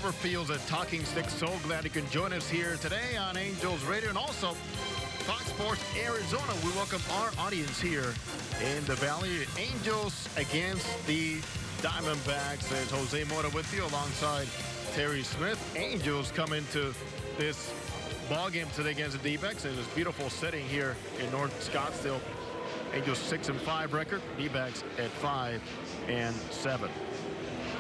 River Fields at Talking Stick. So glad you can join us here today on Angels Radio and also Fox Sports Arizona. We welcome our audience here in the Valley. Angels against the Diamondbacks. There's Jose Mora with you alongside Terry Smith. Angels come into this ball game today against the D-backs in this beautiful setting here in North Scottsdale. Angels 6-5 record, D-backs at 5-7.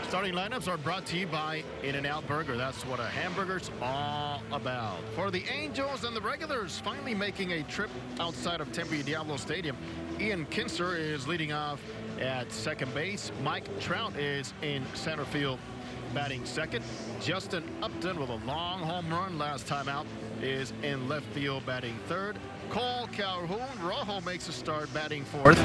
Starting lineups are brought to you by In-N-Out Burger. That's what a hamburger's all about. For the Angels and the regulars finally making a trip outside of Tempe Diablo Stadium, Ian Kinsler is leading off at second base. Mike Trout is in center field batting second. Justin Upton with a long home run last time out is in left field batting third. Cole Calhoun Rojo makes a start batting fourth.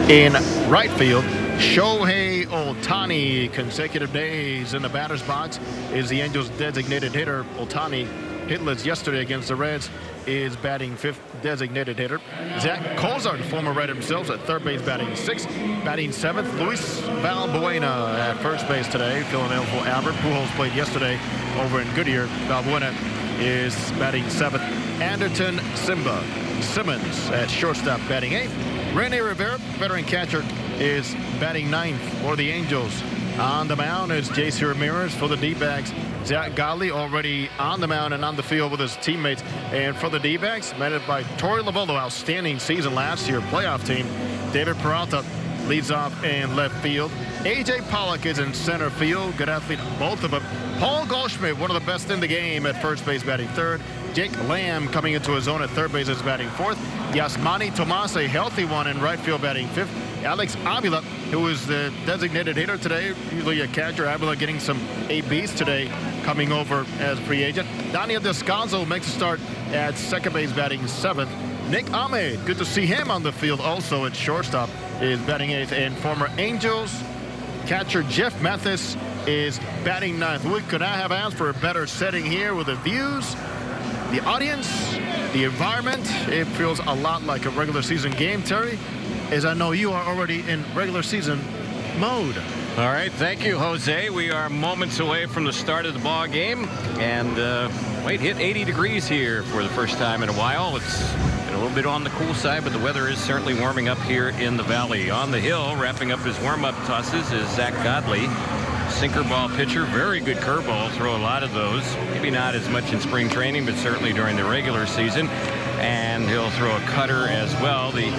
In right field, Shohei Ohtani, consecutive days in the batter's box, is the Angels' designated hitter. Ohtani, hitless yesterday against the Reds, is batting fifth designated hitter. Zach Cozart, former Red himself, at third base batting sixth. Batting seventh, Luis Valbuena at first base today. Philadelphia Albert Pujols played yesterday over in Goodyear. Valbuena is batting seventh. Anderton Simmons at shortstop batting eighth. Rene Rivera, veteran catcher, is batting ninth for the Angels. On the mound is JC Ramirez for the D-backs. Zach Godley already on the mound and on the field with his teammates. And for the D-backs, managed by Torey Lovullo, outstanding season last year, playoff team. David Peralta leads off in left field. A.J. Pollock is in center field. Good athlete, both of them. Paul Goldschmidt, one of the best in the game, at first base batting third. Jake Lamb coming into his zone at third base is batting fourth. Yasmani Tomas, a healthy one, in right field batting fifth. Alex Avila, who is the designated hitter today, usually a catcher. Avila getting some ABs today, coming over as a free agent. Daniel Descanso makes a start at second base batting seventh. Nick Ahmed, good to see him on the field also at shortstop, is batting eighth. And former Angels catcher Jeff Mathis is batting ninth. We could not have asked for a better setting here with the views, the audience, the environment. It feels a lot like a regular season game, Terry, as I know you are already in regular season mode. All right, thank you, Jose. We are moments away from the start of the ball game, and might hit 80 degrees here for the first time in a while. It's been a little bit on the cool side, but the weather is certainly warming up here in the Valley. On the hill, wrapping up his warm-up tosses, is Zach Godley. Sinker ball pitcher, very good curveball, throw a lot of those. Maybe not as much in spring training, but certainly during the regular season. And he'll throw a cutter as well. The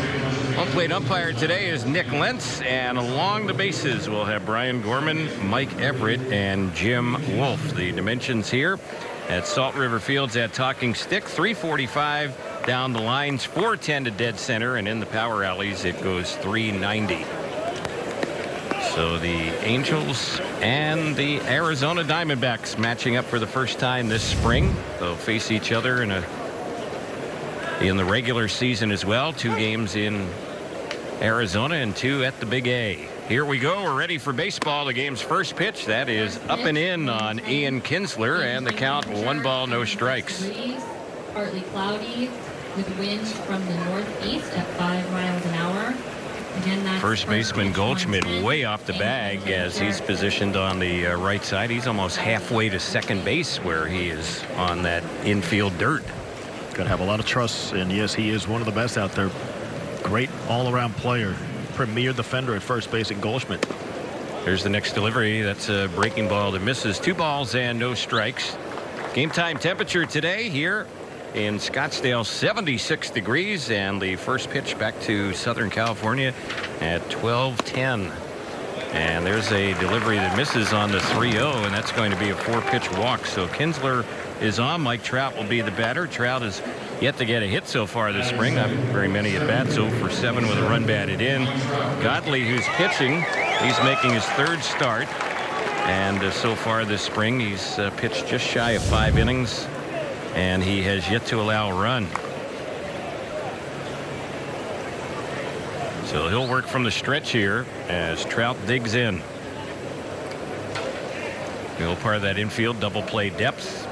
home plate umpire today is Nick Lentz, and along the bases we'll have Brian Gorman, Mike Everett, and Jim Wolf. The dimensions here at Salt River Fields at Talking Stick, 345 down the lines, 410 to dead center, and in the power alleys it goes 390. So the Angels and the Arizona Diamondbacks matching up for the first time this spring. They'll face each other in the regular season as well. 2 games in Arizona and 2 at the Big A. Here we go. We're ready for baseball. The game's first pitch. That is up and in on Ian Kinsler, and the count 1 ball, no strikes. Partly cloudy with winds from the northeast at 5 miles an hour. Again, first baseman Goldschmidt way off the bag as he's positioned on the right side. He's almost halfway to second base where he is on that infield dirt. Got to have a lot of trust, and yes, he is one of the best out there. Great all-around player, premier defender at first base in Goldschmidt. There's the next delivery. That's a breaking ball that misses. 2 balls and no strikes. Game time temperature today here in Scottsdale, 76 degrees, and the first pitch back to Southern California at 12:10. And there's a delivery that misses on the 3-0, and that's going to be a 4-pitch walk. So Kinsler is on. Mike Trout will be the batter. Trout has yet to get a hit so far this spring. Not very many at bats. 0 for 7 with a run batted in. Godley, who's pitching, he's making his 3rd start, and so far this spring he's pitched just shy of 5 innings. And he has yet to allow a run. So he'll work from the stretch here as Trout digs in. A little part of that infield double play depth.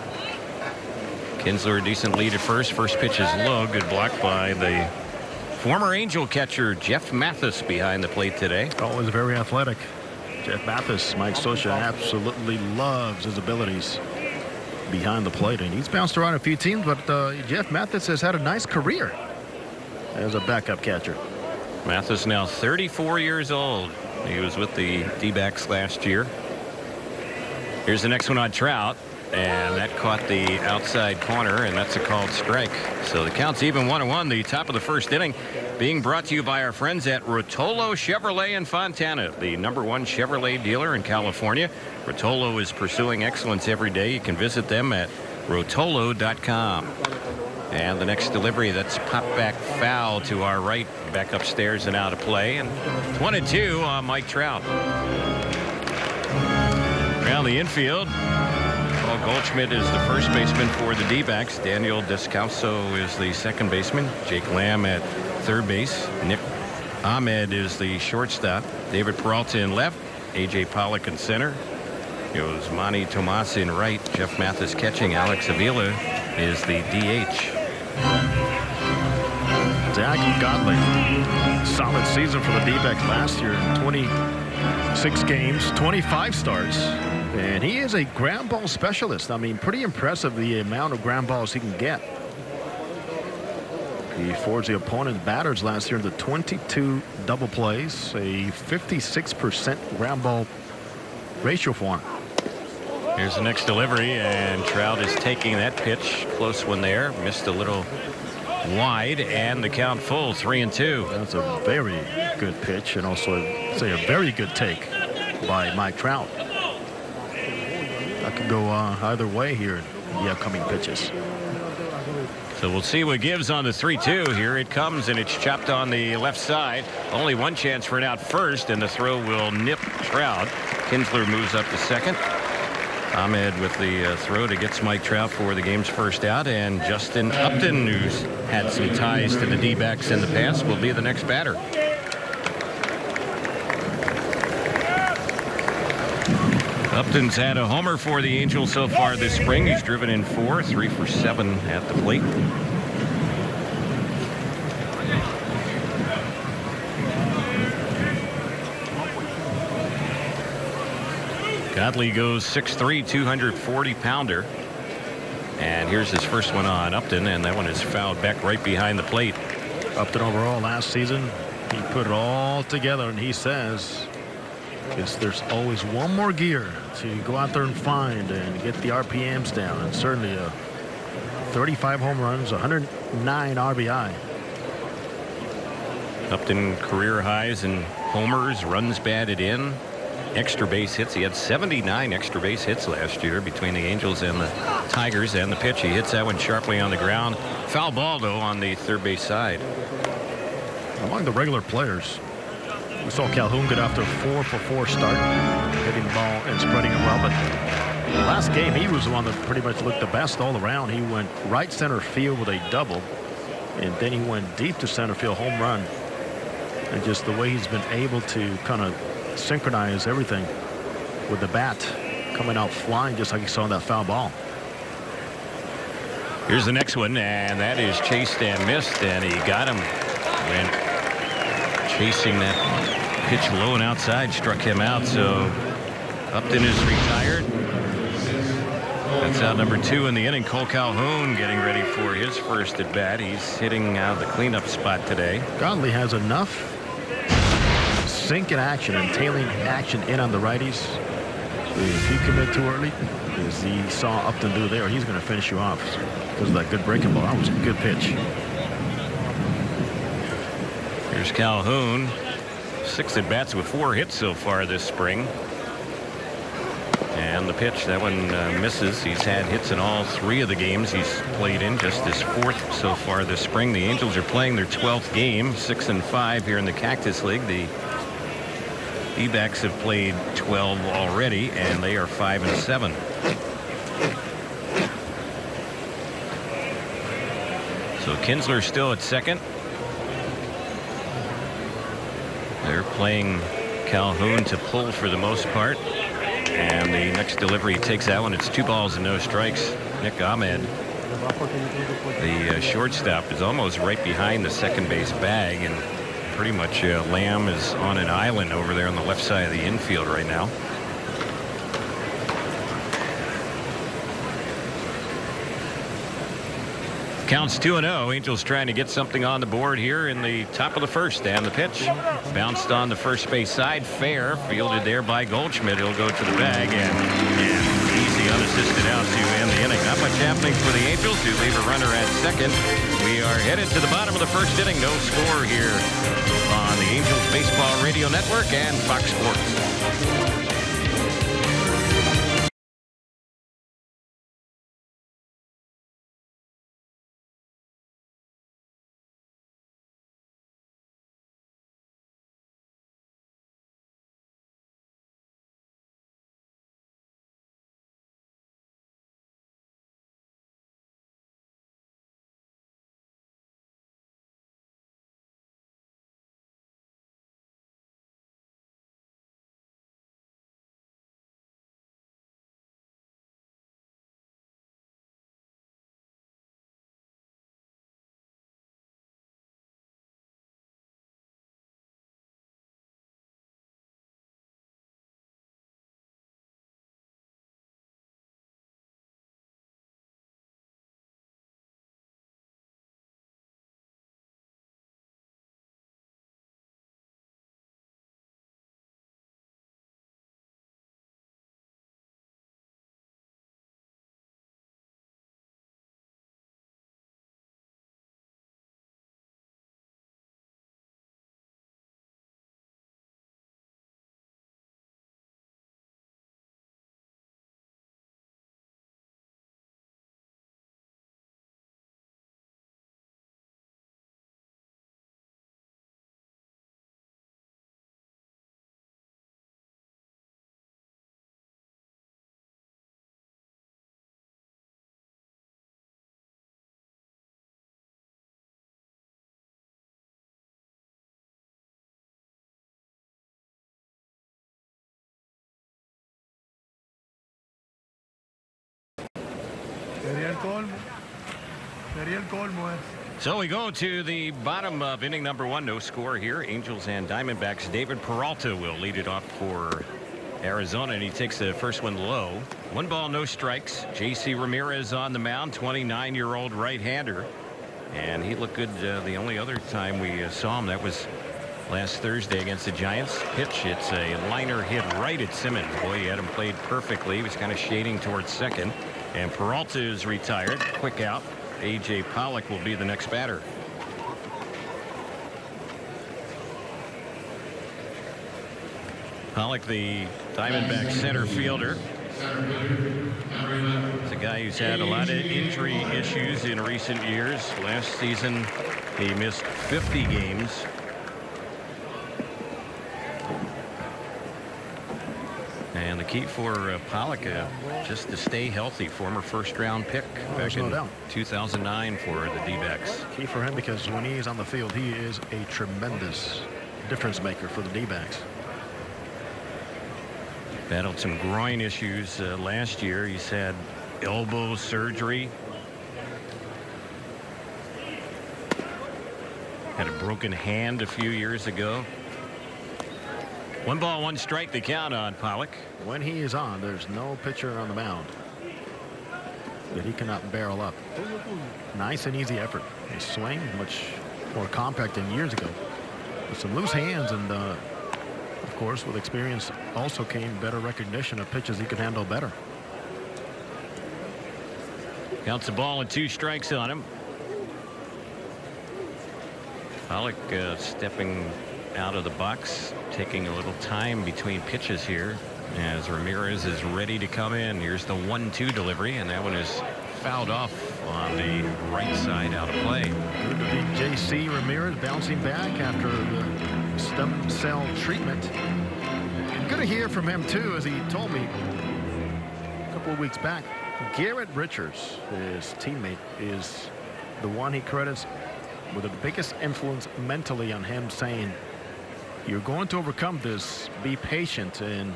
Kinsler a decent lead at first. First pitch is low. Good block by the former Angel catcher Jeff Mathis behind the plate today. Always very athletic. Jeff Mathis, Mike Scioscia absolutely loves his abilities behind the plate, and he's bounced around a few teams, but Jeff Mathis has had a nice career as a backup catcher. Mathis now 34 years old. He was with the D-backs last year. Here's the next one on Trout, and that caught the outside corner, and that's a called strike. So the count's even 1-1, the top of the first inning, being brought to you by our friends at Rotolo Chevrolet in Fontana, the #1 Chevrolet dealer in California. Rotolo is pursuing excellence every day. You can visit them at rotolo.com. And the next delivery, that's pop back foul to our right, back upstairs and out of play. And 1-2 on Mike Trout. Around the infield, Paul Goldschmidt is the first baseman for the D-backs. Daniel Descalso is the second baseman. Jake Lamb at third base. Nick Ahmed is the shortstop. David Peralta in left. A.J. Pollock in center. Goes Manny Tomas in right. Jeff Mathis catching. Alex Avila is the DH. Zach Godley, solid season for the D-backs last year. 26 games, 25 starts. And he is a ground ball specialist. I mean, pretty impressive the amount of ground balls he can get. He forged the opponent batters last year into 22 double plays, a 56% ground ball ratio for him. Here's the next delivery, and Trout is taking that pitch. Close one there. Missed a little wide, and the count full, 3-2. That's a very good pitch, and also, say, a very good take by Mike Trout. That could go either way here in the upcoming pitches. So we'll see what gives on the 3-2. Here it comes, and it's chopped on the left side. Only one chance for an out first, and the throw will nip Trout. Kinsler moves up to second. Ahmed with the throw to gets Mike Trout for the game's first out, and Justin Upton, who's had some ties to the D-backs in the past, will be the next batter. Upton's had a homer for the Angels so far this spring. He's driven in 4, 3 for 7 at the plate. Godley goes 6'3", 240-pounder. And here's his first one on Upton, and that one is fouled back right behind the plate. Upton overall last season, he put it all together, and he says there's always one more gear to go out there and find and get the RPMs down, and certainly 35 home runs, 109 RBI. Upton career highs in homers, runs batted in, extra base hits. He had 79 extra base hits last year between the Angels and the Tigers. And the pitch, he hits that one sharply on the ground. Foul ball, though, on the third base side. Among the regular players, we saw Calhoun get off to a 4-for-4 start, hitting the ball and spreading it well. But last game, he was the one that pretty much looked the best all around. He went right center field with a double, and then he went deep to center field, home run. And just the way he's been able to kind of synchronize everything with the bat coming out flying, just like you saw in that foul ball. Here's the next one, and that is chased and missed, and he got him when chasing that pitch low and outside struck him out. So Upton is retired. That's out number 2 in the inning. Cole Calhoun getting ready for his first at bat. He's hitting out of the cleanup spot today. Godley has enough sink in action and tailing action in on the righties. If you commit too early, as he saw Upton do there, he's going to finish you off because of that good breaking ball. That was a good pitch. Here's Calhoun. 6 at bats with 4 hits so far this spring. And the pitch, that one misses. He's had hits in all 3 of the games he's played in, just his 4th so far this spring. The Angels are playing their 12th game, 6-5 here in the Cactus League. The D-backs have played 12 already, and they are 5-7. So Kinsler still at second. They're playing Calhoun to pull for the most part. And the next delivery takes that one. It's 2 balls and no strikes. Nick Ahmed, the shortstop, is almost right behind the second base bag and pretty much Lamb is on an island over there on the left side of the infield right now. Counts 2-0. Angels trying to get something on the board here in the top of the first. And the pitch bounced on the first base side. Fair, fielded there by Goldschmidt. He'll go to the bag and easy unassisted out to end the inning. Not much happening for the Angels, who leave a runner at second. We are headed to the bottom of the first inning. No score here on the Angels Baseball Radio Network and Fox Sports. So we go to the bottom of inning number one. No score here. Angels and Diamondbacks. David Peralta will lead it off for Arizona, and he takes the first one low. 1 ball, no strikes. J.C. Ramirez on the mound, 29-year-old right-hander. And he looked good the only other time we saw him. That was last Thursday against the Giants. Pitch, it's a liner hit right at Simmons. Boy, he had him played perfectly. He was kind of shading towards second. And Peralta is retired. Quick out. A.J. Pollock will be the next batter. Pollock, the Diamondback center fielder. It's a guy who's had a lot of injury issues in recent years. Last season, he missed 50 games. And the key for Pollock, just to stay healthy. Former first-round pick back in 2009 for the D-backs. Key for him because when he is on the field, he is a tremendous difference maker for the D-backs. Battled some groin issues last year. He's had elbow surgery. Had a broken hand a few years ago. 1 ball, 1 strike, the count on Pollock. When he is on, there's no pitcher on the mound that he cannot barrel up. Nice and easy effort. His swing much more compact than years ago. With some loose hands, and of course, with experience also came better recognition of pitches he could handle better. Counts a ball and 2 strikes on him. Pollock stepping out of the box, taking a little time between pitches here as Ramirez is ready to come in. Here's the 1-2 delivery, and that one is fouled off on the right side out of play. Good to be J.C. Ramirez bouncing back after the stem cell treatment. And good to hear from him too, as he told me a couple of weeks back. Garrett Richards, his teammate, is the one he credits with the biggest influence mentally on him, saying, "You're going to overcome this. Be patient." And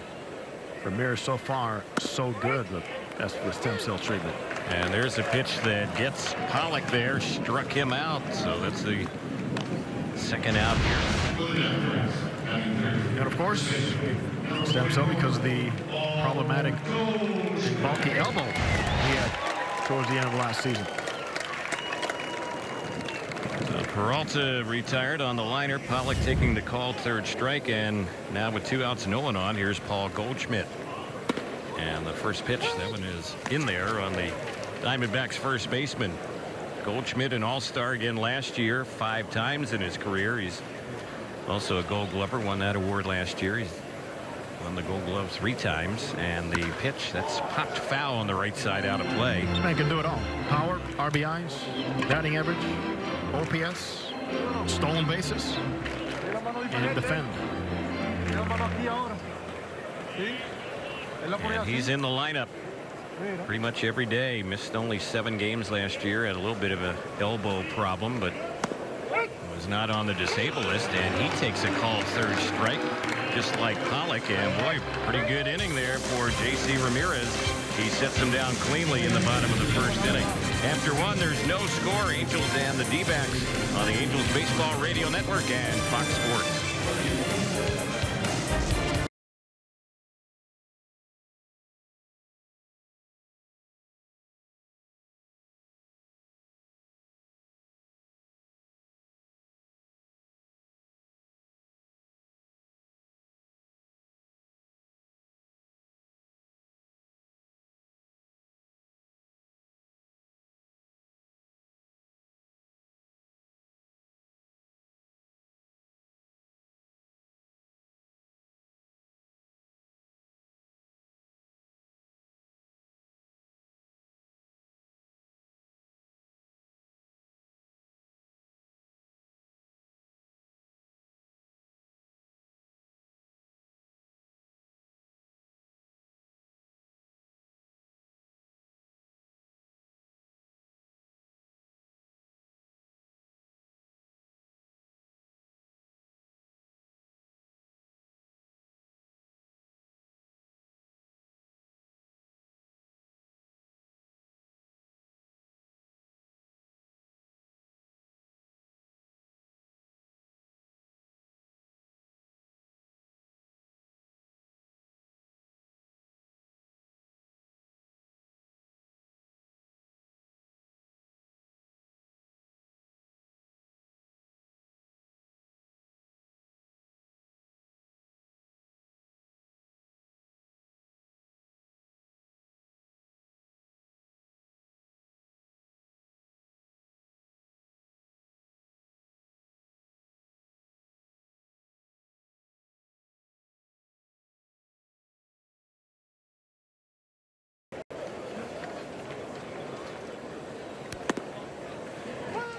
Ramirez so far so good with the stem cell treatment. And there's a pitch that gets Pollock there, struck him out. So that's the second out here. And of course, stems up because of the problematic and bulky elbow he had towards the end of last season. So Peralta retired on the liner. Pollock taking the call, third strike, and now with 2 outs, no one on. Here's Paul Goldschmidt. And the first pitch, that one is in there on the Diamondbacks first baseman. Goldschmidt, an all-star again last year, 5 times in his career. He's also a Gold Glover, won that award last year. He's won the Gold Glove 3 times. And the pitch, that's popped foul on the right side, out of play. This man can do it all. Power, RBIs, batting average, OPS, stolen bases, and defend. And he's in the lineup pretty much every day. Missed only 7 games last year. Had a little bit of an elbow problem, but was not on the disabled list. And he takes a called third strike, just like Pollock. And boy, pretty good inning there for J.C. Ramirez. He sets him down cleanly in the bottom of the first inning. After 1, there's no score. Angels and the D-backs on the Angels Baseball Radio Network and Fox Sports.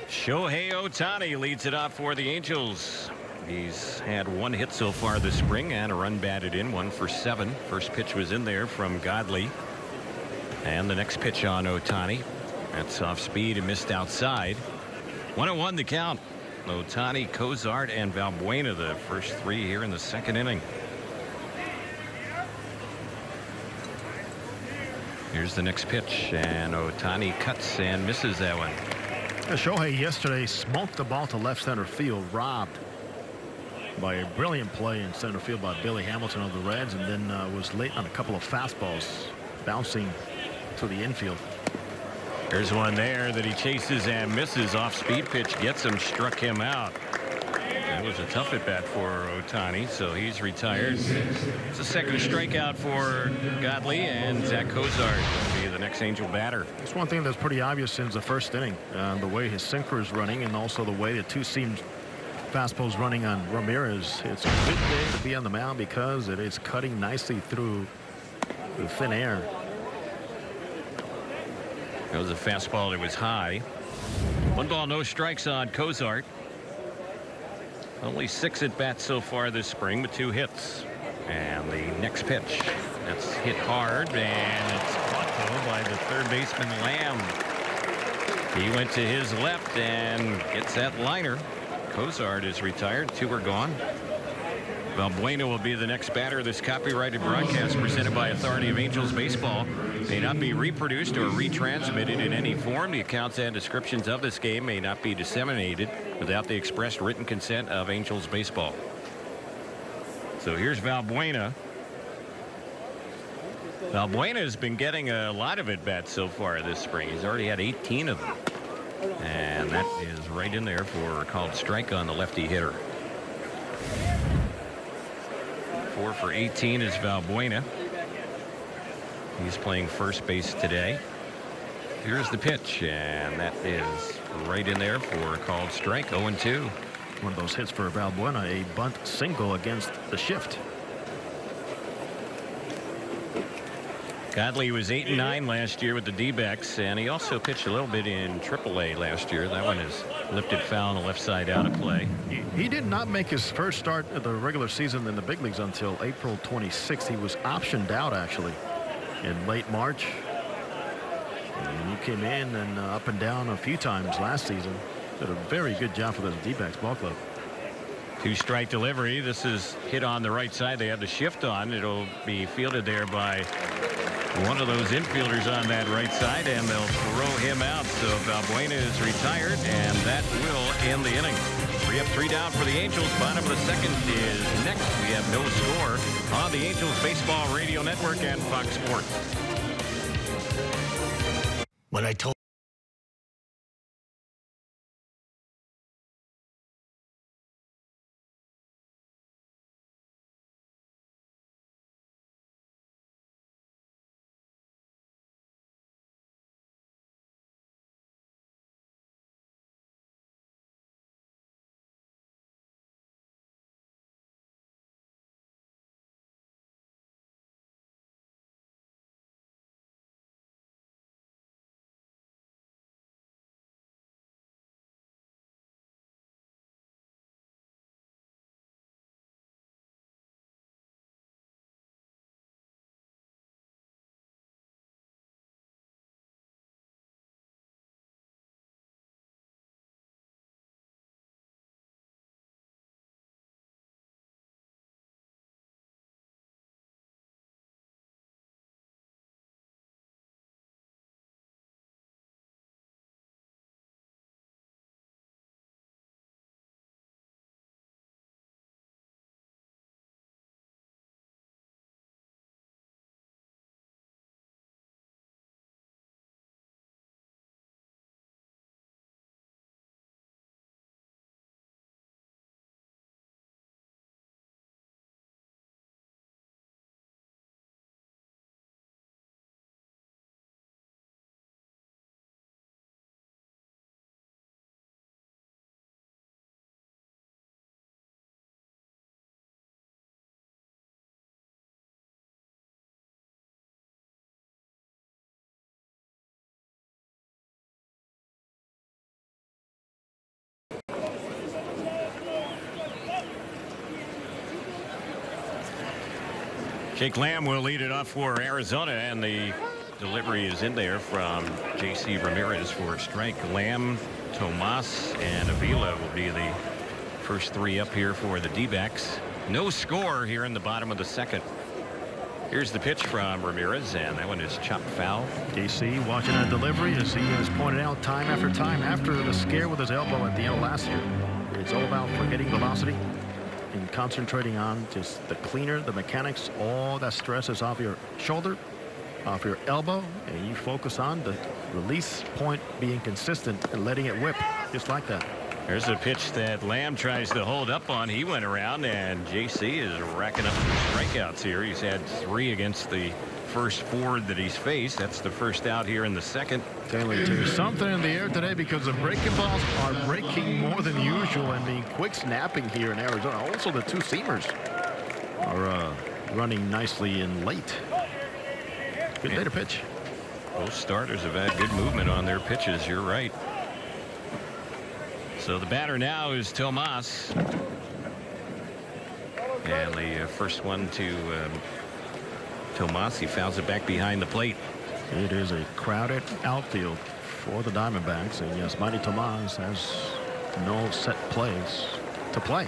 Shohei Ohtani leads it off for the Angels. He's had 1 hit so far this spring and a run batted in, 1 for 7. First pitch was in there from Godley. And the next pitch on Ohtani. That's off speed and missed outside. 1-1 the count. Ohtani, Cozart, and Valbuena, the first 3 here in the second inning. Here's the next pitch, and Ohtani cuts and misses that one. Shohei yesterday smoked the ball to left center field, robbed by a brilliant play in center field by Billy Hamilton of the Reds, and then was late on a couple of fastballs bouncing to the infield. There's one there that he chases and misses. Off speed pitch gets him, struck him out. That was a tough at bat for Ohtani, so he's retired. It's a second strikeout for Godley, and Zach Cozart will be the next Angel batter. It's one thing that's pretty obvious since the first inning, the way his sinker is running, and also the way the 2-seam fastball's running on Ramirez. It's a good day to be on the mound because it is cutting nicely through the thin air. That was a fastball that was high. 1 ball, no strikes on Cozart. Only 6 at bats so far this spring with 2 hits. And the next pitch, that's hit hard, and it's caught though by the third baseman Lamb. He went to his left and gets that liner. Cozart is retired. 2 are gone. Valbuena will be the next batter. This copyrighted broadcast presented by Authority of Angels Baseball may not be reproduced or retransmitted in any form. The accounts and descriptions of this game may not be disseminated without the express written consent of Angels Baseball. So here's Valbuena. Valbuena has been getting a lot of at-bats so far this spring. He's already had 18 of them. And that is right in there for a called strike on the lefty hitter. 4 for 18 is Valbuena. He's playing first base today. Here's the pitch, and that is right in there for a called strike. 0-2. One of those hits for Valbuena, a bunt single against the shift. Godley was 8-9 last year with the D-backs, and he also pitched a little bit in AAA last year. That one is lifted foul on the left side out of play. He did not make his first start of the regular season in the big leagues until April 26th. He was optioned out actually in late March. And he came in and up and down a few times last season. Did a very good job for the D-backs ball club. 2-strike delivery. This is hit on the right side. They have the shift on. It'll be fielded there by one of those infielders on that right side, and they'll throw him out. So Valbuena is retired, and that will end the inning. 3 up, 3 down for the Angels. Bottom of the second is next. We have no score on the Angels Baseball Radio Network and Fox Sports. When I told Jake Lamb will lead it off for Arizona, and the delivery is in there from J.C. Ramirez for a strike. Lamb, Tomas, and Avila will be the first 3 up here for the D-backs. No score here in the bottom of the second. Here's the pitch from Ramirez, and that one is chopped foul. J.C. watching that delivery, as he has pointed out time after time after the scare with his elbow at the end of last year. It's all about forgetting velocity and concentrating on just the cleaner, the mechanics. All that stress is off your shoulder, off your elbow, and you focus on the release point being consistent and letting it whip just like that. There's a pitch that Lamb tries to hold up on. He went around, and J.C. is racking up strikeouts here. He's had 3 against the first 4 that he's faced. That's the first out here in the second. There's something in the air today because the breaking balls are breaking more than usual and being quick snapping here in Arizona. Also, the 2 seamers are running nicely in late. Good day to pitch. Both starters have had good movement on their pitches. You're right. So the batter now is Tomas. And the first one to Tomas. He fouls it back behind the plate. It is a crowded outfield for the Diamondbacks. And yes, Mighty Tomas has no set plays to play.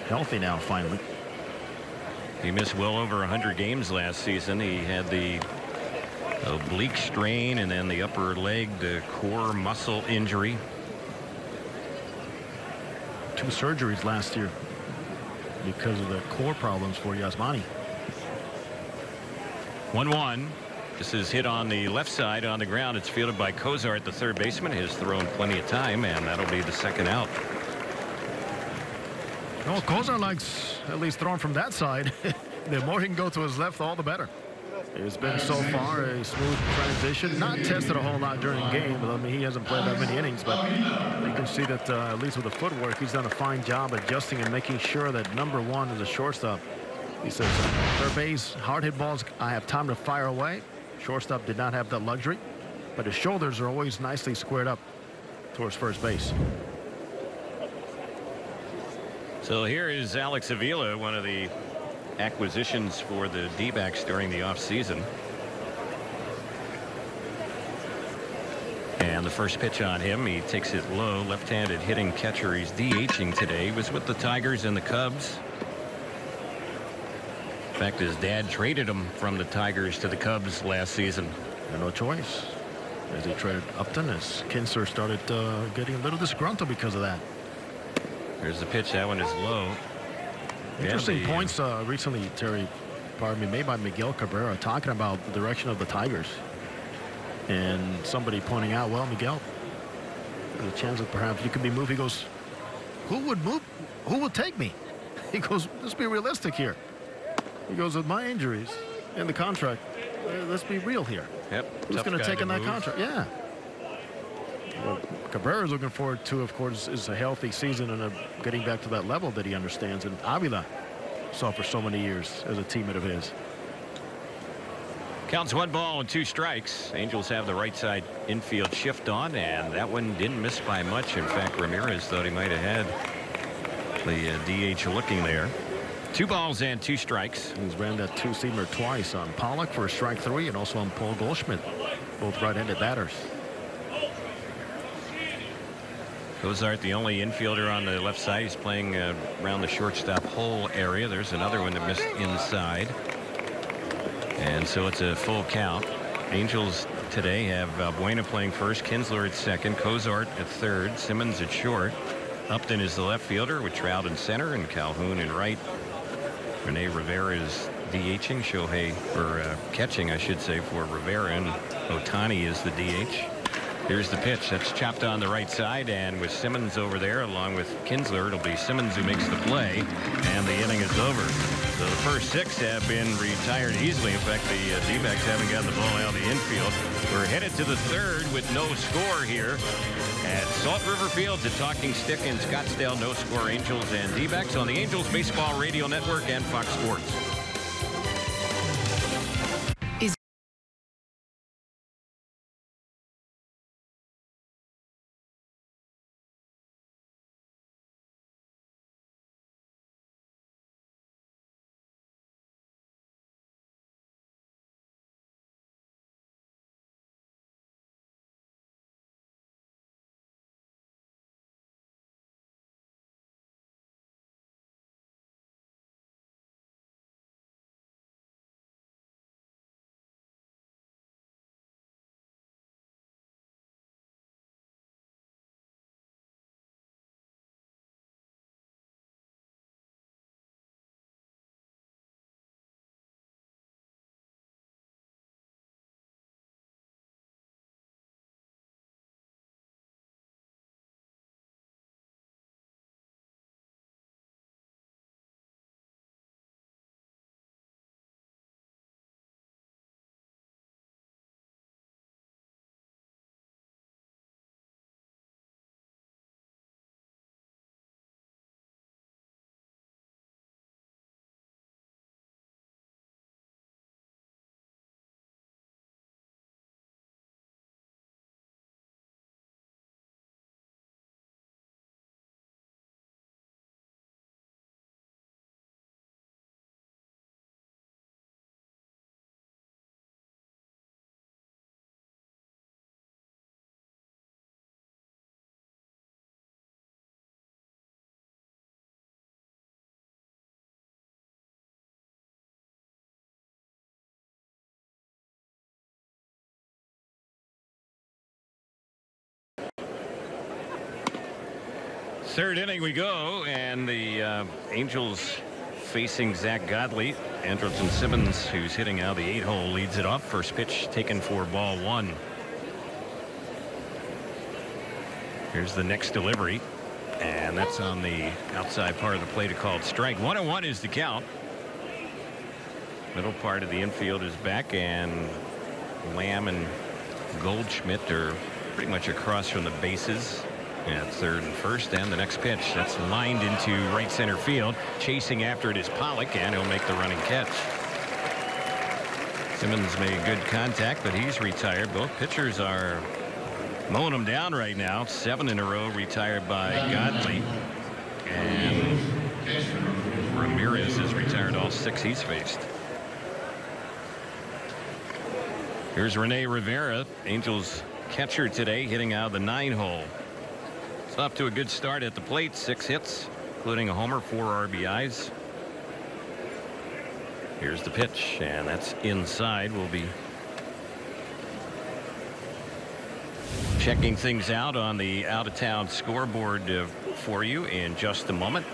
healthy now finally. He missed well over 100 games last season. He had the oblique strain and then the upper leg, the core muscle injury. 2 surgeries last year because of the core problems for Yasmani. 1-1. This is hit on the left side on the ground. It's fielded by Cozart, the third baseman. He has thrown plenty of time, and that'll be the second out. Well, Cozart likes at least throwing from that side. The more he can go to his left, all the better. It's been so far a smooth transition. Not tested a whole lot during the game. I mean, he hasn't played that many innings, but you can see that at least with the footwork, he's done a fine job adjusting and making sure that number 1 is a shortstop. He says, third base, hard hit balls, I have time to fire away. Shortstop did not have that luxury, but his shoulders are always nicely squared up towards first base. So here is Alex Avila, one of the acquisitions for the D-backs during the offseason. And the first pitch on him, he takes it low, left-handed hitting catcher. He's DHing today. He was with the Tigers and the Cubs. In fact, his dad traded him from the Tigers to the Cubs last season. And no choice. As he traded Upton, as Kinsler started getting a little disgruntled because of that. There's the pitch. That one is low. Interesting points recently, Terry, made by Miguel Cabrera, talking about the direction of the Tigers. And somebody pointing out, well, Miguel, there's a chance that perhaps you could be moved. He goes, who would move? Who would take me? He goes, let's be realistic here. He goes, with my injuries and the contract, let's be real here. Yep. Who's going to take in that contract? Yeah. What Cabrera is looking forward to, of course, is a healthy season and getting back to that level that he understands. And Avila saw for so many years as a teammate of his. Counts 1 ball and 2 strikes. Angels have the right side infield shift on, and that one didn't miss by much. In fact, Ramirez thought he might have had the DH looking there. 2 balls and 2 strikes. He's ran that 2-seamer twice on Pollock for strike 3 and also on Paul Goldschmidt, both right-handed batters. Cozart, the only infielder on the left side. He's playing around the shortstop hole area. There's another one that missed inside. And so it's a full count. Angels today have Buena playing first, Kinsler at second, Cozart at third, Simmons at short. Upton is the left fielder with Trout in center and Calhoun in right. Rene Rivera is DHing, Shohei, or catching, I should say, for Rivera, and Ohtani is the DH. Here's the pitch. That's chopped on the right side, and with Simmons over there along with Kinsler, it'll be Simmons who makes the play, and the inning is over. So the first 6 have been retired easily. In fact, the D-backs haven't gotten the ball out of the infield. We're headed to the 3rd with no score here at Salt River Field. The Talking Stick in Scottsdale. No score, Angels and D-backs on the Angels Baseball Radio Network and Fox Sports. Third inning we go, and the Angels facing Zach Godley. Andrelton Simmons, who's hitting out the 8-hole, leads it off. First pitch taken for ball 1. Here's the next delivery, and that's on the outside part of the plate, a called strike. 1-1 is the count. Middle part of the infield is back, and Lamb and Goldschmidt are pretty much across from the bases at third and first. And the next pitch, that's lined into right center field. Chasing after it is Pollock, and he'll make the running catch. Simmons made good contact, but he's retired. Both pitchers are mowing him down right now. 7 in a row retired by Godley, and Ramirez has retired all 6 he's faced. Here's Rene Rivera, Angels catcher today, hitting out of the 9-hole. It's off to a good start at the plate. 6 hits, including a homer, 4 RBIs. Here's the pitch, and that's inside. We'll be checking things out on the out-of-town scoreboard for you in just a moment.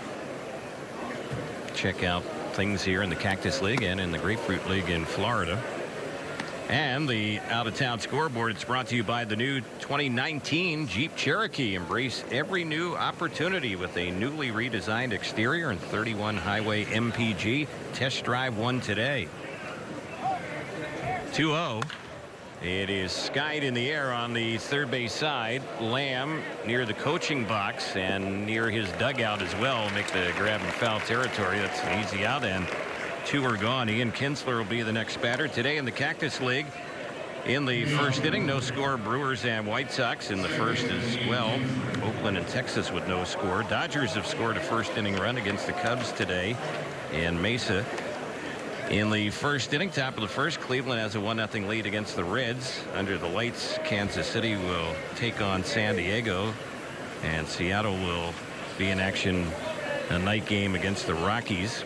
Check out things here in the Cactus League and in the Grapefruit League in Florida. And the out-of-town scoreboard, it's brought to you by the new 2019 Jeep Cherokee. Embrace every new opportunity with a newly redesigned exterior and 31 highway MPG. Test drive one today. 2-0. It is skied in the air on the third base side. Lamb near the coaching box and near his dugout as well. Make the grab in foul territory. That's an easy out, and 2 are gone. Ian Kinsler will be the next batter today in the Cactus League. In the first inning, no score, Brewers and White Sox in the first as well. Oakland and Texas with no score. Dodgers have scored a first inning run against the Cubs today in Mesa. In the first inning, top of the first, Cleveland has a 1-0 lead against the Reds. Under the lights, Kansas City will take on San Diego, and Seattle will be in action, a night game against the Rockies.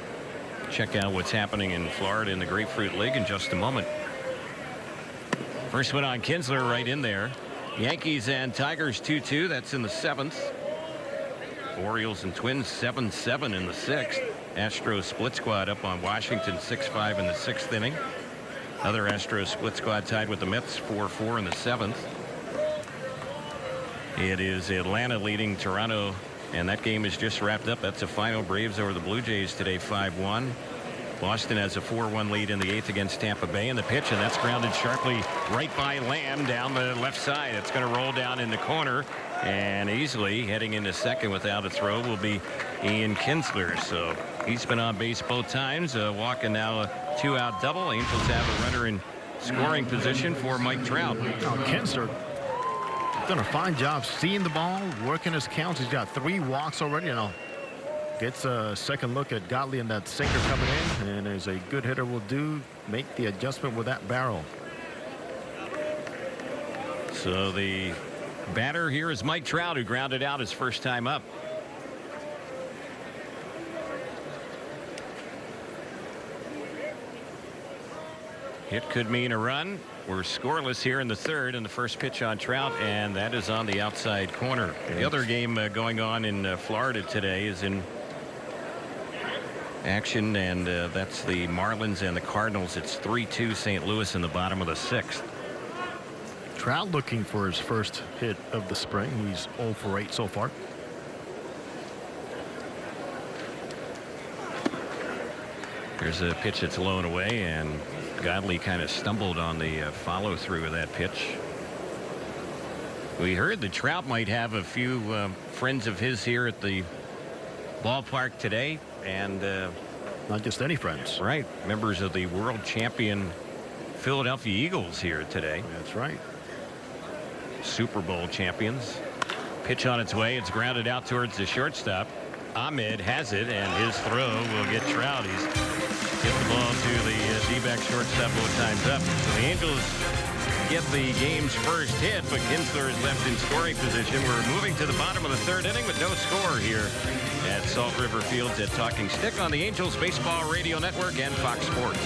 Check out what's happening in Florida in the Grapefruit League in just a moment. First one on Kinsler, right in there. Yankees and Tigers 2-2. That's in the 7th. Orioles and Twins 7-7 in the 6th. Astros split squad up on Washington 6-5 in the 6th inning. Other Astros split squad tied with the Mets 4-4 in the 7th. It is Atlanta leading Toronto, and that game is just wrapped up. That's a final. Braves over the Blue Jays today 5-1. Boston has a 4-1 lead in the 8th against Tampa Bay. In the pitch, and that's grounded sharply right by Lamb down the left side. It's going to roll down in the corner, and easily heading into second without a throw will be Ian Kinsler. So he's been on base both times. Walking now a 2-out double. Angels have a runner in scoring position for Mike Trout. Oh, Kinsler done a fine job seeing the ball, working his counts. He's got 3 walks already. Gets a second look at Godley and that sinker coming in, and as a good hitter will do, make the adjustment with that barrel. So the batter here is Mike Trout, who grounded out his first time up. Hit could mean a run. We're scoreless here in the 3rd, and the first pitch on Trout, and that is on the outside corner. The other game going on in Florida today is in action, and that's the Marlins and the Cardinals. It's 3-2 St. Louis in the bottom of the 6th. Trout looking for his first hit of the spring. He's 0 for 8 so far. There's a pitch that's low and away, and Godley kind of stumbled on the follow through of that pitch. We heard that Trout might have a few friends of his here at the ballpark today, and not just any friends. Right, members of the world champion Philadelphia Eagles here today. That's right. Super Bowl champions. Pitch on its way. It's grounded out towards the shortstop. Ahmed has it, and his throw will get Trout. He's hit the ball to the D-back shortstop both times up. So the Angels get the game's first hit, but Kinsler is left in scoring position. We're moving to the bottom of the 3rd inning with no score here at Salt River Fields at Talking Stick on the Angels Baseball Radio Network and Fox Sports.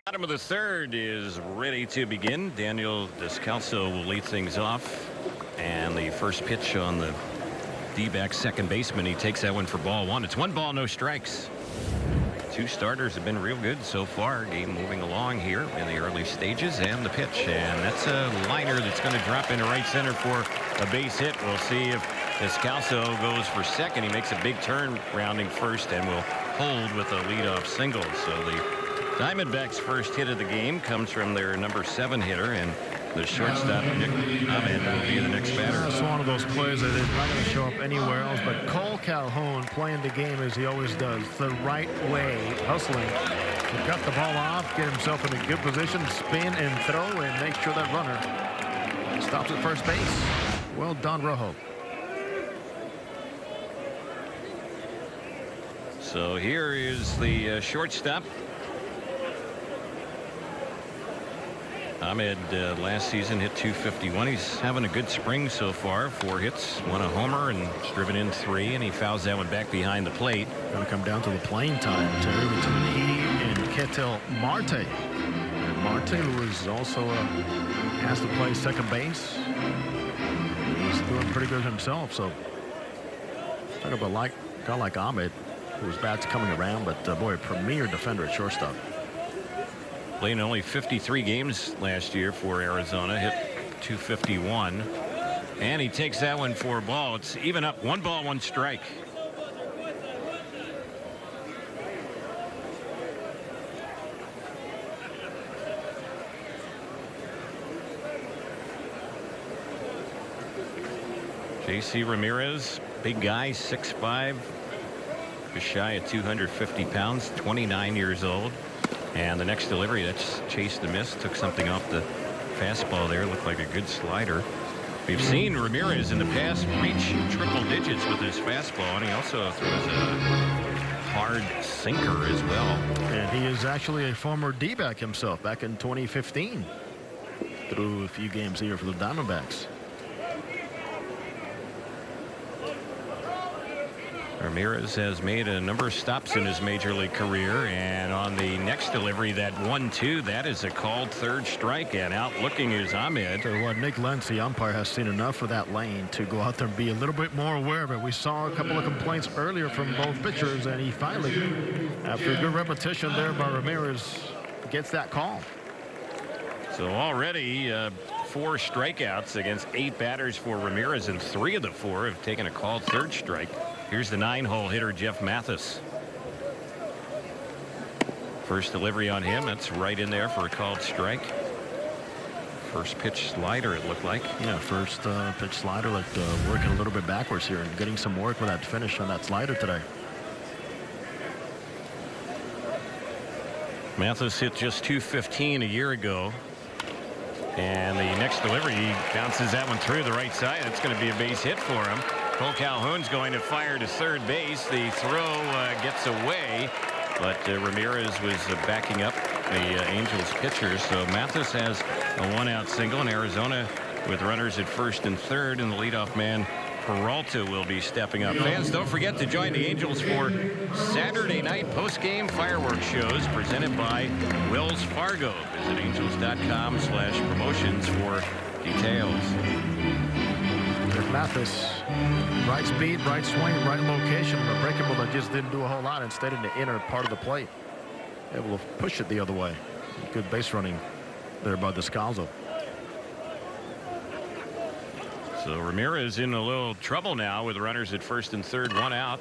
Bottom of the third is ready to begin. Daniel Descalso will lead things off. And the first pitch on the D-back second baseman. He takes that one for ball one. It's 1 ball, no strikes. Two starters have been real good so far. Game moving along here in the early stages. And the pitch. And that's a liner that's going to drop into right center for a base hit. We'll see if Descalso goes for second. He makes a big turn rounding first and will hold with a leadoff single. So the Diamondbacks' first hit of the game comes from their number 7 hitter, and the shortstop Nick Ahmed will be the next batter. It's one of those plays that is not going to show up anywhere else, but Cole Calhoun playing the game as he always does, the right way, hustling to cut the ball off, get himself in a good position, spin and throw, and make sure that runner stops at first base. Well done, Rojo. So here is the shortstop. Ahmed last season hit .251. He's having a good spring so far. 4 hits, 1 a homer, and driven in 3, and he fouls that one back behind the plate. Going to come down to the playing time. Terry between he and Ketel Marte. And Marte, who is also has to play second base. He's doing pretty good himself. So talk about a guy like Ahmed, whose bat's coming around, but boy, a premier defender at shortstop. Playing only 53 games last year for Arizona, hit .251, and he takes that one for a ball. It's even up, 1 ball, 1 strike. JC Ramirez, big guy, 6'5", just shy of 250 pounds, 29 years old. And the next delivery, that's chased the miss, took something off the fastball there, looked like a good slider. We've seen Ramirez in the past reach triple digits with his fastball, and he also throws a hard sinker as well. And he is actually a former D-back himself back in 2015. Threw a few games here for the Diamondbacks. Ramirez has made a number of stops in his major league career, and on the next delivery, that 1-2, that is a called third strike, and out looking is Ahmed. So what Nick Lentz, the umpire, has seen enough of that lane to go out there and be a little bit more aware of it. We saw a couple of complaints earlier from both pitchers, and he finally, after a good repetition there by Ramirez, gets that call. So already 4 strikeouts against 8 batters for Ramirez, and 3 of the 4 have taken a called third strike. Here's the 9-hole hitter, Jeff Mathis. First delivery on him. That's right in there for a called strike. First pitch slider, it looked like. Yeah, first pitch slider, like working a little bit backwards here and getting some work with that finish on that slider today. Mathis hit just .215 a year ago. And the next delivery, he bounces that one through the right side. It's going to be a base hit for him. Cole Calhoun's going to fire to third base. The throw gets away, but Ramirez was backing up the Angels pitcher. So Mathis has a 1-out single, and Arizona with runners at first and third, and the leadoff man Peralta will be stepping up. Fans, don't forget to join the Angels for Saturday night post-game fireworks shows presented by Wells Fargo. Visit angels.com/promotions for details. Mathis, right speed, right swing, right location, a breaking ball that just didn't do a whole lot and stayed in the inner part of the plate. Able to push it the other way. Good base running there by Descalso. So Ramirez in a little trouble now with runners at first and third, 1 out.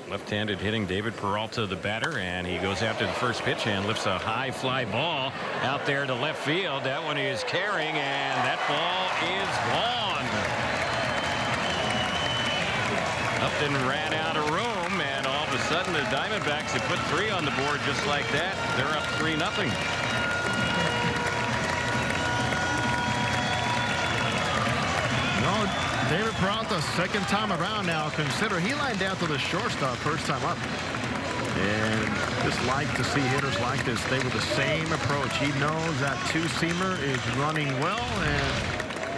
Left-handed hitting David Peralta, the batter, and he goes after the first pitch and lifts a high fly ball out there to left field. That one is carrying, and that ball is gone. Up and ran out of room, and all of a sudden the Diamondbacks have put 3 on the board just like that. They're up 3-0. No, David Peralta, second time around now. Consider he lined down to the shortstop first time up. And just like to see hitters like this stay with the same approach. He knows that 2-seamer is running well, and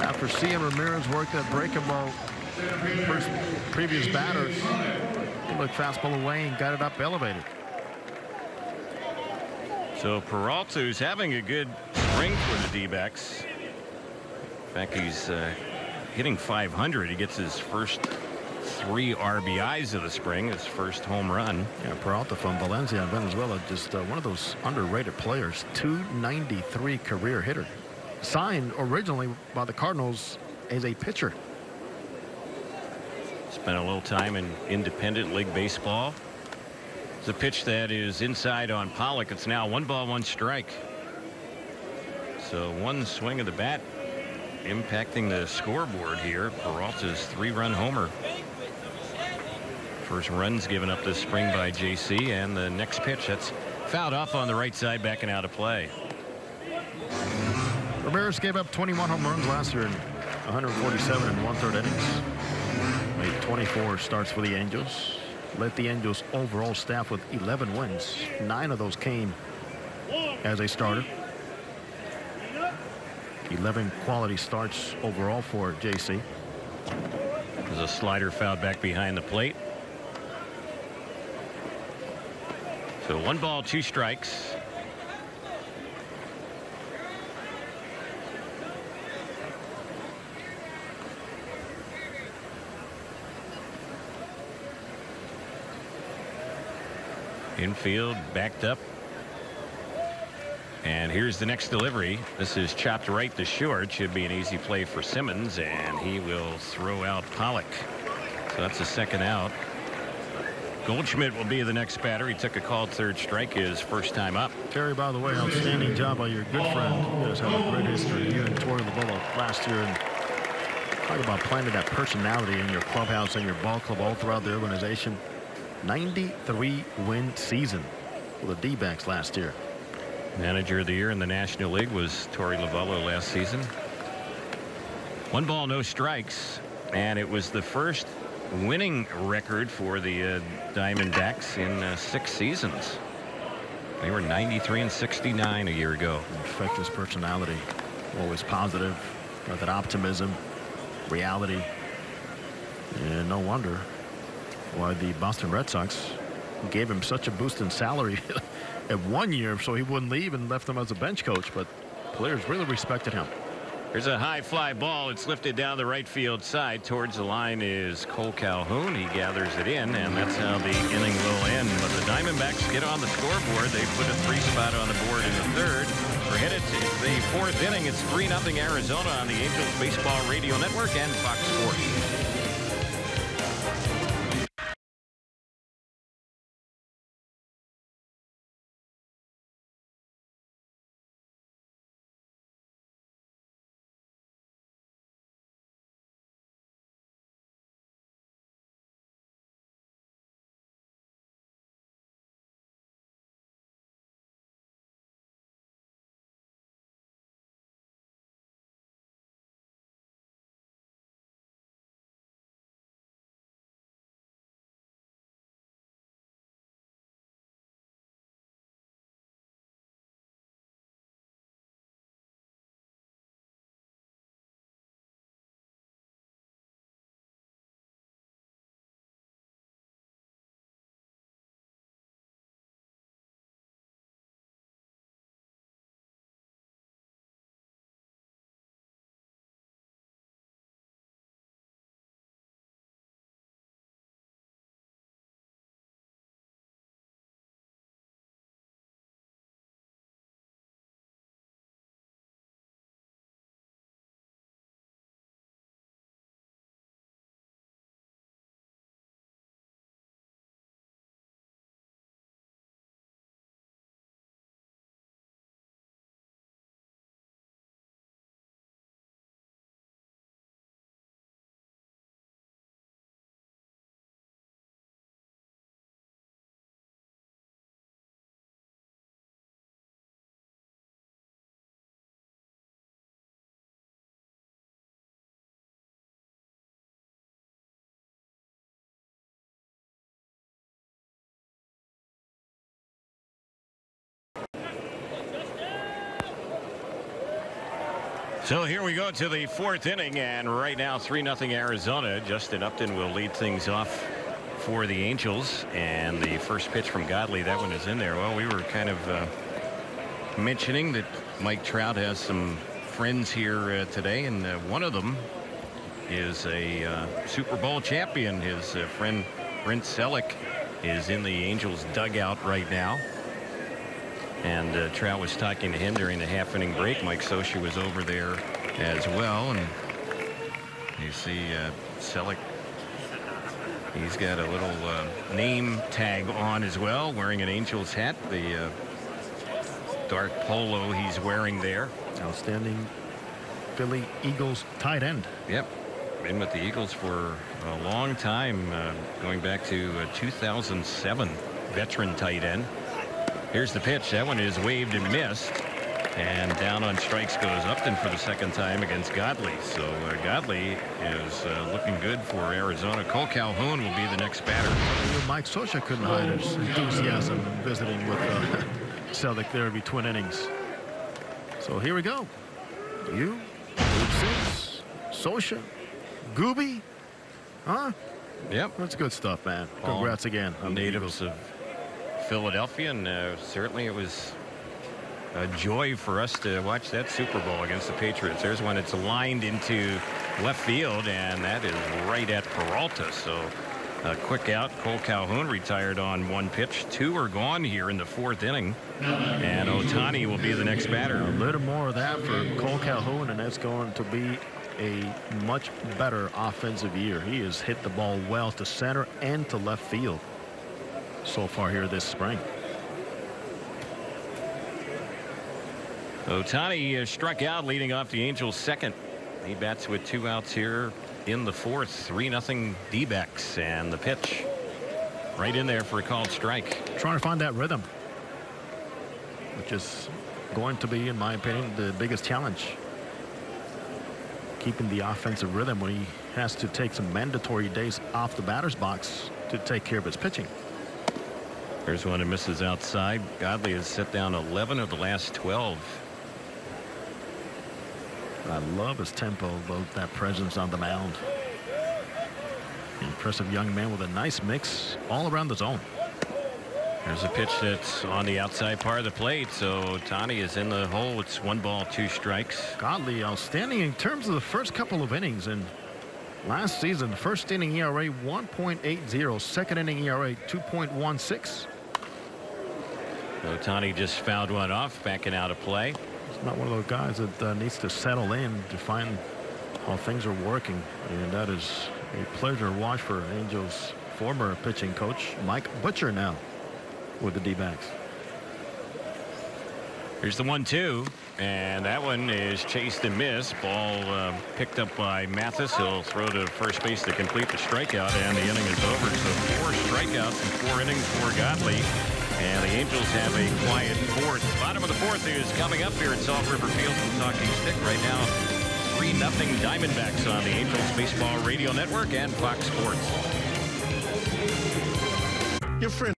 after seeing Ramirez work that breaking ball previous batters, he looked fastball away and got it up elevated. So Peralta's having a good spring for the D-backs. In fact, he's hitting .500. He gets his first 3 RBIs of the spring, his first home run. Yeah, Peralta from Valencia, Venezuela, just one of those underrated players. .293 career hitter. Signed originally by the Cardinals as a pitcher. Spent a little time in independent league baseball. It's a pitch that is inside on Pollock. It's now 1 ball, 1 strike. So one swing of the bat impacting the scoreboard here. Peralta's 3-run homer. First runs given up this spring by JC, and the next pitch that's fouled off on the right side, backing out of play. Ramirez gave up 21 home runs last year in 147 and 1/3 innings. Made 24 starts for the Angels. Led the Angels overall staff with 11 wins. 9 of those came as a starter. 11 quality starts overall for JC. There's a slider fouled back behind the plate. So 1 ball, 2 strikes. Infield backed up. And here's the next delivery. This is chopped right to short. Should be an easy play for Simmons, and he will throw out Pollock. So that's a second out. Goldschmidt will be the next batter. He took a called 3rd strike his first time up. Terry, by the way, outstanding job by your good friend. You guys have a great history. You and Torrey LaBella last year. And talk about planting that personality in your clubhouse and your ball club all throughout the organization. 93-win season for the D-backs last year. Manager of the year in the National League was Torrey LaBella last season. 1 ball, no strikes, and it was the first winning record for the Diamondbacks in 6 seasons. They were 93 and 69 a year ago. Infectious personality, always positive, got that optimism, reality, and no wonder why the Boston Red Sox gave him such a boost in salary at 1 year so he wouldn't leave and left him as a bench coach. But players really respected him. Here's a high fly ball. It's lifted down the right field side. Towards the line is Cole Calhoun. He gathers it in, and that's how the inning will end. But the Diamondbacks get on the scoreboard. They put a 3 spot on the board in the 3rd. We're headed to the 4th inning. It's 3-0 Arizona on the Angels Baseball Radio Network and Fox Sports. So here we go to the 4th inning, and right now 3-0 Arizona. Justin Upton will lead things off for the Angels, and the first pitch from Godley, that one is in there. Well, we were kind of mentioning that Mike Trout has some friends here today, and one of them is a Super Bowl champion. His friend Brent Selleck is in the Angels dugout right now. And Trout was talking to him during the half-inning break. Mike Scioscia was over there as well. And you see Selleck, he's got a little name tag on as well, wearing an Angels hat. The dark polo he's wearing there. Outstanding Philly Eagles tight end. Yep. Been with the Eagles for a long time, going back to 2007. Veteran tight end. Here's the pitch. That one is waved and missed. And down on strikes goes Upton for the second time against Godley. So Godley is looking good for Arizona. Cole Calhoun will be the next batter. Mike Scioscia couldn't hide his enthusiasm in visiting with Selleck there between innings. So here we go. You, Six, Scioscia, Gooby, huh? Yep. That's good stuff, man. Congrats again. Natives of Philadelphia, and certainly it was a joy for us to watch that Super Bowl against the Patriots. There's one that's lined into left field, and that is right at Peralta. So a quick out. Cole Calhoun retired on one pitch. Two are gone here in the fourth inning, and Ohtani will be the next batter. A little more of that for Cole Calhoun, and that's going to be a much better offensive year. He has hit the ball well to center and to left field so far here this spring. Ohtani struck out leading off the Angels' second. He bats with 2 outs here in the fourth. 3-0 D-backs, and the pitch right in there for a called strike. Trying to find that rhythm, which is going to be, in my opinion, the biggest challenge. Keeping the offensive rhythm when he has to take some mandatory days off the batter's box to take care of his pitching. There's one that misses outside. Godley has set down 11 of the last 12. I love his tempo, both that presence on the mound. Impressive young man with a nice mix all around the zone. There's a pitch that's on the outside part of the plate, so Ohtani is in the hole. It's 1-2 strikes. Godley outstanding in terms of the first couple of innings. And last season, first inning ERA 1.80, second inning ERA 2.16. Ohtani just fouled one off, backing out of play. He's not one of those guys that needs to settle in to find how things are working. And that is a pleasure to watch for Angels' former pitching coach, Mike Butcher, now with the D-backs. Here's the 1-2, and that one is chased and missed. Ball picked up by Mathis. He'll throw to first base to complete the strikeout, and the inning is over. So 4 strikeouts in 4 innings for Godley, and the Angels have a quiet fourth. Bottom of the fourth is coming up here at Salt River Field from Talking Stick. Right now, 3-0 Diamondbacks on the Angels Baseball Radio Network and Fox Sports. Your friend.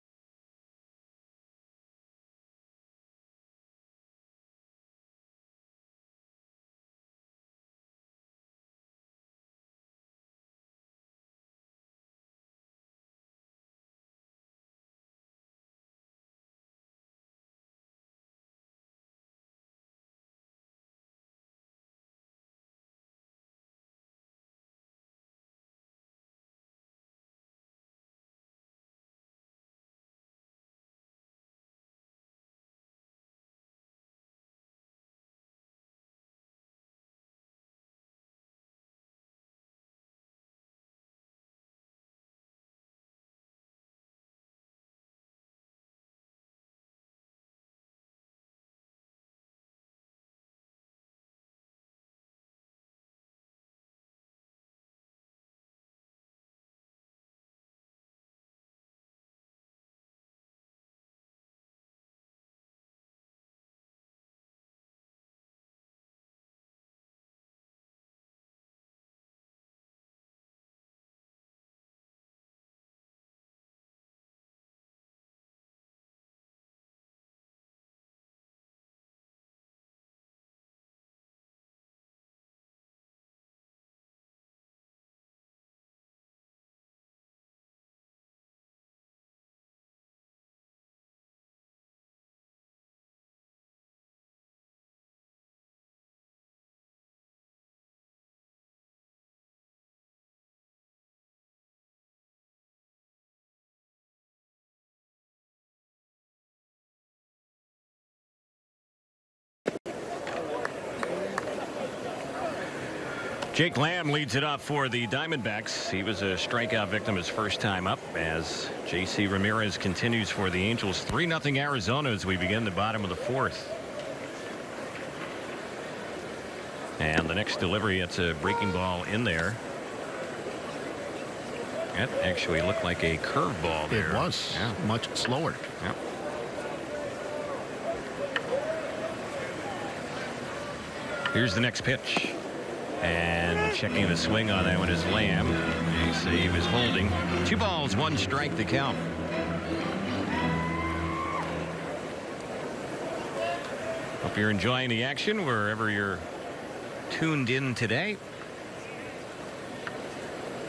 Jake Lamb leads it off for the Diamondbacks. He was a strikeout victim his first time up as J.C. Ramirez continues for the Angels. 3-0 Arizona as we begin the bottom of the fourth. And the next delivery, it's a breaking ball in there. That actually looked like a curveball there. It was much slower. Yep. Here's the next pitch. And checking the swing on that one is Lamb. You see he was holding. 2 balls, 1 strike to count. Hope you're enjoying the action wherever you're tuned in today.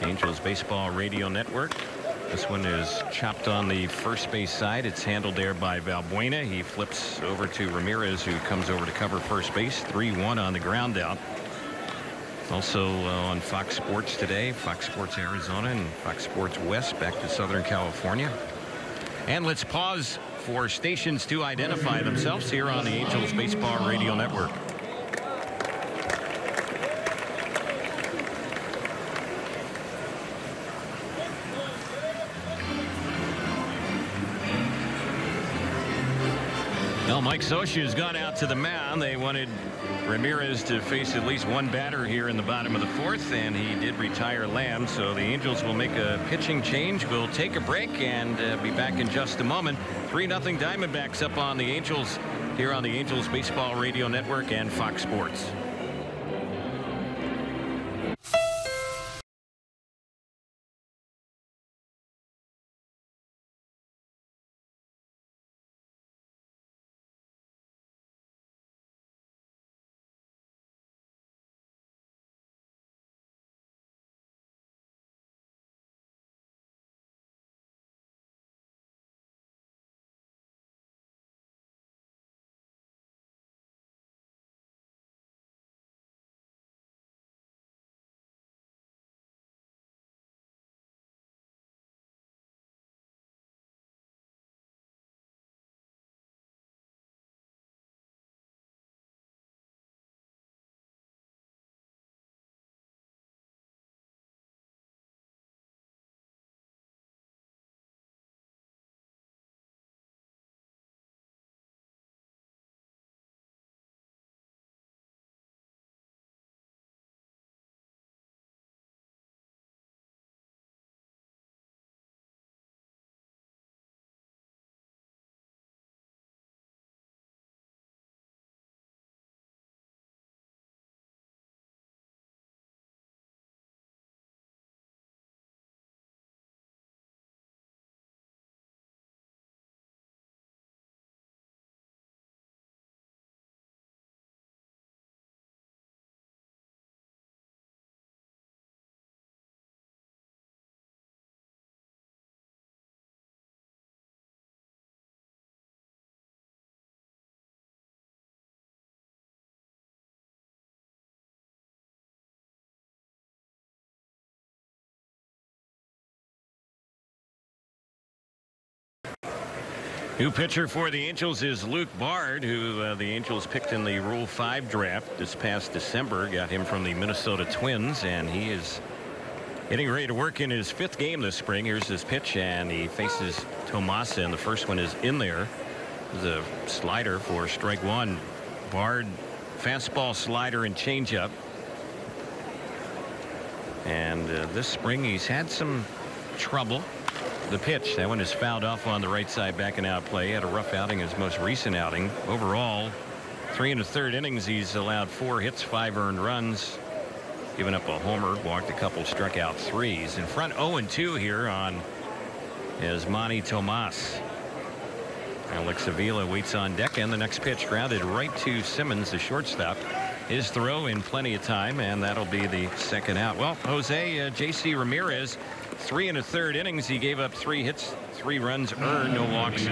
Angels Baseball Radio Network. This one is chopped on the first base side. It's handled there by Valbuena. He flips over to Ramirez, who comes over to cover first base. 3-1 on the ground out. Also on Fox Sports today, Fox Sports Arizona and Fox Sports West back to Southern California. And let's pause for stations to identify themselves here on the Angels Baseball Radio Network. Well, Mike Scioscia has gone out to the mound. They wanted Ramirez to face at least 1 batter here in the bottom of the fourth, and he did retire Lamb. So the Angels will make a pitching change. We'll take a break and be back in just a moment. 3-0 Diamondbacks up on the Angels here on the Angels Baseball Radio Network and Fox Sports. New pitcher for the Angels is Luke Bard, who the Angels picked in the Rule 5 draft this past December. Got him from the Minnesota Twins, and he is getting ready to work in his 5th game this spring. Here's his pitch, and he faces Tomasa, and the first one is in there. This is a slider for strike 1. Bard, fastball, slider, and changeup. And this spring he's had some trouble. The pitch, that one is fouled off on the right side, backing out play. Had a rough outing his most recent outing. Overall, 3 1/3 innings, he's allowed 4 hits, 5 earned runs, given up a homer, walked a couple, struck out 3s. In front 0-2 here on is Manny Tomas. Alex Avila waits on deck, and the next pitch grounded right to Simmons, the shortstop. His throw in plenty of time, and that'll be the second out. Well, Jose, J.C. Ramirez, 3 1/3 innings. He gave up 3 hits, 3 runs earned, no walks,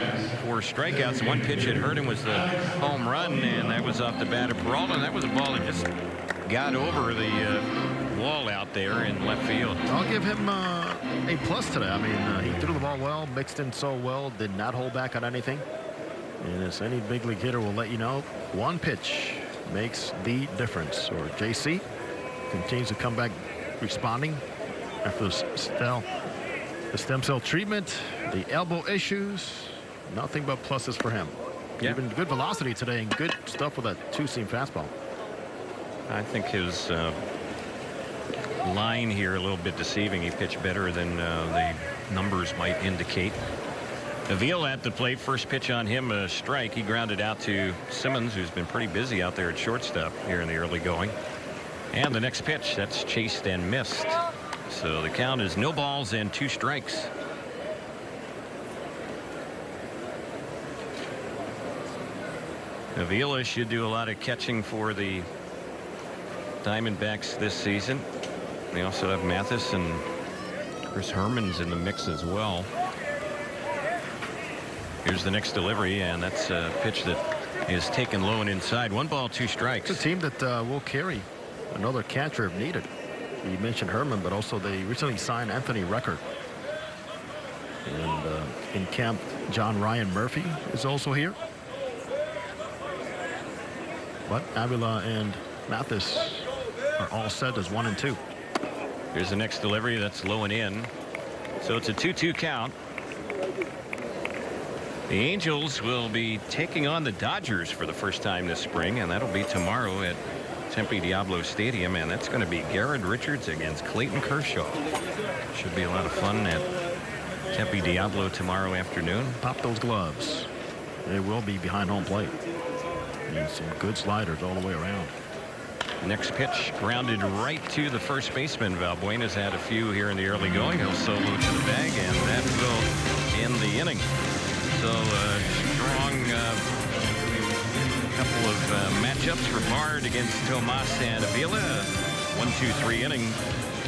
4 strikeouts. One pitch that hurt him was the home run, and that was off the bat of Peralta. And that was a ball that just got over the wall out there in left field. I'll give him a plus today. I mean, he threw the ball well, mixed in so well, did not hold back on anything. And as any big league hitter will let you know, one pitch makes the difference. Or JC, continues to come back responding after the stem cell treatment, the elbow issues. Nothing but pluses for him. Yeah. Even good velocity today and good stuff with that two-seam fastball. I think his line here a little bit deceiving. He pitched better than the numbers might indicate. Avila at the plate. First pitch on him, a strike. He grounded out to Simmons, who's been pretty busy out there at shortstop here in the early going. And the next pitch, that's chased and missed. So the count is no balls and 2 strikes. Avila should do a lot of catching for the Diamondbacks this season. They also have Mathis and Chris Herman's in the mix as well. Here's the next delivery, and that's a pitch that is taken low and inside. 1 ball, 2 strikes. It's a team that will carry another catcher if needed. You mentioned Herman, but also they recently signed Anthony Recker. And in camp, John Ryan Murphy is also here. But Avila and Mathis are all set as 1 and 2. Here's the next delivery. That's low and in. So it's a 2-2 count. The Angels will be taking on the Dodgers for the first time this spring, and that'll be tomorrow at Tempe Diablo Stadium, and that's going to be Garrett Richards against Clayton Kershaw. Should be a lot of fun at Tempe Diablo tomorrow afternoon. Pop those gloves. They will be behind home plate. And some good sliders all the way around. Next pitch grounded right to the first baseman. Valbuena's had a few here in the early going. He'll solo to the bag, and that will end the inning. So strong couple of matchups for Bard against Tomas and Avila. 1-2-3 inning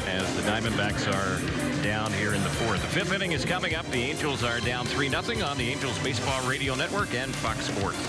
as the Diamondbacks are down here in the 4th. The 5th inning is coming up. The Angels are down 3-0 on the Angels Baseball Radio Network and Fox Sports.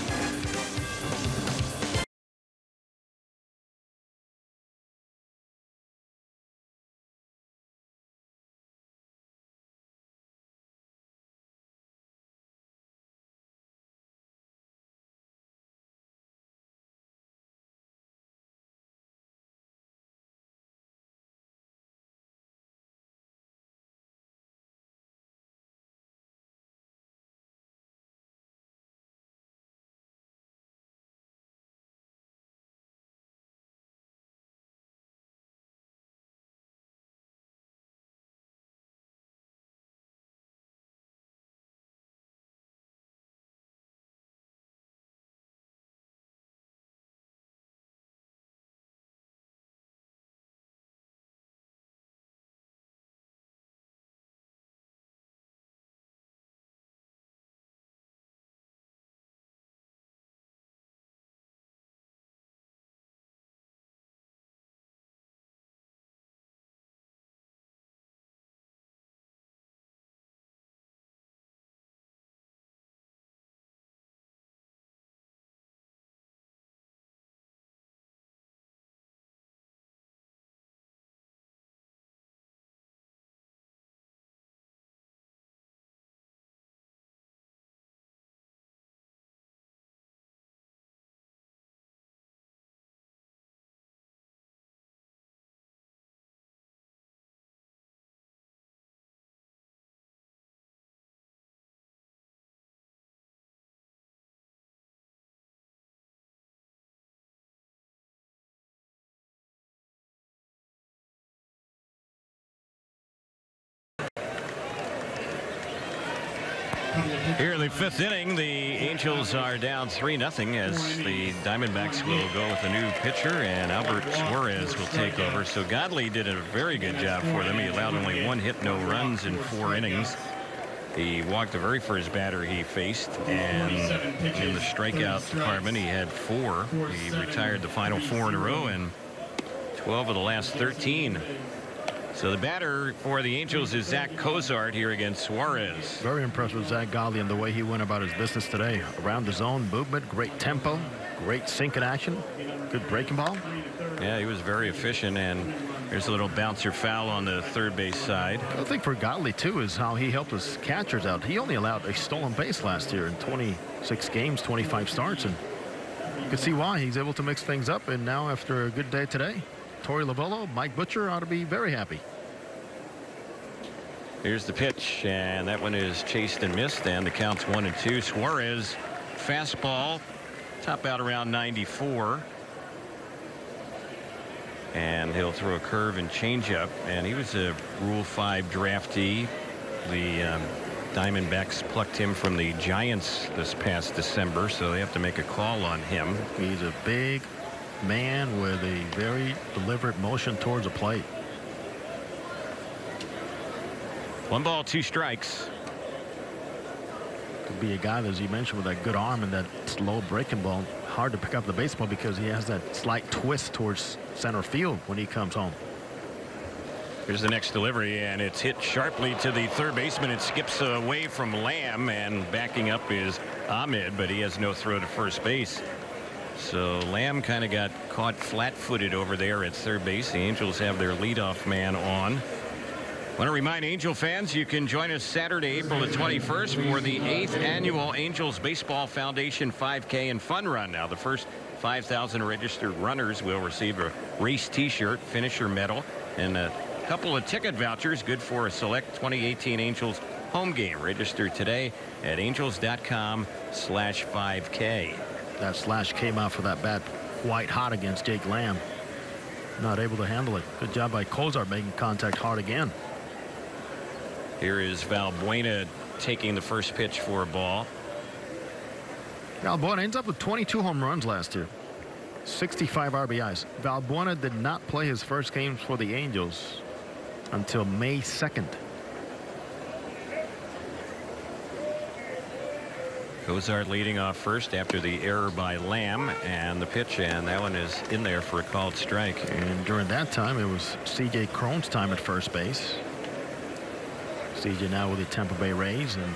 Here in the 5th inning, the Angels are down 3-0 as the Diamondbacks will go with a new pitcher, and Albert Suarez will take over. So Godley did a very good job for them. He allowed only 1 hit, no runs in 4 innings. He walked the very first batter he faced, and in the strikeout department, he had 4. He retired the final 4 in a row and 12 of the last 13. So the batter for the Angels is Zach Cozart here against Suarez. Very impressed with Zach Godley and the way he went about his business today. Around the zone movement, great tempo, great sink in action, good breaking ball. Yeah, he was very efficient, and there's a little bouncer foul on the third base side. I think for Godley, too, is how he helped his catchers out. He only allowed a stolen base last year in 26 games, 25 starts, and you can see why. He's able to mix things up, and now after a good day today, Torey Lovullo, Mike Butcher ought to be very happy. Here's the pitch, and that one is chased and missed, and the count's 1-2. Suarez, fastball, top out around 94. And he'll throw a curve and changeup, and he was a Rule 5 draftee. The Diamondbacks plucked him from the Giants this past December, so they have to make a call on him. He's a big man with a very deliberate motion towards the plate. 1 ball, 2 strikes. Could be a guy, as you mentioned, with that good arm and that slow breaking ball. Hard to pick up the baseball because he has that slight twist towards center field when he comes home. Here's the next delivery, and it's hit sharply to the third baseman. It skips away from Lamb, and backing up is Ahmed, but he has no throw to first base. So Lamb kind of got caught flat-footed over there at third base. The Angels have their leadoff man on. I want to remind Angel fans you can join us Saturday, April the 21st for the 8th annual Angels Baseball Foundation 5K and Fun Run. Now the first 5,000 registered runners will receive a race t-shirt, finisher medal, and a couple of ticket vouchers good for a select 2018 Angels home game. Register today at angels.com/5K. That slash came out for that bat white hot against Jake Lamb. Not able to handle it. Good job by Cozart making contact hard again. Here is Valbuena taking the first pitch for a ball. Valbuena ends up with 22 home runs last year. 65 RBIs. Valbuena did not play his first games for the Angels until May 2nd. Cozart leading off first after the error by Lamb, and the pitch, and that one is in there for a called strike. And during that time, it was C.J. Cron's time at first base. C.J. now with the Tampa Bay Rays, and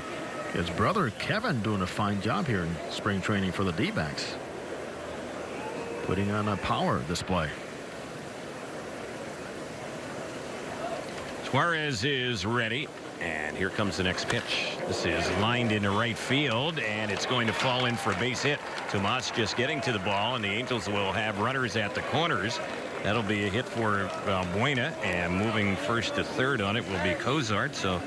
his brother Kevin doing a fine job here in spring training for the D-backs. Putting on a power display. Suarez is ready, and here comes the next pitch. This is lined into right field, and it's going to fall in for a base hit. Tomas just getting to the ball, and the Angels will have runners at the corners. That'll be a hit for Valbuena, and moving first to third on it will be Cozart. So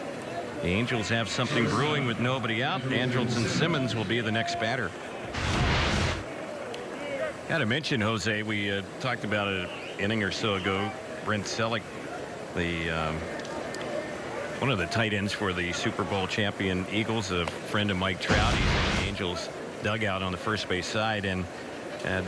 the Angels have something brewing with nobody out. Andrelton Simmons will be the next batter. Got to mention, Jose, we talked about an inning or so ago. Brent Selleck, one of the tight ends for the Super Bowl champion Eagles, a friend of Mike Trout. He's in the Angels dugout on the first base side, and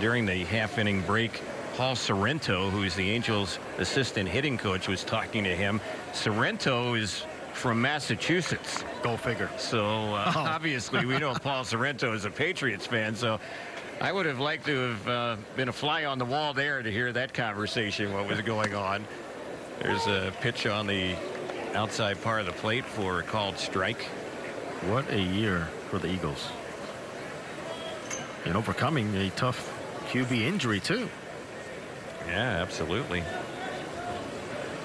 during the half-inning break, Paul Sorrento, who is the Angels assistant hitting coach, was talking to him. Sorrento is from Massachusetts. Go figure. So obviously we know Paul Sorrento is a Patriots fan, so I would have liked to have been a fly on the wall there to hear that conversation, what was going on. There's a pitch on the outside part of the plate for a called strike. What a year for the Eagles. And overcoming a tough QB injury, too. Yeah, absolutely.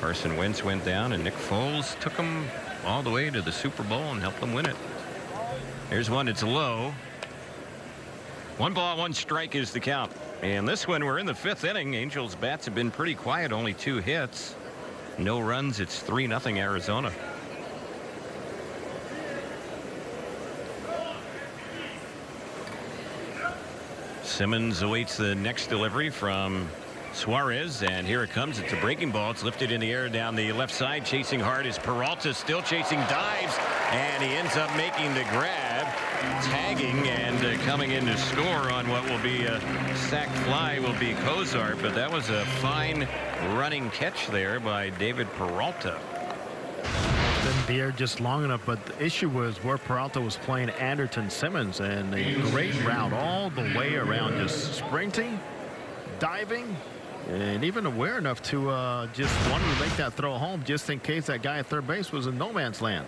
Carson Wentz went down, and Nick Foles took him all the way to the Super Bowl and helped them win it. Here's one. It's low. 1 ball, 1 strike is the count. And this one, we're in the 5th inning. Angels bats have been pretty quiet, only 2 hits. No runs. It's 3-0 Arizona. Simmons awaits the next delivery from Suarez, and here it comes. It's a breaking ball. It's lifted in the air down the left side. Chasing hard is Peralta, still chasing, dives, and he ends up making the grab, tagging, and coming in to score on what will be a sac fly will be Cozart, but that was a fine running catch there by David Peralta. Didn't be there just long enough, but the issue was where Peralta was playing Andrelton Simmons, and a great route all the way around, just sprinting, diving, and even aware enough to just want to make that throw home just in case that guy at third base was in no man's land.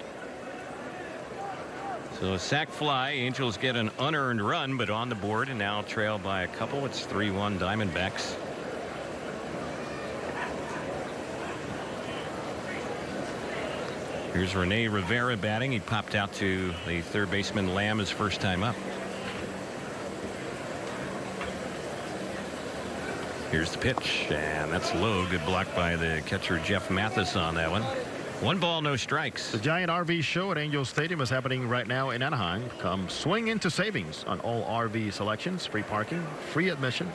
So a sac fly. Angels get an unearned run, but on the board and now trail by a couple. It's 3-1 Diamondbacks. Here's Rene Rivera batting. He popped out to the third baseman Lamb his first time up. Here's the pitch, and that's low. Good block by the catcher Jeff Mathis on that one. 1 ball, no strikes. The Giant RV show at Angels Stadium is happening right now in Anaheim. Come swing into savings on all RV selections, free parking, free admission.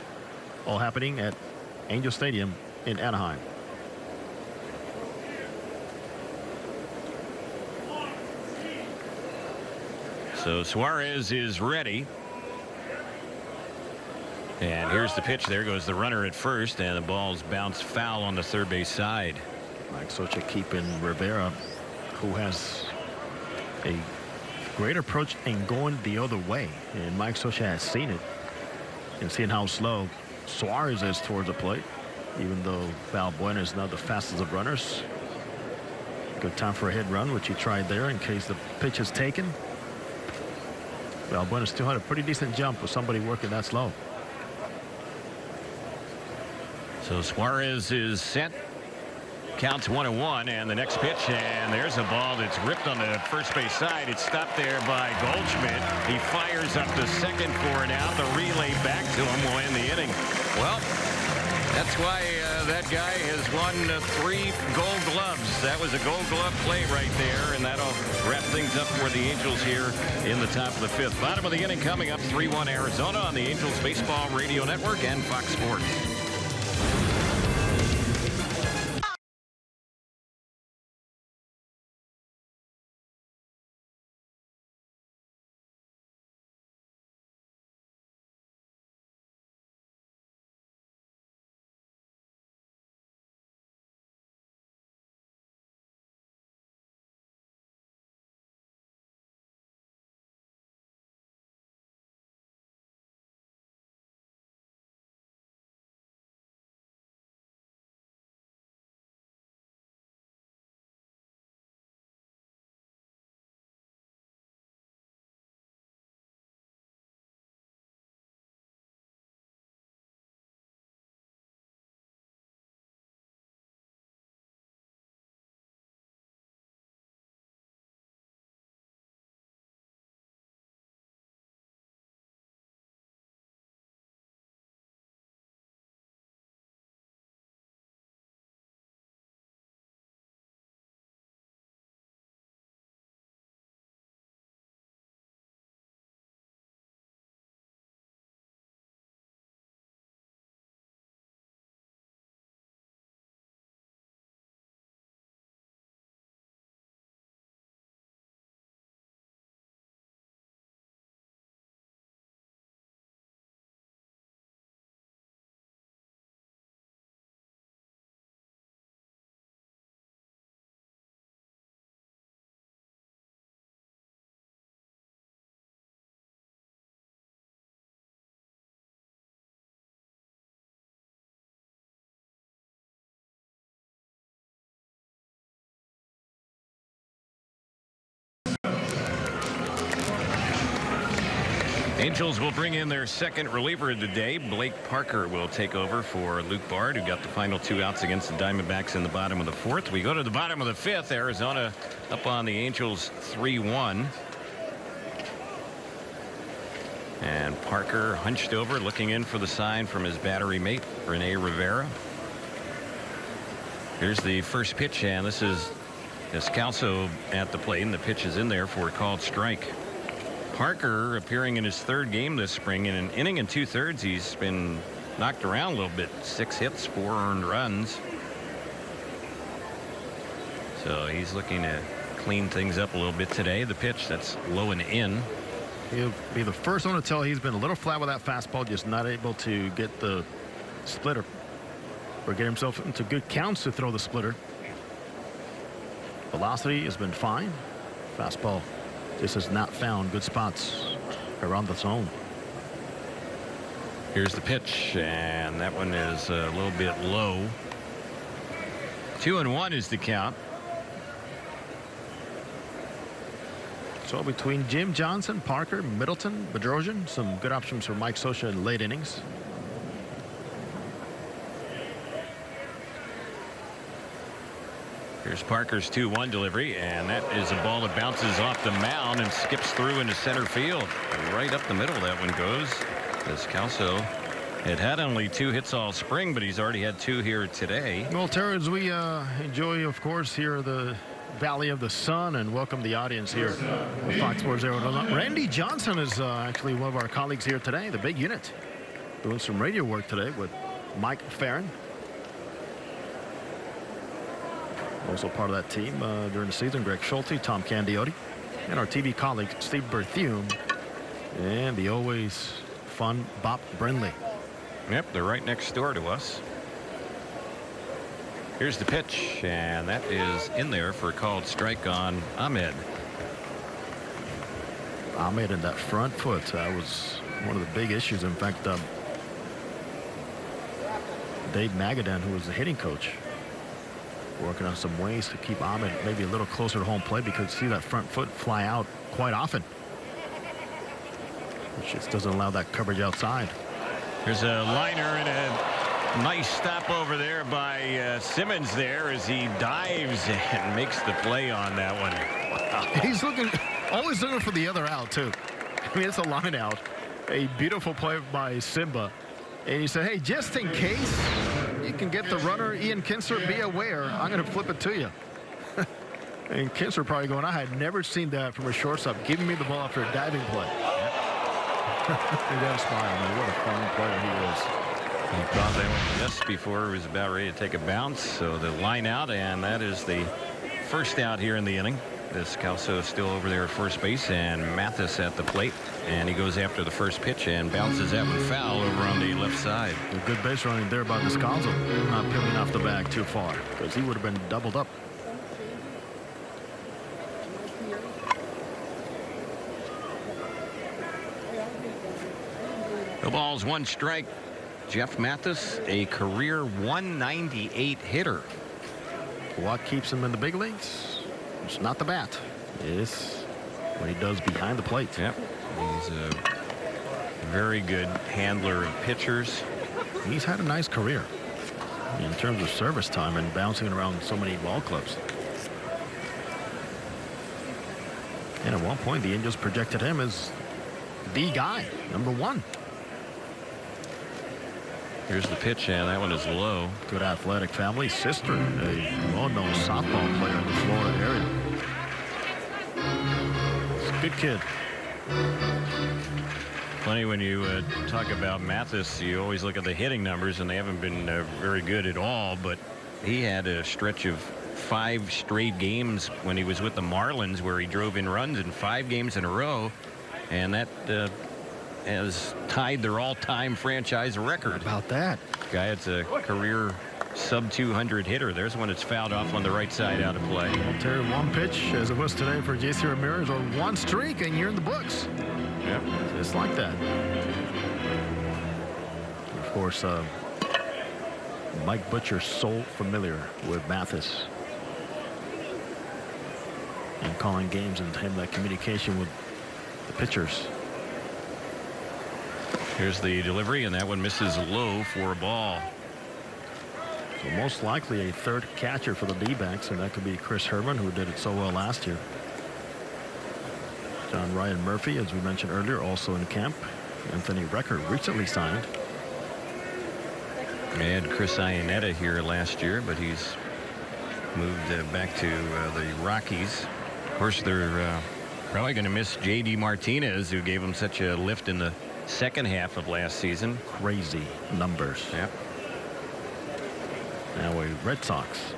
All happening at Angel Stadium in Anaheim. So Suarez is ready. And here's the pitch. There goes the runner at first, and the ball's bounced foul on the third base side. Mike Socha keeping Rivera, who has a great approach in going the other way. And Mike Socha has seen it and seen how slow Suarez is towards the plate, even though Valbuena is not the fastest of runners. Good time for a hit run, which he tried there in case the pitch is taken. Valbuena still had a pretty decent jump with somebody working that slow. So Suarez is set. Counts 1-1, and the next pitch, and there's a ball that's ripped on the first base side. It's stopped there by Goldschmidt. He fires up to second for an out. The relay back to him will end the inning. Well, that's why that guy has won 3 Gold Gloves. That was a Gold Glove play right there, and that'll wrap things up for the Angels here in the top of the 5th. Bottom of the inning coming up, 3-1 Arizona on the Angels Baseball Radio Network and Fox Sports. Angels will bring in their second reliever of the day. Blake Parker will take over for Luke Bard, who got the final 2 outs against the Diamondbacks in the bottom of the 4th. We go to the bottom of the 5th. Arizona up on the Angels 3-1. And Parker hunched over, looking in for the sign from his battery mate, Rene Rivera. Here's the first pitch, and this is Descalso at the plate, and the pitch is in there for a called strike. Parker appearing in his 3rd game this spring. In an inning and 2/3, he's been knocked around a little bit. 6 hits, 4 earned runs. So he's looking to clean things up a little bit today. The pitch, that's low and in. He'll be the first one to tell he's been a little flat with that fastball, just not able to get the splitter or get himself into good counts to throw the splitter. Velocity has been fine. Fastball just has not found good spots around the zone. Here's the pitch, and that one is a little bit low. 2-1 is the count. So between Jim Johnson, Parker, Middleton, Bedrosian, some good options for Mike Socha in late innings. Here's Parker's 2-1 delivery, and that is a ball that bounces off the mound and skips through into center field. Right up the middle that one goes. Descalso Had only 2 hits all spring, but he's already had 2 here today. Well, Terry, as we enjoy, of course, here the Valley of the Sun and welcome the audience here at Fox Sports Arizona. Randy Johnson is actually one of our colleagues here today, the big unit, doing some radio work today with Mike Farron. Also part of that team during the season, Greg Schulte, Tom Candiotti, and our TV colleague, Steve Berthiaume, and the always fun Bob Brindley. Yep, they're right next door to us. Here's the pitch, and that is in there for a called strike on Ahmed. Ahmed in that front foot, that was one of the big issues. In fact, Dave Magadan, who was the hitting coach, working on some ways to keep Ahmed maybe a little closer to home plate, because you see that front foot fly out quite often, which just doesn't allow that coverage outside. There's a liner and a nice stop over there by Simmons there as he dives and makes the play on that one. Wow. He's always looking for the other out too. I mean, it's a line out. A beautiful play by Simba. And he said, hey, just in case you can get the runner, Ian Kinsler, be aware, I'm going to flip it to you. And Kinsler probably going, I had never seen that from a shortstop, giving me the ball after a diving play. He got a smile, man. What a fun player he is. He caught that one just before he was about ready to take a bounce. So the line out, and that is the first out here in the inning. Descalso still over there at first base, and Mathis at the plate. And he goes after the first pitch and bounces that one foul over on the left side. A good base running there by Descalso. Not peeling off the bag too far, because he would have been doubled up. The ball's 1 strike. Jeff Mathis, a career 198 hitter. What keeps him in the big leagues? It's not the bat. It's what he does behind the plate. Yep. He's a very good handler of pitchers. He's had a nice career in terms of service time and bouncing around so many ball clubs. And at one point, the Angels projected him as the guy, #1. Here's the pitch, and that one is low. Good athletic family. Sister, a well-known softball player in the Florida area. He's a good kid. Funny when you talk about Mathis, you always look at the hitting numbers, and they haven't been very good at all. But he had a stretch of 5 straight games when he was with the Marlins where he drove in runs in 5 games in a row, and that has tied their all-time franchise record. How about that? Guy, it's a career sub-200 hitter. There's one that's fouled off on the right side out of play. Well, Terry, 1 pitch, as it was today for J.C. Ramirez, or 1 streak, and you're in the books. Yep. Just like that. Of course, Mike Butcher, so familiar with Mathis and calling games and having that communication with the pitchers. Here's the delivery, and that one misses low for a ball. So most likely a 3rd catcher for the D-backs, and that could be Chris Herman, who did it so well last year. John Ryan Murphy, as we mentioned earlier, also in camp. Anthony Recker recently signed. We had Chris Iannetta here last year, but he's moved back to the Rockies. Of course, they're probably going to miss J.D. Martinez, who gave them such a lift in the second half of last season. Crazy numbers. Yep. Now a Red Sox.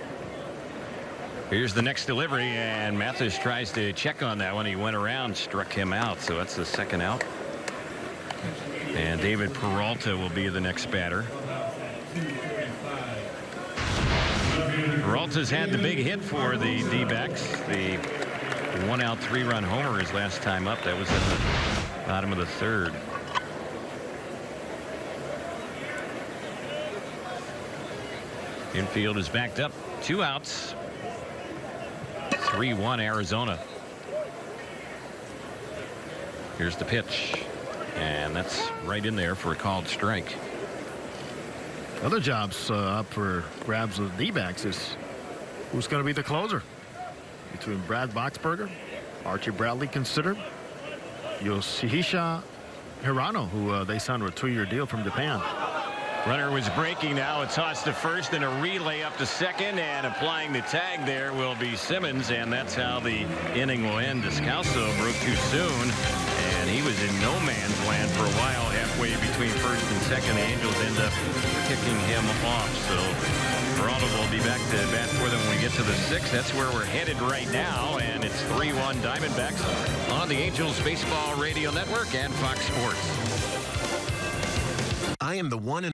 Here's the next delivery, and Mathis tries to check on that one. He went around, struck him out, so that's the 2nd out. And David Peralta will be the next batter. Peralta's had the big hit for the D-backs. The 1-out 3-run homer his last time up. That was in the bottom of the 3rd. Infield is backed up. 2 outs. 3-1 Arizona. Here's the pitch, and that's right in there for a called strike. Other jobs up for grabs with the D-backs is who's going to be the closer between Brad Boxberger, Archie Bradley considered, Yoshihisa Hirano, who they signed with a 2-year deal from Japan. Runner was breaking now. It's tossed to first and a relay up to second, and applying the tag there will be Simmons, and that's how the inning will end. Descalso broke too soon, and he was in no man's land for a while halfway between first and second. The Angels end up kicking him off. So Toronto will be back to bat for them when we get to the sixth. That's where we're headed right now, and it's 3-1 Diamondbacks on the Angels Baseball Radio Network and Fox Sports. I am the one and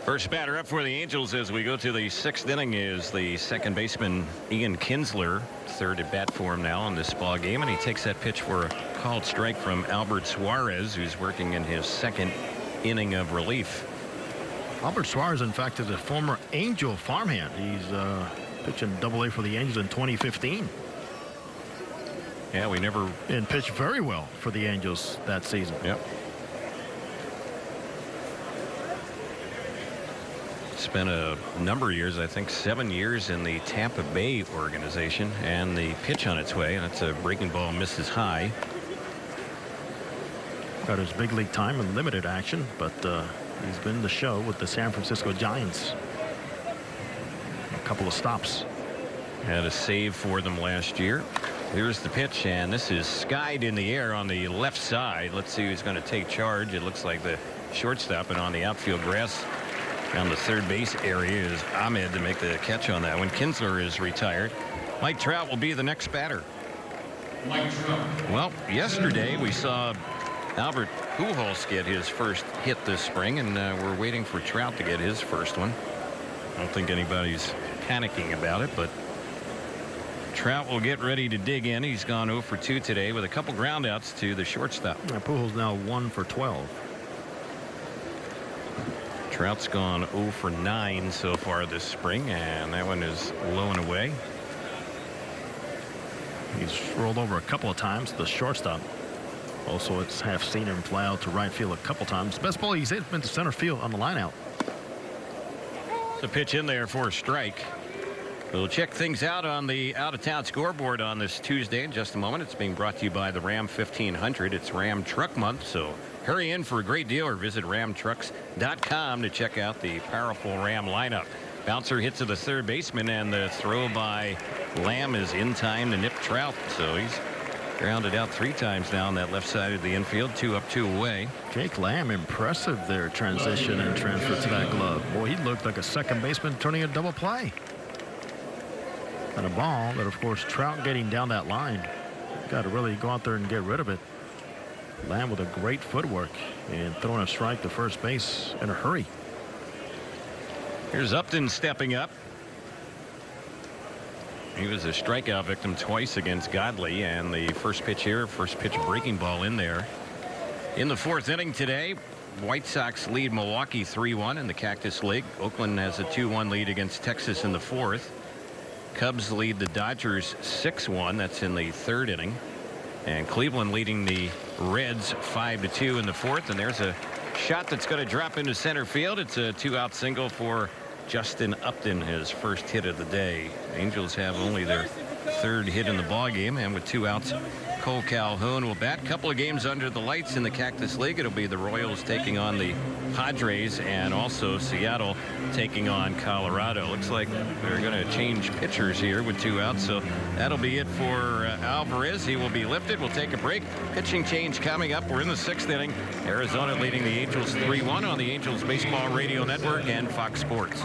First batter up for the Angels as we go to the sixth inning is the second baseman Ian Kinsler. Third at bat for him now in this ball game, and he takes that pitch for a called strike from Albert Suarez, who's working in his second inning of relief. Albert Suarez, in fact, is a former Angel farmhand. He's pitching Double-A for the Angels in 2015. Yeah, and pitched very well for the Angels that season. Yep. Spent a number of years, I think 7 years, in the Tampa Bay organization, and the pitch on its way, and it's a breaking ball, misses high. Got his big league time in limited action, but he's been the show with the San Francisco Giants. A couple of stops. Had a save for them last year. Here's the pitch, and this is skied in the air on the left side. Let's see who's going to take charge. It looks like the shortstop, and on the outfield grass on the third base area is Ahmed to make the catch on that one. Kinsler is retired. Mike Trout will be the next batter. Mike Trout. Well, yesterday we saw Albert Pujols get his first hit this spring, and we're waiting for Trout to get his first one. I don't think anybody's panicking about it, but Trout will get ready to dig in. He's gone 0 for 2 today with a couple groundouts to the shortstop. Pujols now 1 for 12. Trout's gone 0 for 9 so far this spring, and that one is low and away. He's rolled over a couple of times, the shortstop. Also, it's half seen him fly out to right field a couple times. Best ball he's hit has been to center field on the line out. It's a pitch in there for a strike. We'll check things out on the out-of-town scoreboard on this Tuesday in just a moment. It's being brought to you by the Ram 1500. It's Ram Truck Month, so hurry in for a great deal or visit ramtrucks.com to check out the powerful Ram lineup. Bouncer hits to the third baseman, and the throw by Lamb is in time to nip Trout. So he's grounded out 3 times now on that left side of the infield. 2 up, 2 away. Jake Lamb, impressive there, transition and transfer to that glove. Boy, he looked like a second baseman turning a double play. And a ball that, of course, Trout getting down that line. Got to really go out there and get rid of it. Lamb with a great footwork and throwing a strike to first base in a hurry. Here's Upton stepping up. He was a strikeout victim twice against Godley, and the first pitch breaking ball in there. In the fourth inning today, White Sox lead Milwaukee 3-1 in the Cactus League. Oakland has a 2-1 lead against Texas in the fourth. Cubs lead the Dodgers 6-1. That's in the third inning. And Cleveland leading the Reds 5-2 in the fourth. And there's a shot that's going to drop into center field. It's a 2-out single for Justin Upton, his first hit of the day. Angels have only their third hit in the ball game, and with 2 outs, Cole Calhoun will bat. Couple of games under the lights in the Cactus League. It'll be the Royals taking on the Padres, and also Seattle taking on Colorado. Looks like they're going to change pitchers here with 2 outs, so that'll be it for Alvarez. He will be lifted. We'll take a break. Pitching change coming up. We're in the 6th inning. Arizona leading the Angels 3-1 on the Angels Baseball Radio Network and Fox Sports.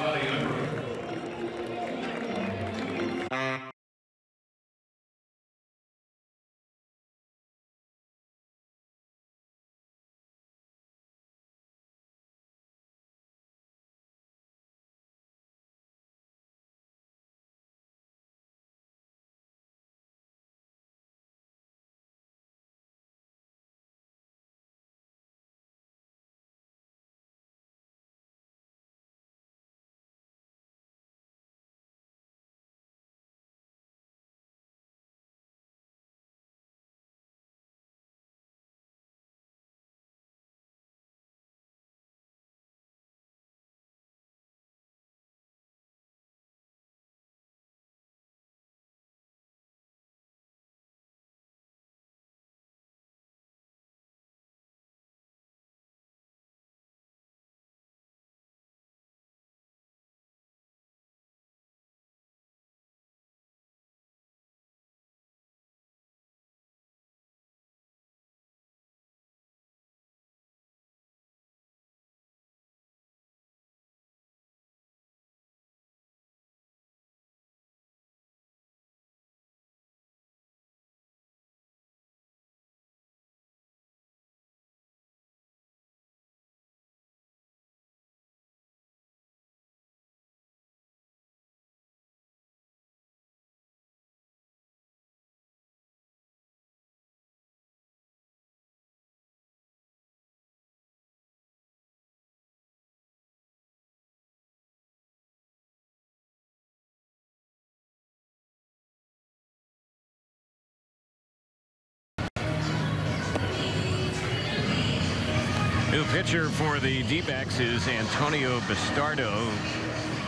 New pitcher for the D-backs is Antonio Bastardo.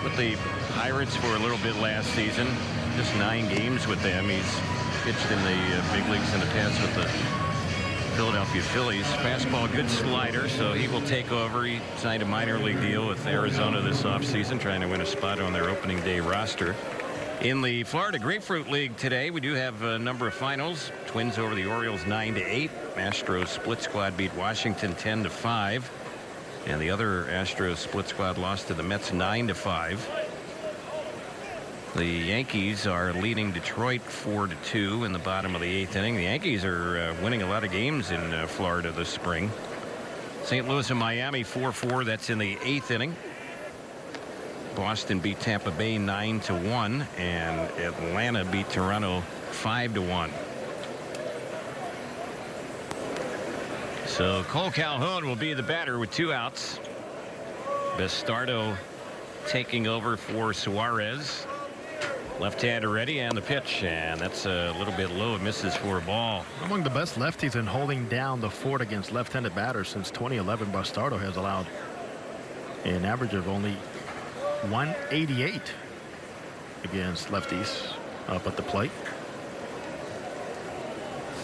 With the Pirates for a little bit last season. Just 9 games with them. He's pitched in the big leagues in the past with the Philadelphia Phillies. Fastball, good slider, so he will take over. He signed a minor league deal with Arizona this offseason, trying to win a spot on their opening day roster. In the Florida Grapefruit League today, we do have a number of finals. Twins over the Orioles 9-8. Astros split squad beat Washington 10-5. And the other Astros split squad lost to the Mets 9-5. The Yankees are leading Detroit 4-2 in the bottom of the 8th inning. The Yankees are winning a lot of games in Florida this spring. St. Louis and Miami 4-4. That's in the 8th inning. Boston beat Tampa Bay 9-1, and Atlanta beat Toronto 5-1. So Cole Calhoun will be the batter with 2 outs. Bastardo taking over for Suarez. Left-hander ready, and the pitch, and that's a little bit low. It misses for a ball. Among the best lefties in holding down the fort against left-handed batters since 2011, Bastardo has allowed an average of only 188 against lefties up at the plate.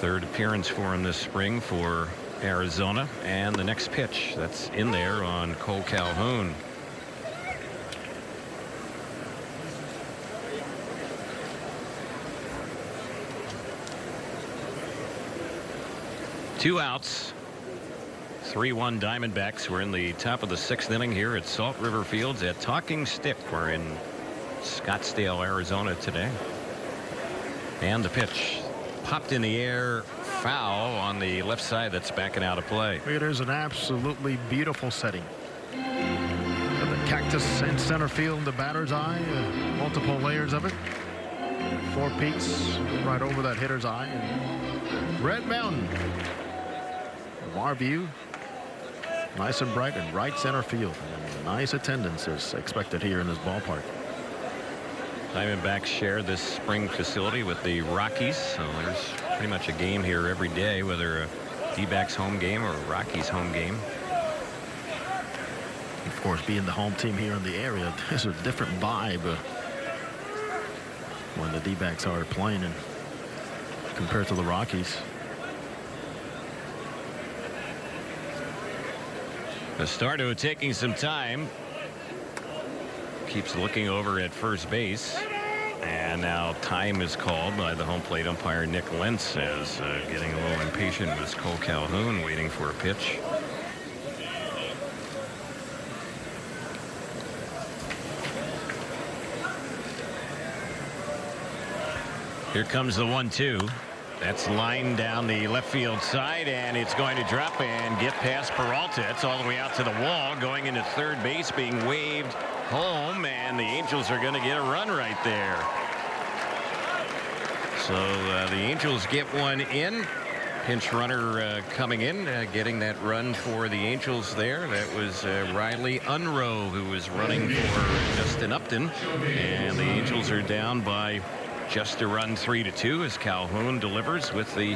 Third appearance for him this spring for Arizona, and the next pitch that's in there on Cole Calhoun. Two outs. 3-1 Diamondbacks. We're in the top of the 6th inning here at Salt River Fields at Talking Stick. We're in Scottsdale, Arizona today. And the pitch popped in the air, foul on the left side. That's backing out of play. It is an absolutely beautiful setting. The cactus in center field, the batter's eye, multiple layers of it. 4 peaks right over that hitter's eye. And Red Mountain. From our view, nice and bright in right center field. And nice attendance is expected here in this ballpark. Diamondbacks share this spring facility with the Rockies, so there's pretty much a game here every day, whether a D-backs home game or a Rockies home game. Of course, being the home team here in the area, there's a different vibe when the D-backs are playing and compared to the Rockies. Bastardo taking some time. Keeps looking over at first base. And now time is called by the home plate umpire Nick Lentz, as getting a little impatient was Cole Calhoun, waiting for a pitch. Here comes the 1-2. That's lined down the left field side, and it's going to drop and get past Peralta. It's all the way out to the wall, going into third base, being waved home, and the Angels are going to get a run right there. So the Angels get one in. Pinch runner coming in, getting that run for the Angels there. That was Riley Unroe, who was running for Justin Upton, and the Angels are down by just a run, 3-2, as Calhoun delivers with the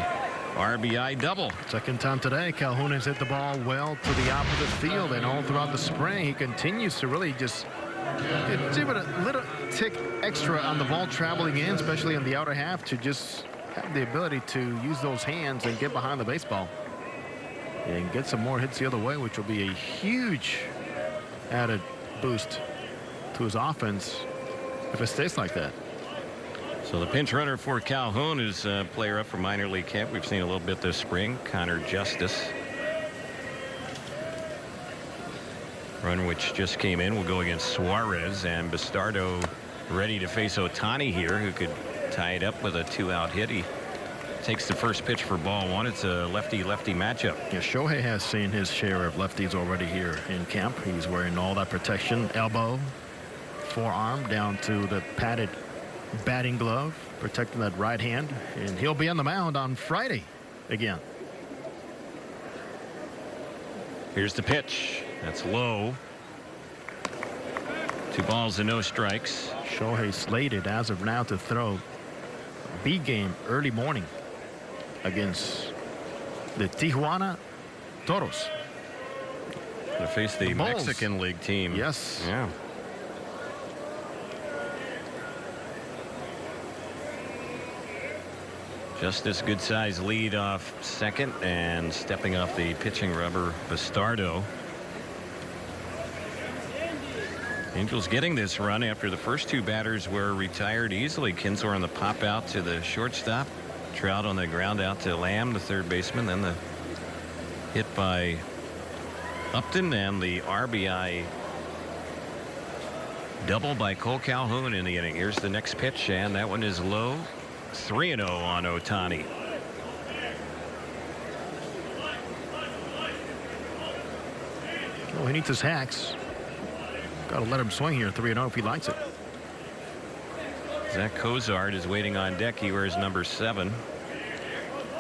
RBI double. Second time today, Calhoun has hit the ball well to the opposite field, and all throughout the spring, he continues to really just give it a little tick extra on the ball traveling in, especially in the outer half, to just have the ability to use those hands and get behind the baseball and get some more hits the other way, which will be a huge added boost to his offense if it stays like that. So the pinch runner for Calhoun is a player up from minor league camp. We've seen a little bit this spring. Connor Justice. Run which just came in will go against Suarez, and Bastardo ready to face Ohtani here, who could tie it up with a 2-out hit. He takes the first pitch for ball one. It's a lefty-lefty matchup. Yeah, Shohei has seen his share of lefties already here in camp. He's wearing all that protection, elbow, forearm, down to the padded batting glove, protecting that right hand, and he'll be on the mound on Friday again. Here's the pitch. That's low. 2 balls and no strikes. Shohei slated as of now to throw a B game early morning against the Tijuana Toros. To face the Mexican League team. Yes. Yeah. Just this good size lead off second, and stepping off the pitching rubber, Bastardo. Angels getting this run after the first 2 batters were retired easily. Kinsler on the pop out to the shortstop. Trout on the ground out to Lamb, the third baseman. Then the hit by Upton, and the RBI double by Cole Calhoun in the inning. Here's the next pitch, and that one is low. 3-0 on Ohtani. Well, he needs his hacks. Got to let him swing here, 3-0 if he likes it. Zach Cozart is waiting on deck. He wears number 7.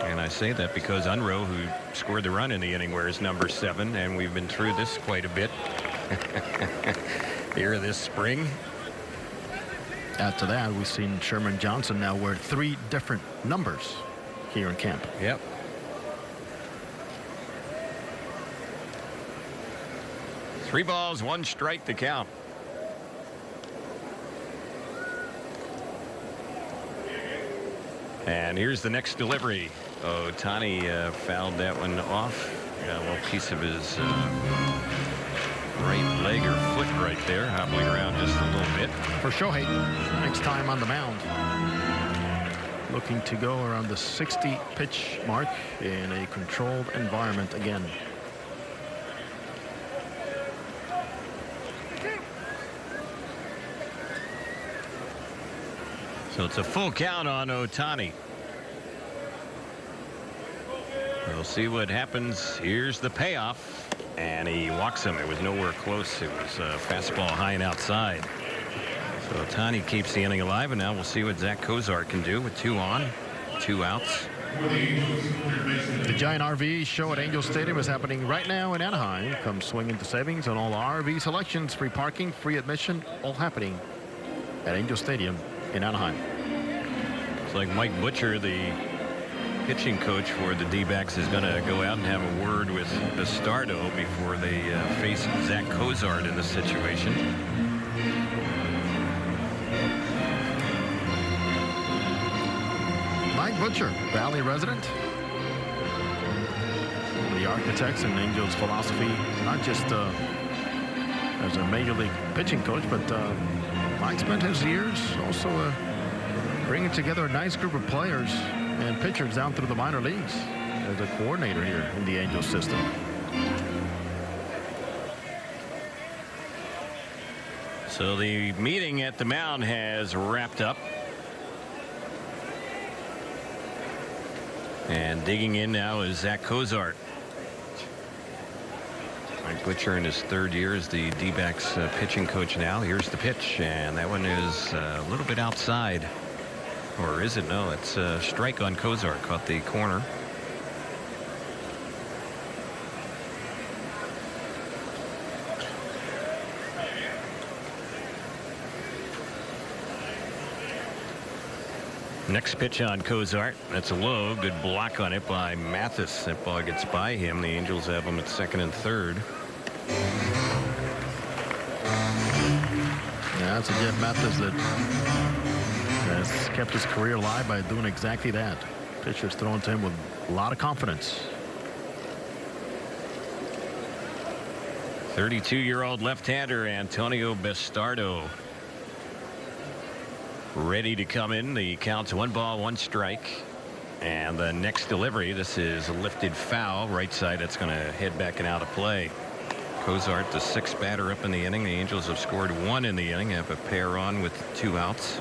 And I say that because Unroe, who scored the run in the inning, wears number 7. And we've been through this quite a bit here this spring. Add to that, we've seen Sherman Johnson now wear 3 different numbers here in camp. Yep. Three balls, 1 strike to count. And here's the next delivery. Ohtani fouled that one off. Got a little piece of his right leg or foot right there, hobbling around just a little bit. For Shohei, next time on the mound, looking to go around the 60 pitch mark in a controlled environment again. So it's a full count on Ohtani. We'll see what happens. Here's the payoff, and he walks him. It was nowhere close. It was a fastball high and outside. So Tani keeps the inning alive, and now we'll see what Zach Kozar can do with 2 on, 2 outs. The giant RV show at Angel Stadium is happening right now in Anaheim. Come swing into savings on all RV selections, free parking, free admission, all happening at Angel Stadium in Anaheim. It's like Mike Butcher, the pitching coach for the D-backs, is going to go out and have a word with Bastardo before they face Zach Kozar in this situation. Mike Butcher, Valley resident. One of the architects in Angels' philosophy, not just as a major league pitching coach, but Mike spent his years also bringing together a nice group of players and pitchers down through the minor leagues as a coordinator here in the Angels system. So the meeting at the mound has wrapped up. And digging in now is Zach Kozart. Mike Butcher in his 3rd year as the D-backs pitching coach now. Here's the pitch, and that one is a little bit outside. Or is it? No, it's a strike on Kozart. Caught the corner. Next pitch on Kozart. That's a low. Good block on it by Mathis. That ball gets by him. The Angels have him at 2nd and 3rd. Yeah, that's a Jeff Mathis that has kept his career alive by doing exactly that. Pitcher's throwing to him with a lot of confidence. 32-year-old left-hander Antonio Bastardo ready to come in. The count's 1 ball, 1 strike. And the next delivery, this is a lifted foul. Right side, that's going to head back and out of play. Kozart, the 6th batter up in the inning. The Angels have scored 1 in the inning. Have a pair on with 2 outs.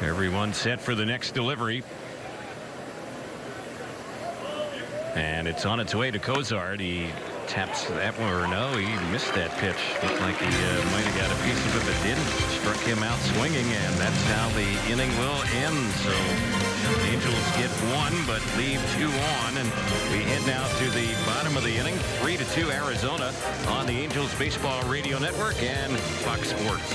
Everyone set for the next delivery. And it's on its way to Kozart. He taps that one, or no, he missed that pitch. Looked like he might have got a piece of it, but didn't. Struck him out swinging, and that's how the inning will end. So the Angels get 1, but leave 2 on. And we head now to the bottom of the inning. 3-2 Arizona on the Angels Baseball Radio Network and Fox Sports.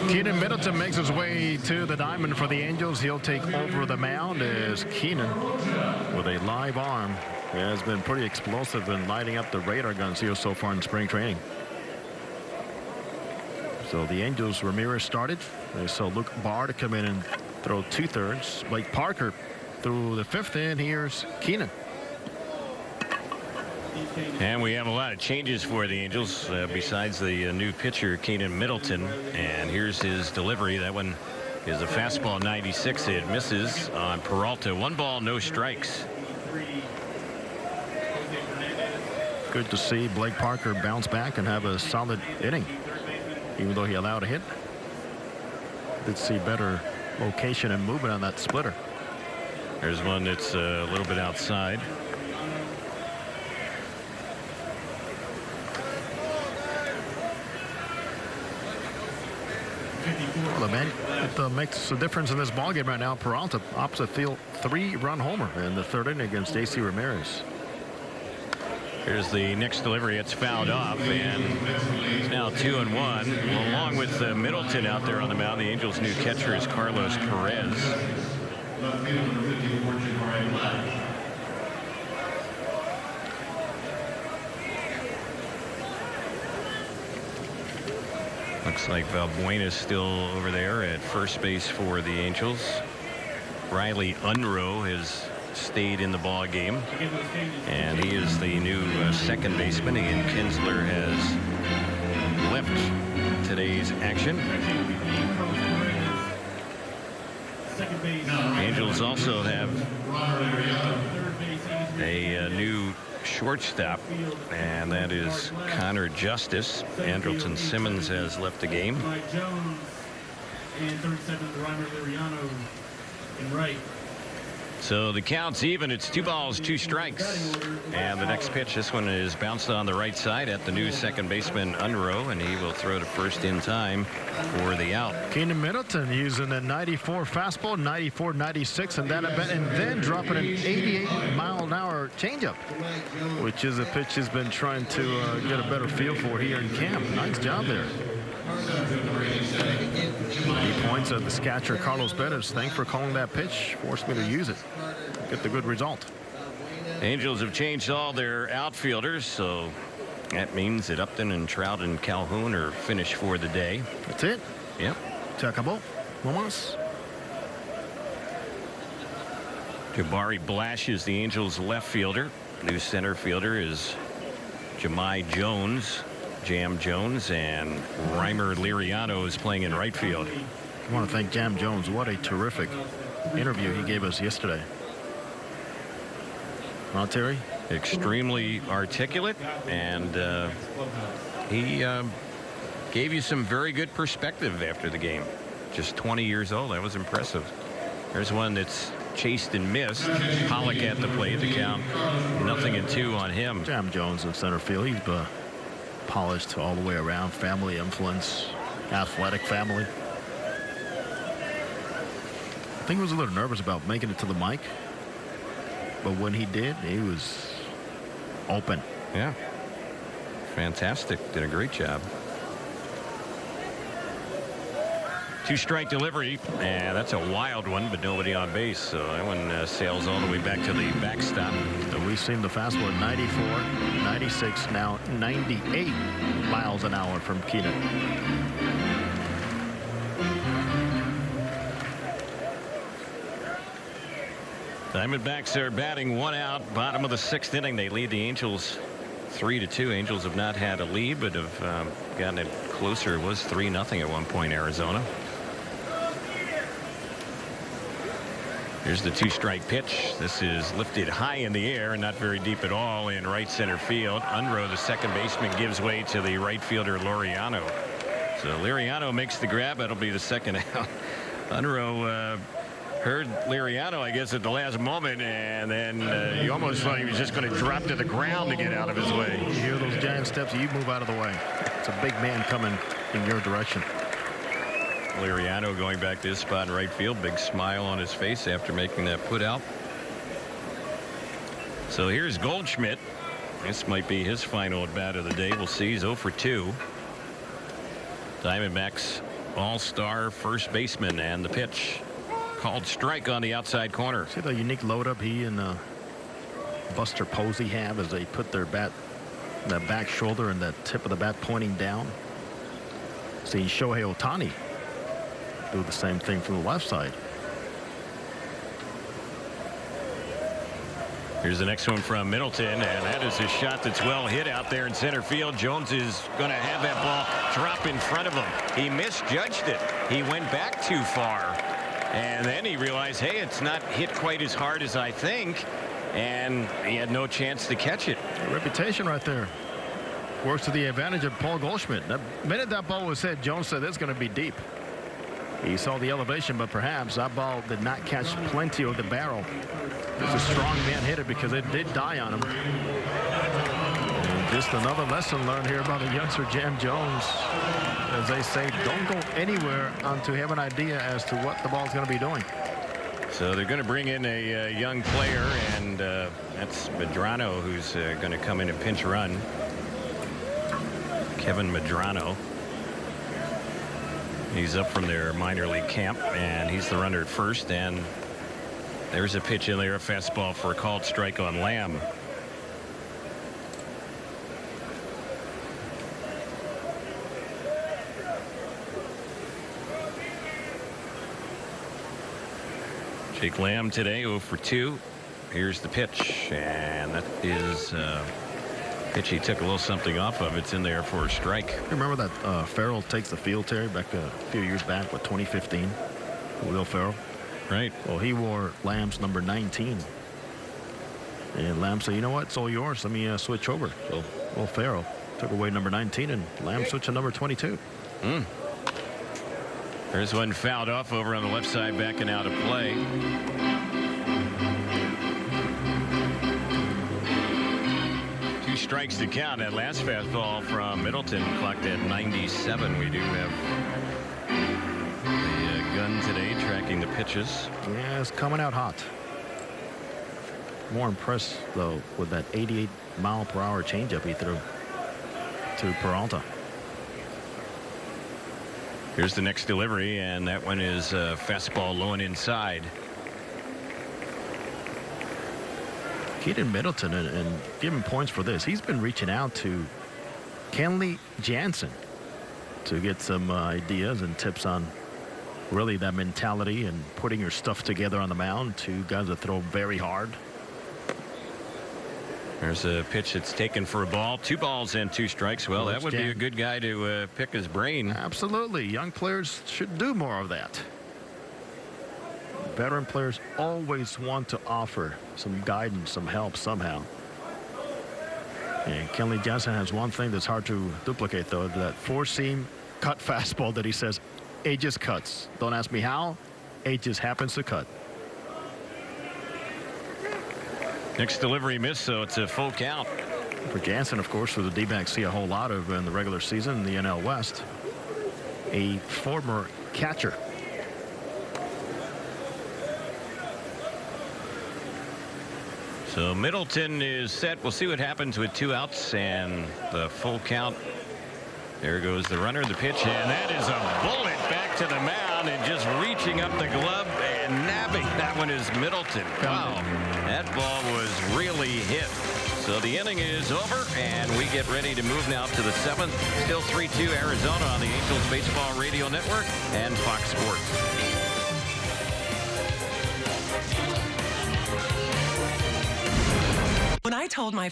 Keenan Middleton makes his way to the diamond for the Angels. He'll take over the mound as Keenan, with a live arm, has been pretty explosive in lighting up the radar guns here so far in spring training. So the Angels, Ramirez started. They saw Luke Barr to come in and throw 2/3. Blake Parker through the 5th, and here's Keenan. And we have a lot of changes for the Angels besides the new pitcher Keenan Middleton. And here's his delivery. That one is a fastball 96. It misses on Peralta. 1 ball, no strikes. Good to see Blake Parker bounce back and have a solid inning, even though he allowed a hit. Did see better location and movement on that splitter. There's one that's a little bit outside. Well, man, it makes a difference in this ballgame right now. Peralta, opposite field, 3-run homer in the 3rd inning against AC Ramirez. Here's the next delivery. It's fouled off, and it's now 2-1. Along with Middleton out there on the mound, the Angels' new catcher is Carlos Perez. Looks like Valbuena's still over there at first base for the Angels. Riley Unruh has stayed in the ball game, and he is the new second baseman. Ian Kinsler has left today's action. The Angels also have a new shortstop, and that is Connor Justice. Andrelton Simmons has left the game. And 37, Reimer Liriano in right. So the count's even. It's 2 balls, 2 strikes. And the next pitch, this one is bounced on the right side at the new second baseman Unruh, and he will throw to first in time for the out. Keenan Middleton using a 94 fastball, 94, 96, and then dropping an 88-mile-an-hour changeup, which is a pitch he's been trying to get a better feel for here in camp. Nice job there. He points at the catcher Carlos Bettis. Thanks for calling that pitch. Forced me to use it. Get the good result. Angels have changed all their outfielders, so that means that Upton and Trout and Calhoun are finished for the day. That's it. Yep. Se acabó. Vamos. Jabari Blash is the Angels' left fielder. New center fielder is Jahmai Jones. Jam Jones, and Reimer Liriano is playing in right field. I want to thank Jam Jones. What a terrific interview he gave us yesterday. Huh, Terry? Extremely articulate, and he gave you some very good perspective after the game. Just 20 years old. That was impressive. There's one that's chased and missed. Pollock at the plate. The count 0-2 on him. Jam Jones in center field. He's polished all the way around. Family influence, athletic family. I think he was a little nervous about making it to the mic, but when he did, he was open. Yeah, fantastic. Did a great job. 2-strike delivery, and that's a wild one, but nobody on base, so that one sails all the way back to the backstop. So we've seen the fastball at 94, 96, now 98 miles an hour from Keenan. Diamondbacks are batting 1 out, bottom of the 6th inning. They lead the Angels 3-2. Angels have not had a lead, but have gotten it closer. It was 3-0 at one point, Arizona. Here's the 2-strike pitch. This is lifted high in the air and not very deep at all in right center field. Unruh, the second baseman, gives way to the right fielder Liriano. So Liriano makes the grab. That'll be the second out. Unruh heard Liriano, I guess, at the last moment, and then you almost thought he was just going to drop to the ground to get out of his way. You hear those giant steps, you move out of the way. It's a big man coming in your direction. Liriano going back to his spot in right field. Big smile on his face after making that put out. So here's Goldschmidt. This might be his final at bat of the day. We'll see. He's 0 for 2. Diamondbacks all-star first baseman, and the pitch called strike on the outside corner. See the unique load-up he and Buster Posey have as they put their bat, that back shoulder and the tip of the bat pointing down. See Shohei Ohtani do the same thing from the left side. Here's the next one from Middleton, and that is a shot that's well hit out there in center field. Jones is going to have that ball drop in front of him. He misjudged it. He went back too far, and then he realized, hey, it's not hit quite as hard as I think, and he had no chance to catch it. Reputation right there. Works to the advantage of Paul Goldschmidt. The minute that ball was hit, Jones said it's going to be deep. He saw the elevation, but perhaps that ball did not catch plenty of the barrel. It's a strong man hit it because it did die on him. And just another lesson learned here about the youngster Jam Jones. As they say, don't go anywhere until you have an idea as to what the ball's going to be doing. So they're going to bring in a young player, and that's Medrano, who's going to come in and pinch run. Kevin Medrano. He's up from their minor league camp, and he's the runner at first, and there's a pitch in there, a fastball for a called strike on Lamb. Jake Lamb today 0 for 2. Here's the pitch, and that is pitch he took a little something off of. It's in there for a strike. Remember that Farrell takes the field, Terry, back a few years back with 2015. Will Farrell. Right. Well, he wore Lamb's number 19. And Lamb said, you know what? It's all yours. Let me switch over. So Will Farrell took away number 19, and Lamb switched to number 22. There's one fouled off over on the left side, backing out of play. 2 strikes to count. That last fastball from Middleton clocked at 97. We do have the gun today tracking the pitches. Yeah, it's coming out hot. More impressed, though, with that 88-mile-per-hour changeup he threw to Peralta. Here's the next delivery, and that one is fastball low and inside. Keaton Middleton, and give him points for this. He's been reaching out to Kenley Jansen to get some ideas and tips on really that mentality and putting your stuff together on the mound. 2 guys that throw very hard. There's a pitch that's taken for a ball. 2 balls and 2 strikes. Well, that would be a good guy to pick his brain. Absolutely. Young players should do more of that. Veteran players always want to offer some guidance, some help somehow. And Kenley Jansen has one thing that's hard to duplicate, though, that 4-seam cut fastball that he says, it just cuts. Don't ask me how. It just happens to cut. Next delivery missed, so it's a full count. For Jansen, of course, who the D-backs see a whole lot of in the regular season in the NL West. A former catcher. So Middleton is set. We'll see what happens with 2 outs and the full count. There goes the runner, the pitch, and that is a bullet back to the mound and just reaching up the glove and nabbing. That one is Middleton. Wow, that ball was really hit. So the inning is over, and we get ready to move now to the 7th. Still 3-2 Arizona on the Angels Baseball Radio Network and Fox Sports. When I told my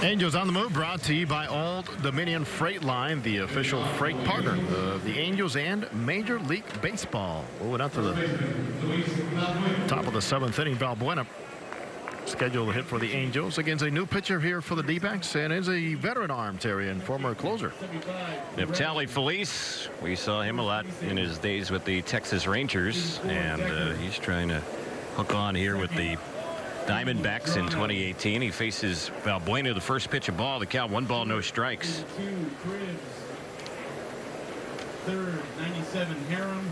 Angels on the Move brought to you by Old Dominion Freight Line, the official freight partner of the Angels and Major League Baseball. Moving up to the top of the 7th inning, Valbuena scheduled to hit for the Angels against a new pitcher here for the D-backs, and is a veteran arm, Terry, and former closer. Neftali Feliz, we saw him a lot in his days with the Texas Rangers, and he's trying to hook on here with the Diamondbacks in 2018. He faces Valbuena. The first pitch of ball. The count 1 ball, no strikes. Third, 97 Harem.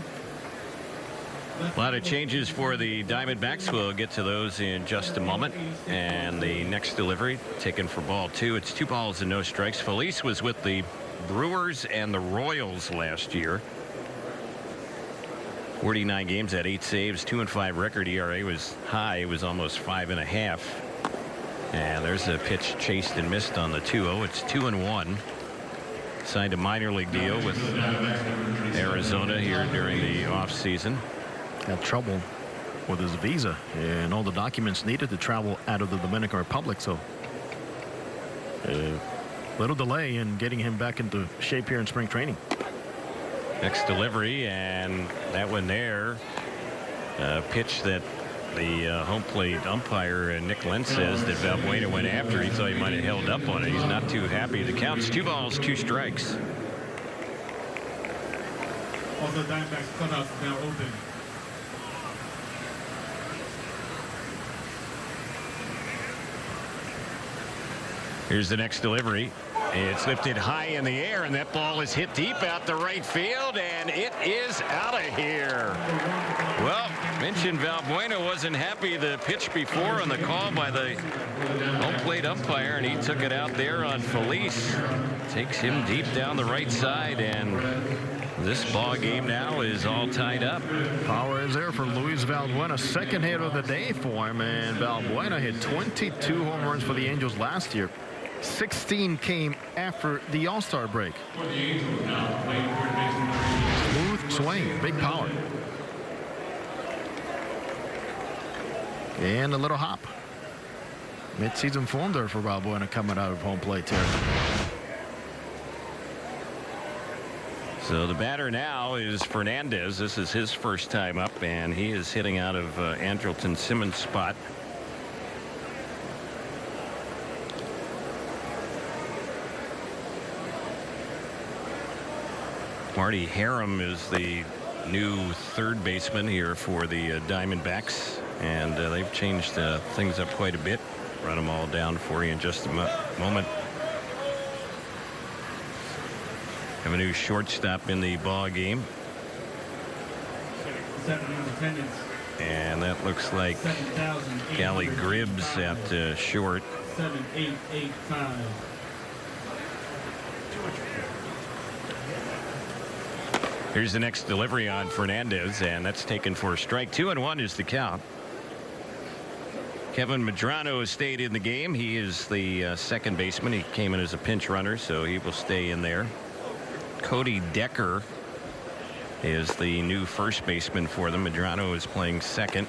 A lot of changes for the Diamondbacks. We'll get to those in just a moment. And the next delivery taken for ball 2. It's 2 balls and no strikes. Feliz was with the Brewers and the Royals last year. 49 games at 8 saves, 2-5 record. ERA was high. It was almost 5.5. And there's a pitch chased and missed on the 2-0. It's 2-1. Signed a minor league deal with Arizona here during the offseason. Had trouble with his visa and all the documents needed to travel out of the Dominican Republic. So a little delay in getting him back into shape here in spring training. Next delivery, and that one there, pitch that the home plate umpire Nick Lentz says that Valbuena went after. He thought he might have held up on it. He's not too happy. The count's 2 balls, 2 strikes. Also, Diamondbacks clubhouse is now open. Here's the next delivery. It's lifted high in the air, and that ball is hit deep out to right field, and it is out of here. Well, mentioned Valbuena wasn't happy the pitch before on the call by the home plate umpire, and he took it out there on Feliz. Takes him deep down the right side, and this ball game now is all tied up. Power is there for Luis Valbuena. Second hit of the day for him, and Valbuena hit 22 home runs for the Angels last year. 16 came after the All-Star break. Smooth swing, big power. And a little hop. Mid-season form there for Valbuena coming out of home plate here. So the batter now is Fernandez. This is his first time up, and he is hitting out of Andrelton Simmons' spot. Marty Harem is the new third baseman here for the Diamondbacks, and they've changed things up quite a bit. Run them all down for you in just a moment. Have a new shortstop in the ball game, and that looks like Gally Gribbs at short. 7885. Here's the next delivery on Fernandez, and that's taken for a strike. 2-1 is the count. Kevin Medrano has stayed in the game. He is the second baseman. He came in as a pinch runner, so he will stay in there. Cody Decker is the new first baseman for them. Medrano is playing second.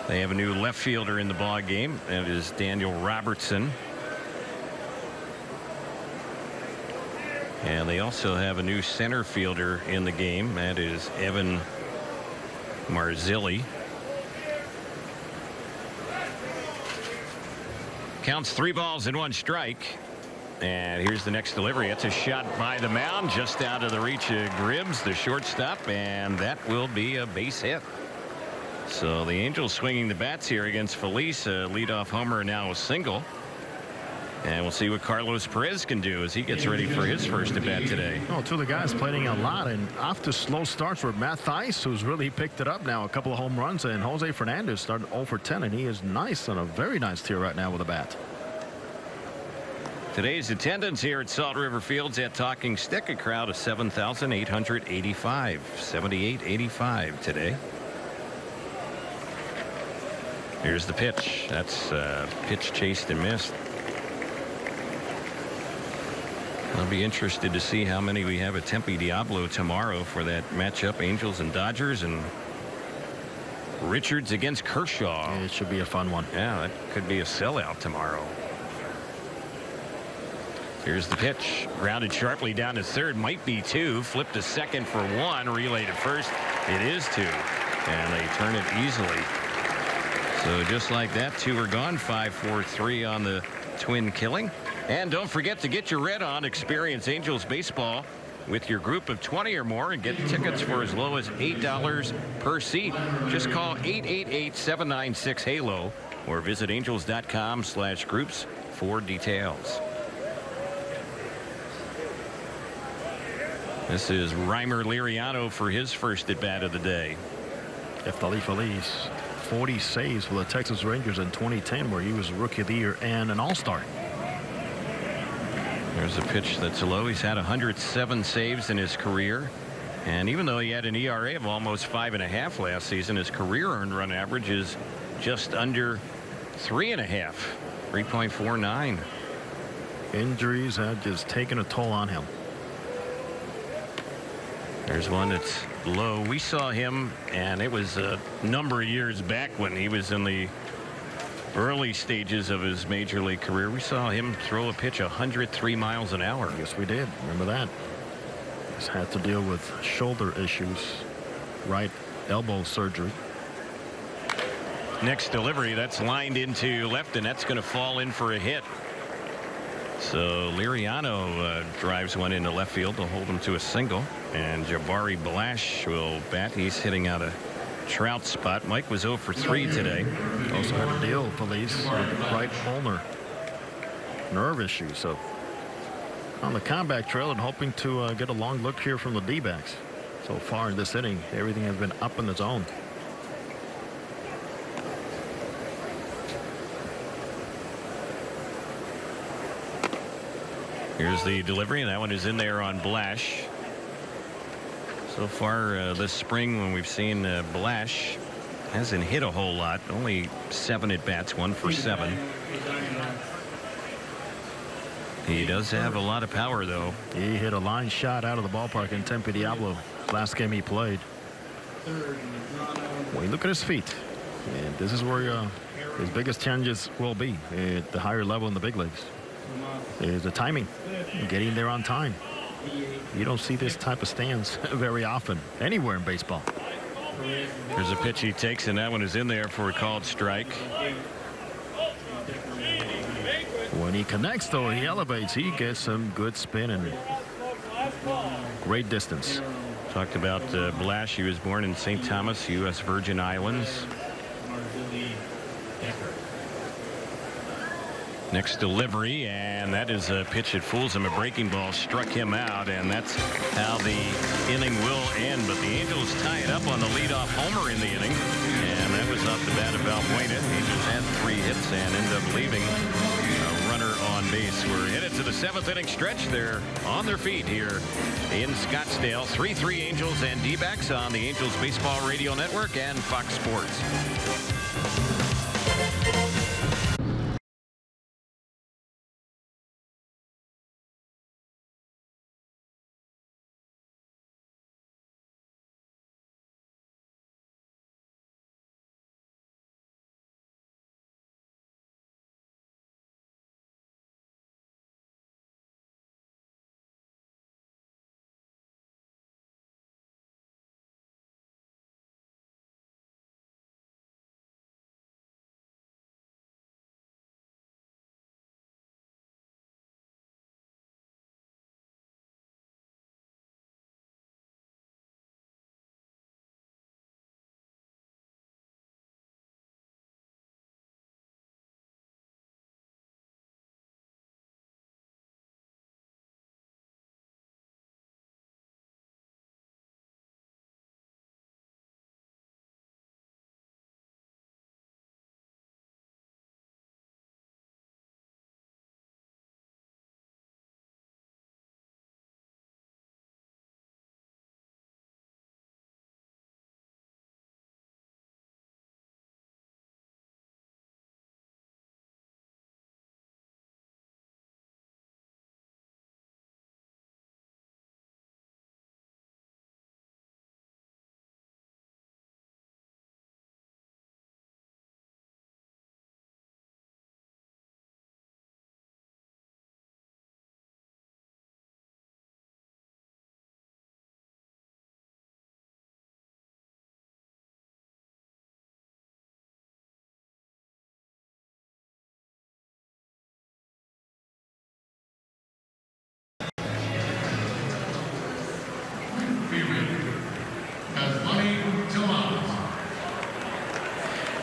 They have a new left fielder in the ball game. That is Daniel Robertson. And they also have a new center fielder in the game. That is Evan Marzilli. Counts 3 balls and 1 strike. And here's the next delivery. It's a shot by the mound just out of the reach of Gribbs, the shortstop, and that will be a base hit. So the Angels swinging the bats here against Feliz. Leadoff homer, now a single. And we'll see what Carlos Perez can do as he gets ready for his first at bat today. Oh, 2 of the guys playing a lot, and after slow starts were Matt Thaiss, who's really picked it up now, a couple of home runs, and Jose Fernandez started 0 for 10, and he is nice on a very nice tier right now with a bat. Today's attendance here at Salt River Fields at Talking Stick, a crowd of 7,885, 7885 today. Here's the pitch. That's pitch chased and missed. I'll be interested to see how many we have at Tempe Diablo tomorrow for that matchup, Angels and Dodgers, and Richards against Kershaw. It should be a fun one. Yeah, that could be a sellout tomorrow. Here's the pitch. Grounded sharply down to third. Might be two. Flipped to second for one. Relay to first. It is two. And they turn it easily. So just like that, two are gone. 5-4-3 on the Twin killing. And don't forget to get your red on. Experience Angels baseball with your group of 20 or more and get tickets for as low as $8 per seat. Just call 888-796-HALO or visit angels.com/groups for details. This is Reimer Liriano for his first at bat of the day. Eftali Feliz, 40 saves for the Texas Rangers in 2010, where he was Rookie of the Year and an All-Star. There's a pitch that's low. He's had 107 saves in his career. And even though he had an ERA of almost 5.5 last season, his career earned run average is just under 3.5, 3.49. Injuries have just taken a toll on him. There's one that's low. We saw him, and it was a number of years back when he was in the early stages of his major league career. We saw him throw a pitch 103 miles an hour. Yes, we did. Remember that. He's had to deal with shoulder issues, right elbow surgery. Next delivery, that's lined into left, and that's going to fall in for a hit. So Liriano drives one into left field to hold him to a single, and Jabari Blash will bat. He's hitting out a Trout spot. Mike was 0 for 3 today. Also had a deal, Feliz, with right ulnar nerve issue. So on the comeback trail and hoping to get a long look here from the D-backs. So far in this inning, everything has been up in the zone. Here's the delivery, and that one is in there on Blash. So far this spring, when we've seen Blash, hasn't hit a whole lot. Only 7 at bats, 1 for 7. He does have a lot of power, though. He hit a line shot out of the ballpark in Tempe Diablo last game he played. When you look at his feet, and this is where his biggest challenges will be at the higher level in the big leagues. Is the timing, getting there on time. You don't see this type of stance very often anywhere in baseball. There's a pitch he takes, and that one is in there for a called strike. When he connects, though, he elevates. He gets some good spin and great distance. Talked about Blash. He was born in St. Thomas, U.S. Virgin Islands. Next delivery, and that is a pitch that fools him. A breaking ball struck him out, and that's how the inning will end. But the Angels tie it up on the leadoff homer in the inning, and that was off the bat of Valbuena. Angels had 3 hits and end up leaving a runner on base. We're headed to the 7th inning stretch. They're on their feet here in Scottsdale. 3-3 Angels and D-backs on the Angels Baseball Radio Network and Fox Sports.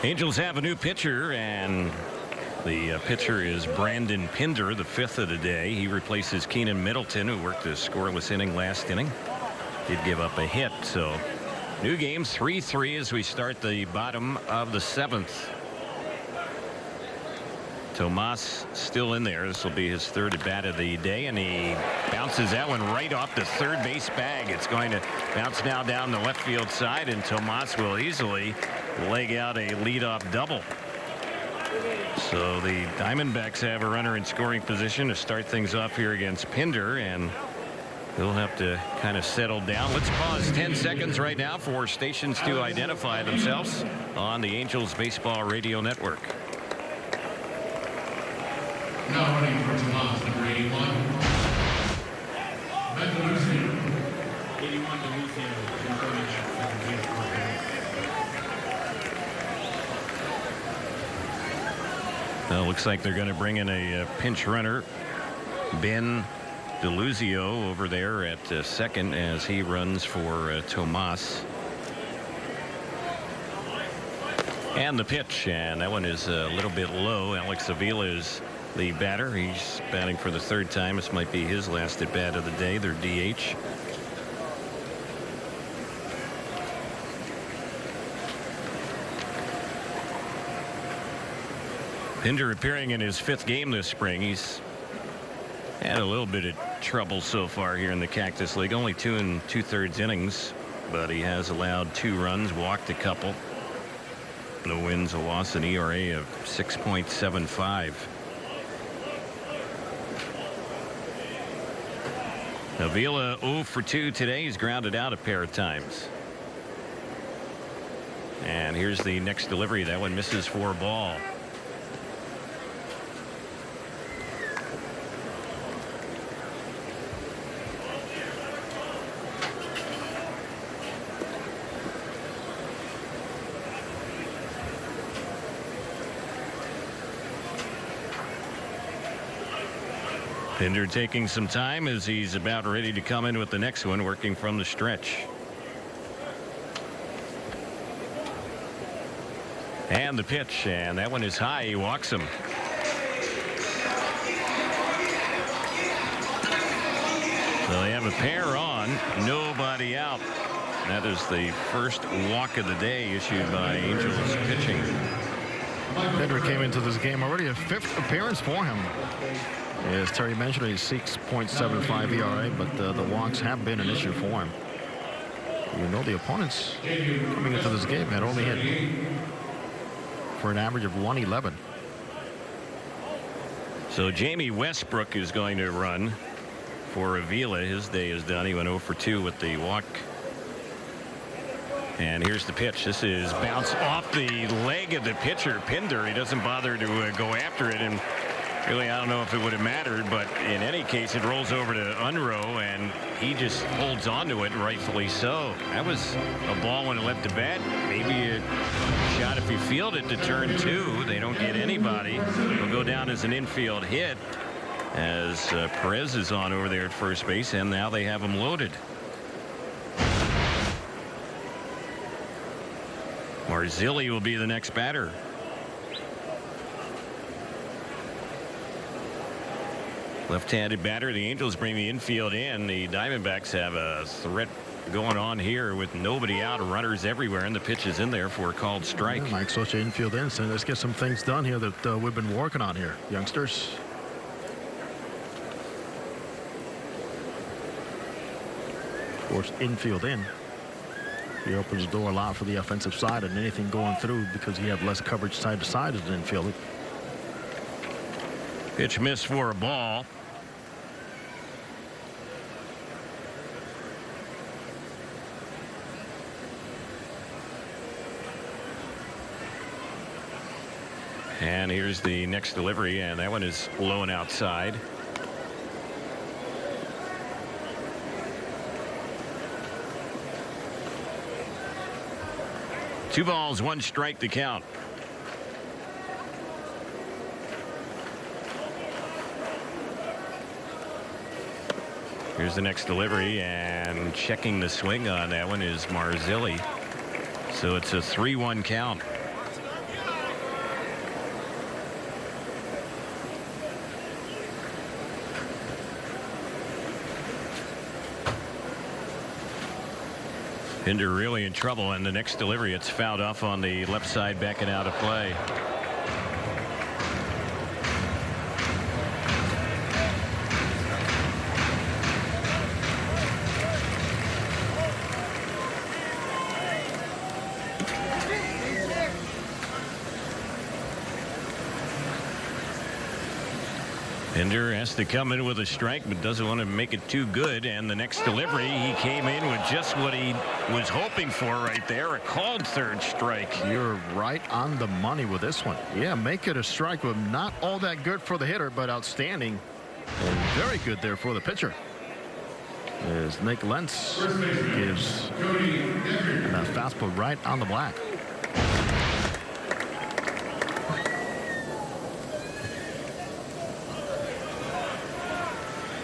Angels have a new pitcher, and the pitcher is Brandon Pinder, the 5th of the day. He replaces Keenan Middleton, who worked a scoreless inning last inning. Did give up a hit, so new game 3-3 as we start the bottom of the 7th. Tomas still in there. This will be his 3rd at bat of the day, and he bounces that one right off the third base bag. It's going to bounce now down the left field side, and Tomas will easily leg out a leadoff double. So the Diamondbacks have a runner in scoring position to start things off here against Pinder, and he'll have to kind of settle down. Let's pause 10 seconds right now for stations to identify themselves on the Angels Baseball Radio Network. Now running for Tomas, number 81. 81 to Luciano. Well, looks like they're going to bring in a pinch runner, Ben DeLuzio, over there at second as he runs for Tomas. And the pitch, and that one is a little bit low. Alex Avila is the batter. He's batting for the 3rd time. This might be his last at bat of the day. Their DH. Pinder appearing in his 5th game this spring. He's had a little bit of trouble so far here in the Cactus League. Only 2 2/3 innings, but he has allowed 2 runs, walked a couple. No wins, a loss, an ERA of 6.75. Avila 0 for 2 today. He's grounded out a pair of times. And here's the next delivery. That one misses for a ball. Pinder taking some time as he's about ready to come in with the next one, working from the stretch. And the pitch, and that one is high. He walks him. So they have a pair on, nobody out. That is the first walk of the day issued by Angels pitching. Pinder came into this game already a 5th appearance for him. As Terry mentioned, he's 6.75 ERA, but the walks have been an issue for him. You know, the opponents coming into this game had only hit for an average of 111. So Jamie Westbrook is going to run for Avila. His day is done. He went 0 for 2 with the walk. And here's the pitch. This is bounced off the leg of the pitcher, Pinder. He doesn't bother to go after it, and really, I don't know if it would have mattered, but in any case, it rolls over to Unruh, and he just holds on to it, and rightfully so. That was a ball when it left the bat. Maybe a shot if you field it to turn 2. They don't get anybody. It'll go down as an infield hit as Perez is on over there at first base, and now they have him loaded. Marzilli will be the next batter. Left-handed batter. The Angels bring the infield in. The Diamondbacks have a threat going on here with nobody out, runners everywhere, and the pitch is in there for a called strike. Yeah, Mike Socha infield in, so let's get some things done here that we've been working on here, youngsters. Of course, infield in. He opens the door a lot for the offensive side, and anything going through because you have less coverage side to side as an infielder. Pitch missed for a ball. And here's the next delivery, and that one is low and outside. Two balls, one strike to count. Here's the next delivery, and checking the swing on that one is Marzilli. So it's a 3-1 count. Pinder really in trouble, and the next delivery, it's fouled off on the left side, backing out of play. Pinder has to come in with a strike, but doesn't want to make it too good. And the next delivery, he came in with just what he was hoping for right there, a called third strike. You're right on the money with this one. Yeah, make it a strike, but not all that good for the hitter, but outstanding and very good there for the pitcher. As Nick Lentz gives a fastball right on the black.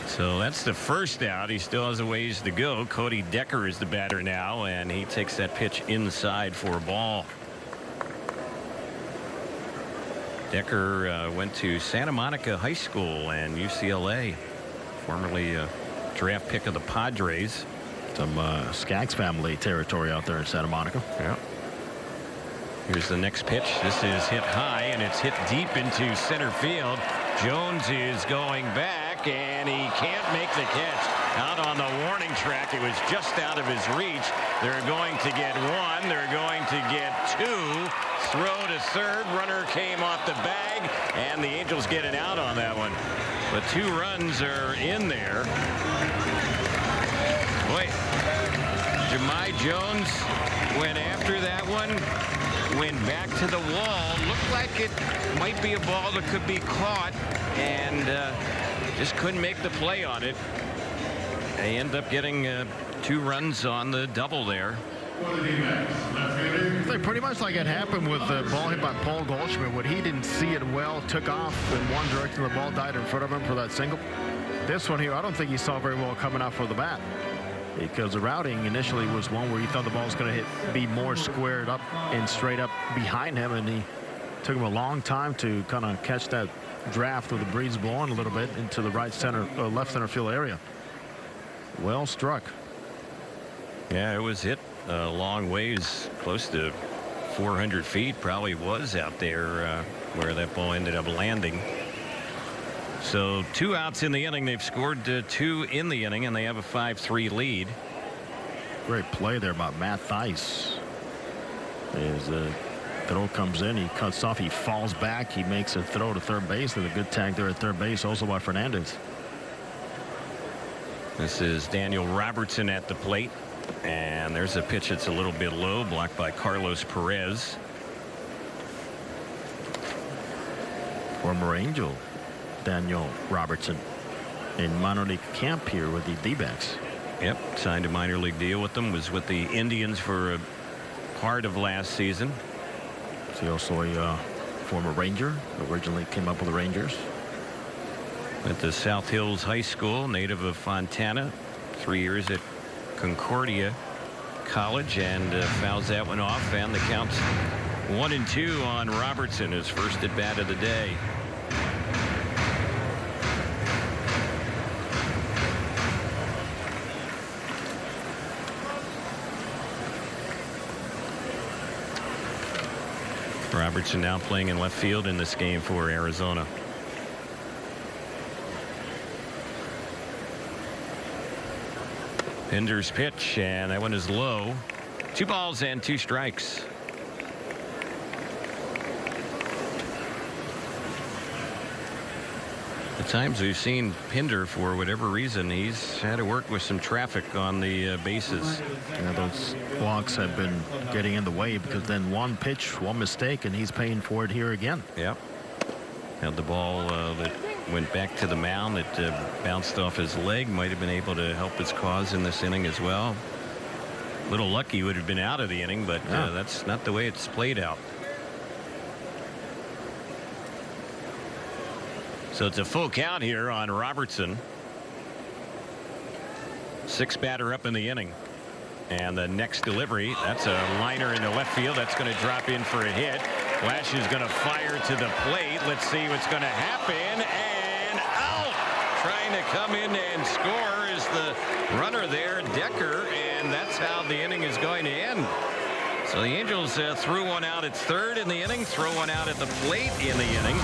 So that's the first out. He still has a ways to go. Cody Decker is the batter now, and he takes that pitch inside for a ball. Decker went to Santa Monica High School and UCLA, formerly a draft pick of the Padres. Some Skaggs family territory out there in Santa Monica. Yeah. Here's the next pitch. This is hit high, and it's hit deep into center field. Jones is going back, and he can't make the catch. Out on the warning track. It was just out of his reach. They're going to get one. They're going to get two. Throw to third. Runner came off the bag, and the Angels get an out on that one. But 2 runs are in there. Boy, Jahmai Jones went after that one. Went back to the wall. Looked like it might be a ball that could be caught, and just couldn't make the play on it. They end up getting 2 runs on the double there. Pretty much like it happened with the ball hit by Paul Goldschmidt, when he didn't see it well, took off in one direction, the ball died in front of him for that single. This one here, I don't think he saw very well coming out for the bat, because the routing initially was one where he thought the ball was going to be more squared up and straight up behind him, and he took him a long time to kind of catch that draft with the breeze blowing a little bit into the right center, left center field area. Well struck. Yeah, it was hit a long ways, close to 400 feet. Probably was out there where that ball ended up landing. So 2 outs in the inning. They've scored 2 in the inning, and they have a 5-3 lead. Great play there by Matt Theis. As the throw comes in, he cuts off, he falls back, he makes a throw to third base, and a good tag there at third base also by Fernandez. This is Daniel Robertson at the plate, and there's a pitch that's a little bit low, blocked by Carlos Perez. Former Angel Daniel Robertson in minor league camp here with the D-backs. Yep, signed a minor league deal with them, was with the Indians for a part of last season. He's also a former Ranger, originally came up with the Rangers. At the South Hills High School, native of Fontana, 3 years at Concordia College, and fouls that one off, and the count's 1-2 on Robertson, his first at bat of the day. Robertson now playing in left field in this game for Arizona. Pinder's pitch, and that one is low. 2 balls and 2 strikes. At times we've seen Pinder, for whatever reason, he's had to work with some traffic on the bases. Yeah, those walks have been getting in the way, because then one pitch, one mistake, and he's paying for it here again. Yep. Had the ball that went back to the mound that bounced off his leg, might have been able to help his cause in this inning as well. A little lucky would have been out of the inning, but that's not the way it's played out. So it's a full count here on Robertson. Sixth batter up in the inning. And the next delivery, that's a liner into left field. That's going to drop in for a hit. Flash is going to fire to the plate. Let's see what's going to happen. And out! Trying to come in and score is the runner there, Decker. And that's how the inning is going to end. So the Angels threw one out at third in the inning, throw one out at the plate in the inning.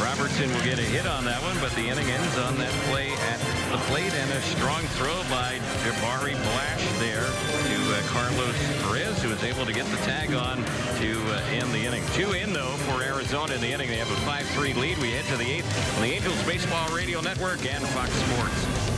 Robertson will get a hit on that one, but the inning ends on that play at the plate, and a strong throw by Jabari Blash there to Carlos Perez, who was able to get the tag on to end the inning. 2 in, though, for Arizona in the inning. They have a 5-3 lead. We head to the 8th on the Angels Baseball Radio Network and Fox Sports.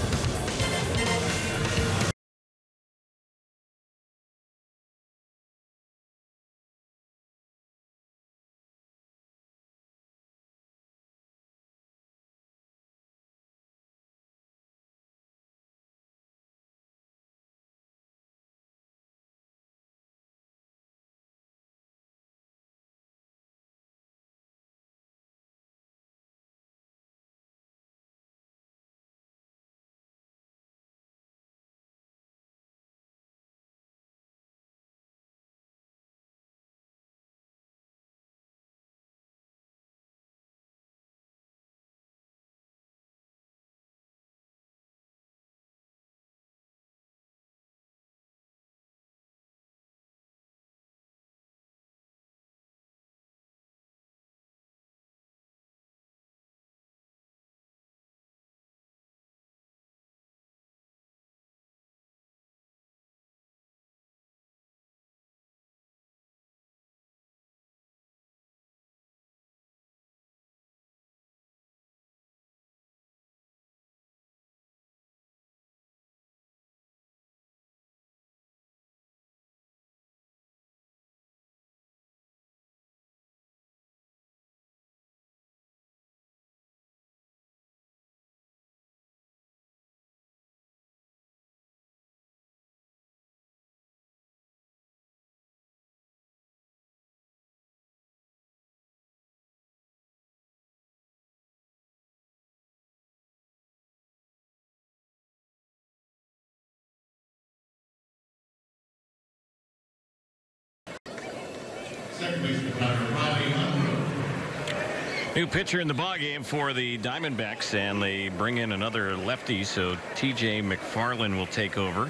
New pitcher in the ballgame for the Diamondbacks, and they bring in another lefty, so TJ McFarland will take over.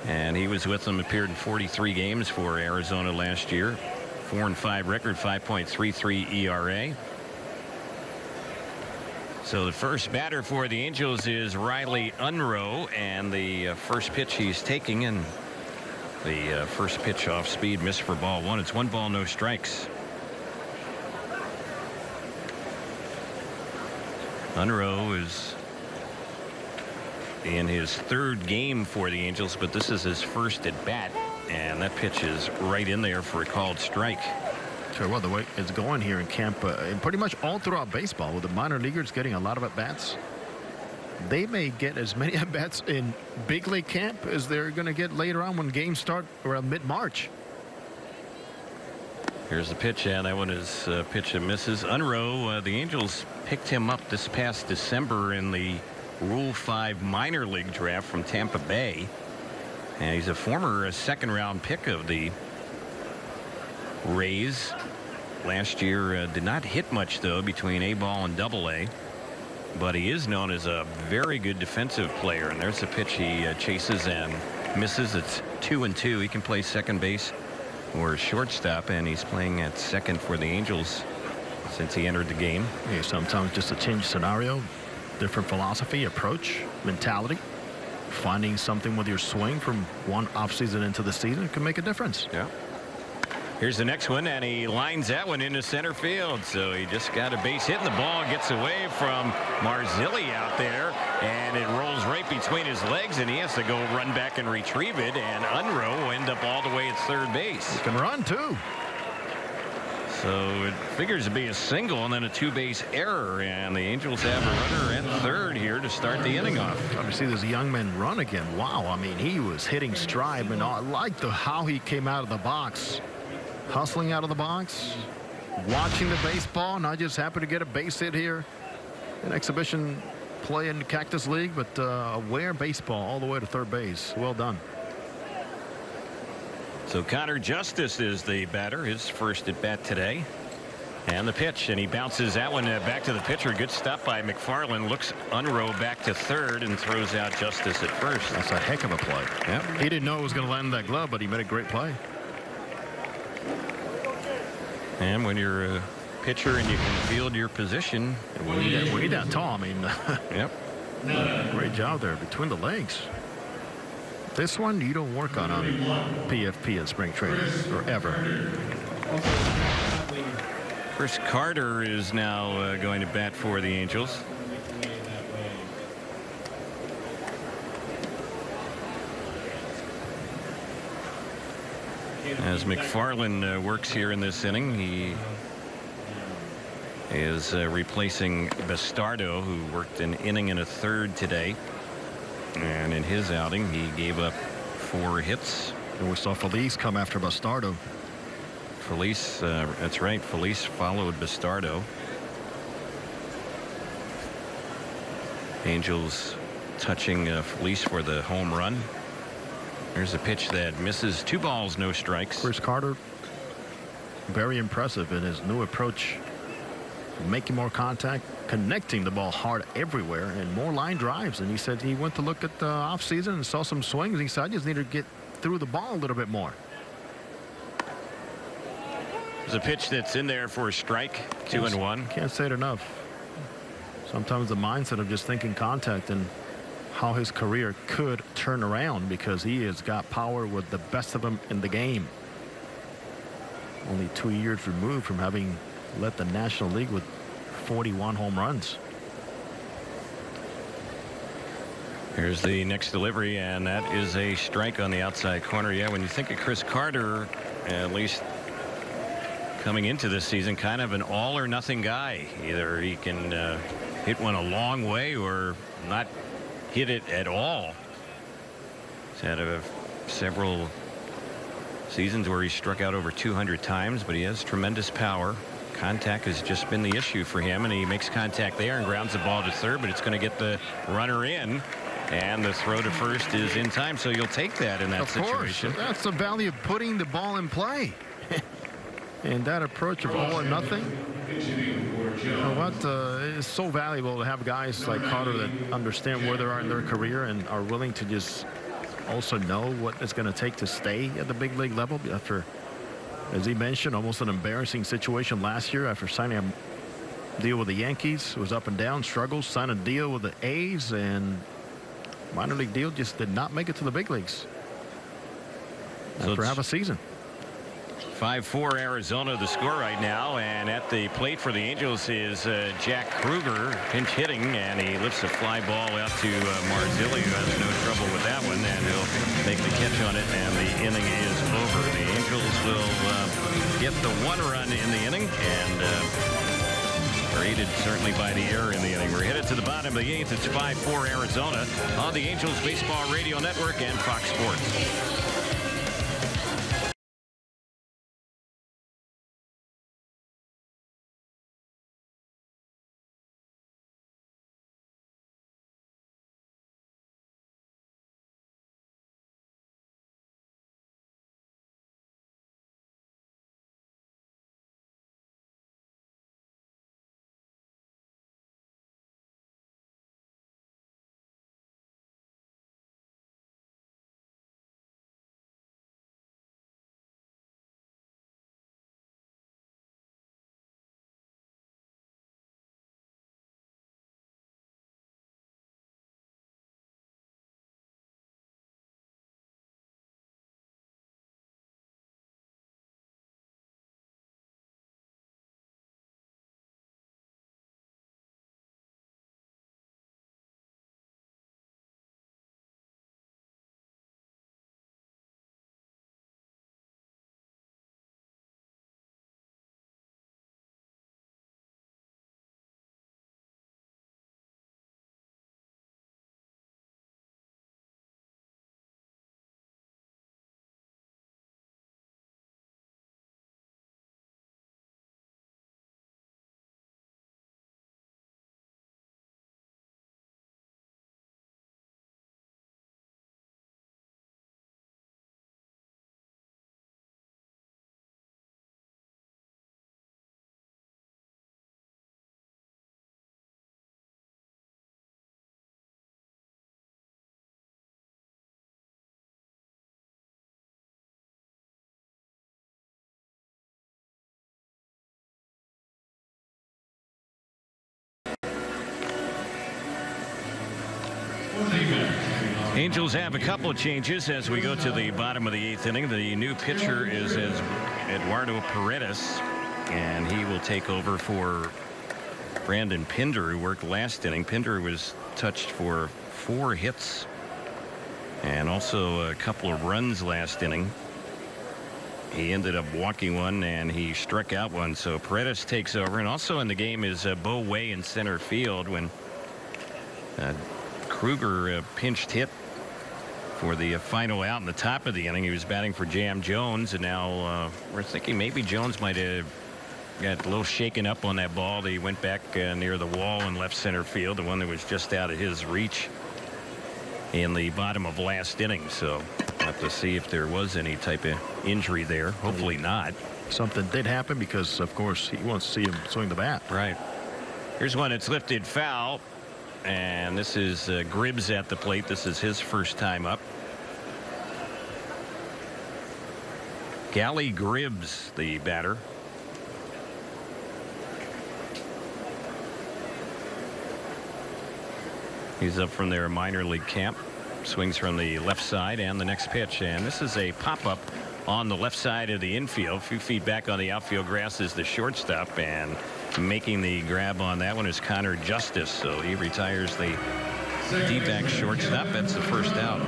And he was with them, appeared in 43 games for Arizona last year. 4-5 record, 5.33 ERA. So the first batter for the Angels is Riley Unroe, and the first pitch he's taking, and the first pitch off speed, missed for ball 1. It's 1 ball, no strikes. Unroe is in his 3rd game for the Angels, but this is his first at bat, and that pitch is right in there for a called strike. Sure, well, the way it's going here in camp, and pretty much all throughout baseball, with the minor leaguers getting a lot of at-bats, they may get as many at-bats in big league camp as they're going to get later on when games start around mid-March. Here's the pitch, and that one is pitch that misses. Unroe, the Angels picked him up this past December in the Rule 5 minor league draft from Tampa Bay, and he's a former 2nd-round pick of the Rays. Last year did not hit much, though, between A-ball and Double-A, but he is known as a very good defensive player. And there's the pitch he chases and misses. It's 2-2. He can play second base or shortstop, and he's playing at second for the Angels since he entered the game. Yeah, sometimes just a change scenario, different philosophy, approach, mentality, finding something with your swing from one offseason into the season can make a difference. Yeah. Here's the next one, and he lines that one into center field. So he just got a base hit, and the ball gets away from Marzilli out there, and it rolls right between his legs, and he has to go run back and retrieve it, and Unroe will end up all the way at third base. He can run, too. So it figures to be a single and then a 2-base error, and the Angels have a runner at third here to start the inning off. Obviously, this young man run again. Wow, I mean, he was hitting stride, and I like how he came out of the box. Hustling out of the box, watching the baseball, not just happy to get a base hit here in exhibition play in the Cactus League, but aware baseball all the way to third base. Well done. So Connor Justice is the batter, his first at bat today. And the pitch, and he bounces that one back to the pitcher. Good stop by McFarland. Looks Unrow back to third and throws out Justice at first. That's a heck of a play. Yep. He didn't know it was going to land in that glove, but he made a great play. And when you're a pitcher and you can field your position, when you're that tall, I mean, yep. Great job there between the legs. This one you don't work on PFP in spring training or ever. Chris Carter is now going to bat for the Angels. As McFarland works here in this inning, he is replacing Bastardo, who worked an inning and a third today. And in his outing, he gave up 4 hits. And we saw Felice come after Bastardo. Felice, that's right. Felice followed Bastardo. Angels touching Felice for the home run. There's a pitch that misses. 2 balls, no strikes. Chris Carter, very impressive in his new approach. Making more contact, connecting the ball hard everywhere, and more line drives. And he said he went to look at the offseason and saw some swings. He said, I just need to get through the ball a little bit more. There's a pitch that's in there for a strike. 2-1. Can't say it enough. Sometimes the mindset of just thinking contact and how his career could turn around, because he has got power with the best of them in the game. Only 2 years removed from having led the National League with 41 home runs. Here's the next delivery, and that is a strike on the outside corner. Yeah, when you think of Chris Carter, at least coming into this season, kind of an all or nothing guy. Either he can hit one a long way or not hit it at all. He's had several seasons where he struck out over 200 times, but he has tremendous power. Contact has just been the issue for him, and he makes contact there and grounds the ball to third, but it's going to get the runner in, and the throw to first is in time. So you'll take that in that situation. Of course. That's the value of putting the ball in play. And that approach of all or nothing, you know what, it's so valuable to have guys like Carter that understand where they are in their career and are willing to just also know what it's going to take to stay at the big league level after, as he mentioned, almost an embarrassing situation last year after signing a deal with the Yankees. It was up and down, struggles, signed a deal with the A's, and minor league deal just did not make it to the big leagues after half a season. 5-4 Arizona the score right now, and at the plate for the Angels is Jack Kruger, pinch hitting, and he lifts a fly ball out to Marzilli, who has no trouble with that one, and he'll make the catch on it, and the inning is over. The Angels will get the 1 run in the inning, and are aided certainly by the error in the inning. We're headed to the bottom of the 8th. It's 5-4 Arizona on the Angels Baseball Radio Network and Fox Sports. Angels have a couple of changes as we go to the bottom of the 8th inning. The new pitcher is Eduardo Paredes, and he will take over for Brandon Pinder, who worked last inning. Pinder was touched for 4 hits and also a couple of runs last inning. He ended up walking one and he struck out one, so Paredes takes over. And also in the game is Bo Way in center field when Kruger pinched hit for the final out in the top of the inning. He was batting for Jam Jones, and now we're thinking maybe Jones might have got a little shaken up on that ball. He went back near the wall in left center field, the one that was just out of his reach in the bottom of last inning. So we'll have to see if there was any type of injury there. Hopefully not. Something did happen because, of course, he wants to see him swing the bat. Right. Here's one that's lifted foul. And this is Gribbs at the plate. This is his first time up. Gally Gribbs, the batter. He's up from their minor league camp. Swings from the left side and the next pitch. And this is a pop-up on the left side of the infield. A few feet back on the outfield grass is the shortstop, and making the grab on that one is Connor Justice. So he retires the D-back shortstop. That's the first out.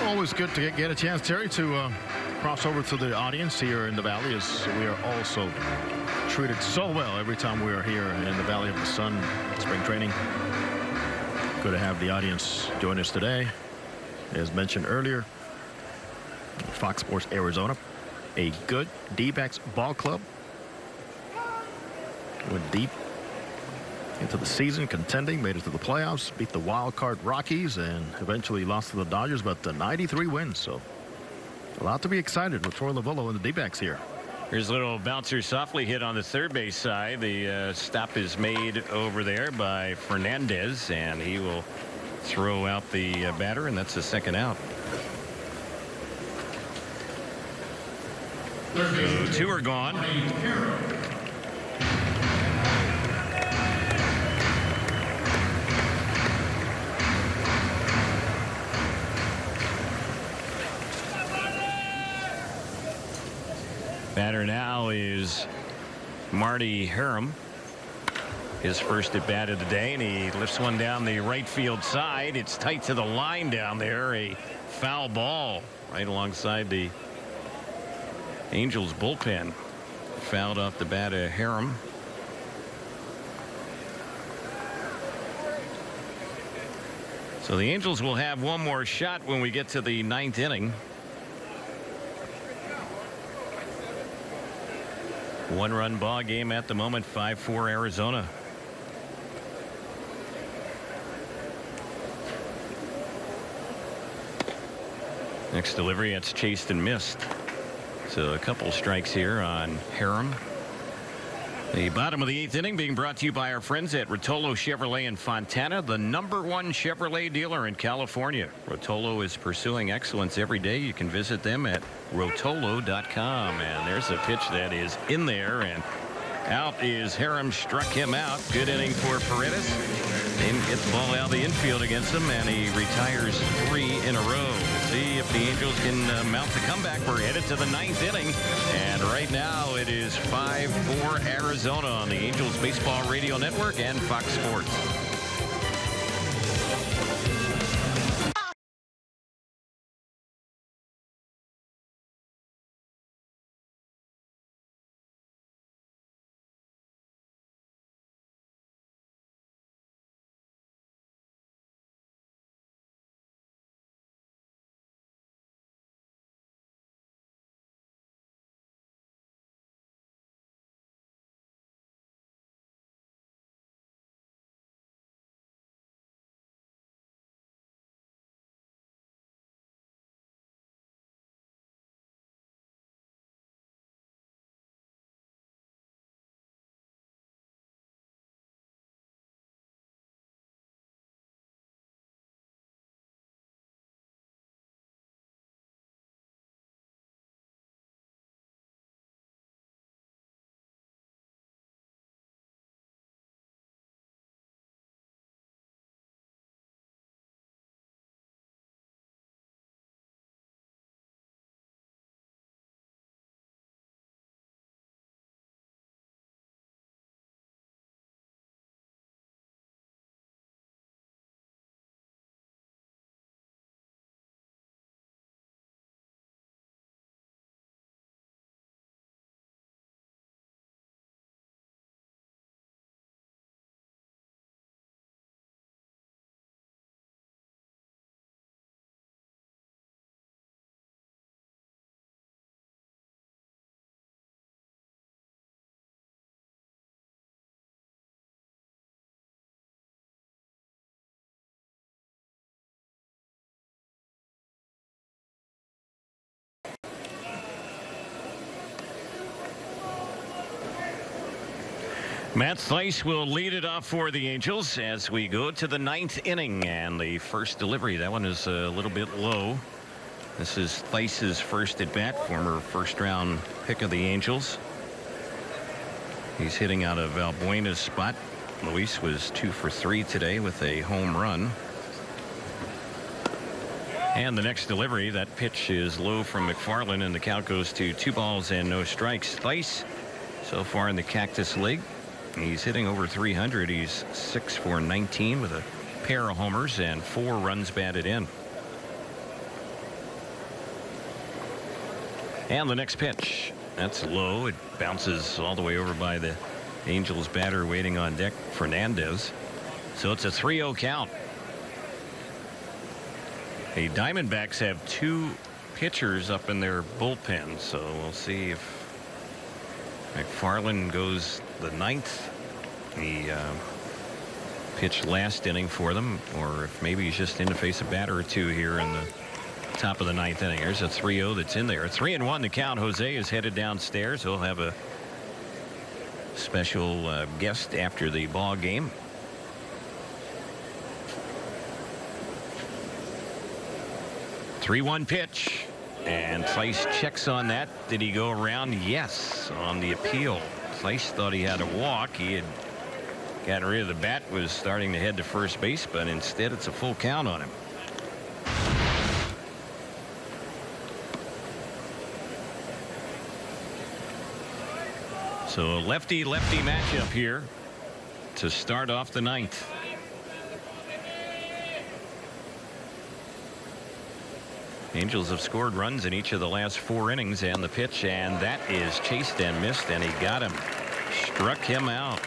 Always good to get a chance, Terry, to cross over to the audience here in the Valley, as we are also treated so well every time we are here in the Valley of the Sun spring training. Good to have the audience join us today. As mentioned earlier, Fox Sports Arizona, a good D-backs ball club. Went deep into the season, contending, made it to the playoffs, beat the wild card Rockies, and eventually lost to the Dodgers, but the 93 wins. So a lot to be excited with Troy Lavillo and the D-backs here. Here's a little bouncer softly hit on the third base side. The stop is made over there by Fernandez, and he will throw out the batter, and that's the second out. So 2 are gone. Batter now is Marty Harum. His first at bat of the day, and he lifts one down the right field side. It's tight to the line down there. A foul ball right alongside the Angels bullpen. Fouled off the bat of Harum. So the Angels will have one more shot when we get to the 9th inning. 1-run ball game at the moment, 5-4 Arizona. Next delivery, it's chased and missed. So a couple strikes here on Harum. The bottom of the 8th inning being brought to you by our friends at Rotolo Chevrolet in Fontana, the #1 Chevrolet dealer in California. Rotolo is pursuing excellence every day. You can visit them at rotolo.com. And there's a pitch that is in there, and out is Harum. Struck him out. Good inning for Paredes. Didn't get the ball out of the infield against him, and he retires 3 in a row. We'll see if the Angels can mount the comeback. We're headed to the 9th inning, and right now it is 5-4 Arizona on the Angels Baseball Radio Network and Fox Sports. Matt Thaiss will lead it off for the Angels as we go to the 9th inning, and the first delivery, that one is a little bit low. This is Theiss's first at bat, former first-round pick of the Angels. He's hitting out of Valbuena's spot. Luis was 2 for 3 today with a home run. And the next delivery, that pitch is low from McFarland, and the count goes to 2 balls and no strikes. Thaiss, so far in the Cactus League, he's hitting over 300. He's 6 for 19 with a pair of homers and 4 runs batted in. And the next pitch, that's low. It bounces all the way over by the Angels batter waiting on deck, Fernandez. So it's a 3-0 count. The Diamondbacks have 2 pitchers up in their bullpen, so we'll see if McFarland goes the 9th. He pitched last inning for them, or if maybe he's just in to face a batter or 2 here in the top of the 9th inning. There's a 3-0 that's in there. 3-1 the count. Jose is headed downstairs. He'll have a special guest after the ball game. Three-one pitch, and Thaiss checks on that. Did he go around? Yes, on the appeal. Thaiss thought he had a walk. He had gotten rid of the bat, was starting to head to first base, but instead it's a full count on him. So a lefty-lefty matchup here to start off the 9th. Angels have scored runs in each of the last 4 innings, and the pitch, and that is chased and missed, and he got him. Struck him out.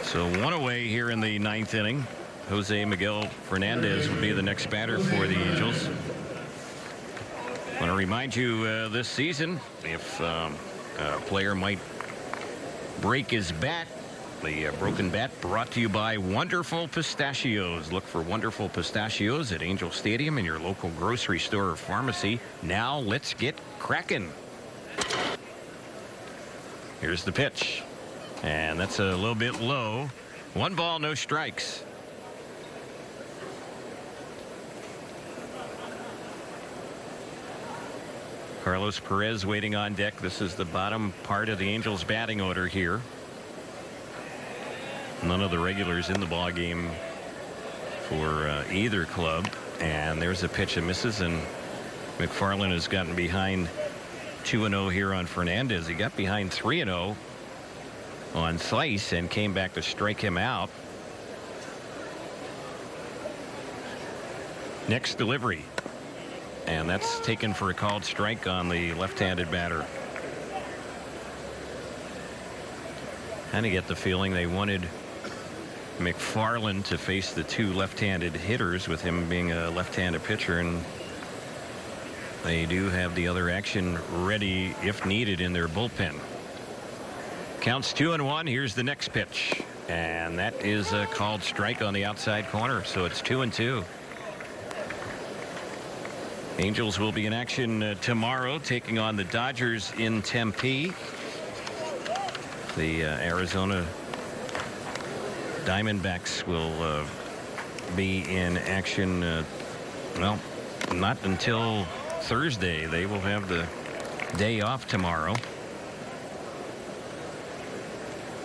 So 1 away here in the 9th inning. Jose Miguel Fernandez will be the next batter for the Angels. I want to remind you this season, if a player might break his bat, the broken bat brought to you by Wonderful Pistachios. Look for Wonderful Pistachios at Angel Stadium in your local grocery store or pharmacy. Now let's get cracking. Here's the pitch, and that's a little bit low. 1 ball, no strikes. Carlos Perez waiting on deck. This is the bottom part of the Angels batting order here. None of the regulars in the ball game for either club, and there's a pitch that misses, and McFarland has gotten behind 2-0 here on Fernandez. He got behind 3-0 on Thaiss and came back to strike him out. Next delivery, and that's taken for a called strike on the left-handed batter. Kind of get the feeling they wanted McFarland to face the 2 left-handed hitters, with him being a left-handed pitcher, and they do have the other action ready if needed in their bullpen. Counts 2-1. Here's the next pitch, and that is a called strike on the outside corner, so it's 2-2. Angels will be in action tomorrow, taking on the Dodgers in Tempe. The Arizona Diamondbacks will be in action, well, not until Thursday. They will have the day off tomorrow.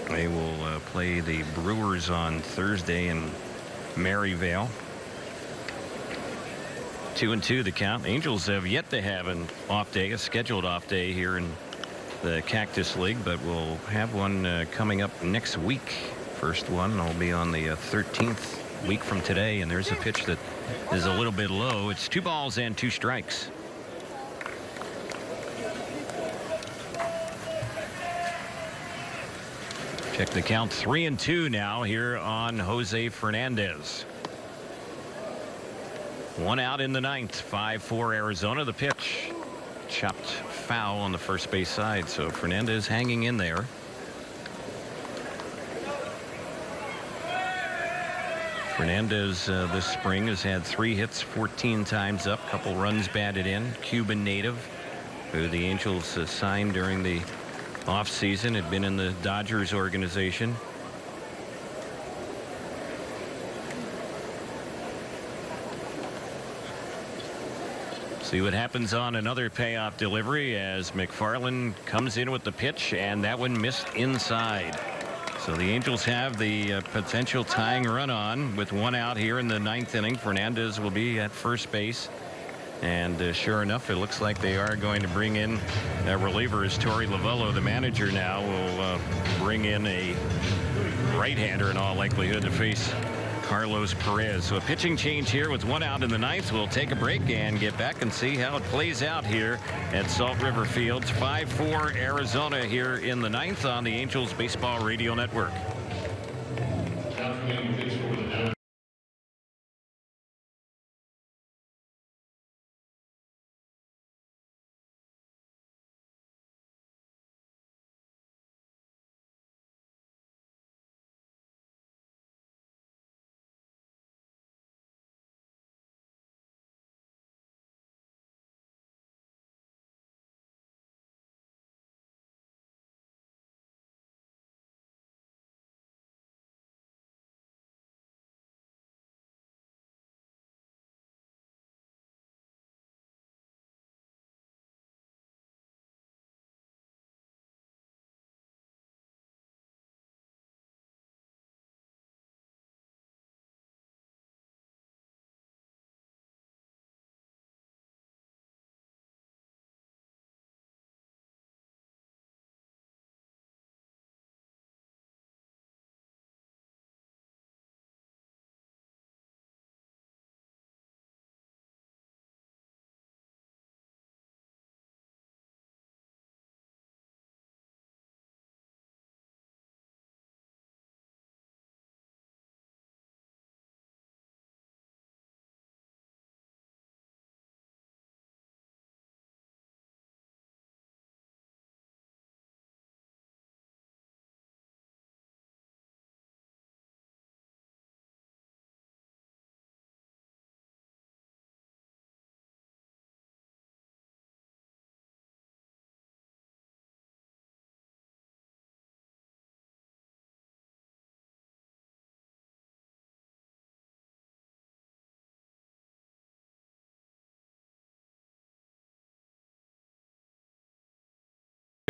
They will play the Brewers on Thursday in Maryvale. 2-2 the count. Angels have yet to have an off day, a scheduled off day here in the Cactus League, but we'll have one coming up next week. First one will be on the 13th week from today, and there's a pitch that is a little bit low. It's 2 balls and 2 strikes. Check the count. 3-2 now here on Jose Fernandez. 1 out in the 9th. 5-4 Arizona. The pitch chopped foul on the first base side, so Fernandez hanging in there. Fernandez this spring has had 3 hits, 14 times up, couple runs batted in. Cuban native, who the Angels signed during the offseason, had been in the Dodgers organization. See what happens on another payoff delivery as McFarland comes in with the pitch, and that one missed inside. So the Angels have the potential tying run on with one out here in the 9th inning. Fernandez will be at first base. And sure enough, it looks like they are going to bring in a reliever as Torey Lovullo, the manager now, will bring in a right-hander in all likelihood to face Carlos Perez. So a pitching change here with one out in the 9th. We'll take a break and get back and see how it plays out here at Salt River Fields. 5-4 Arizona here in the 9th on the Angels Baseball Radio Network.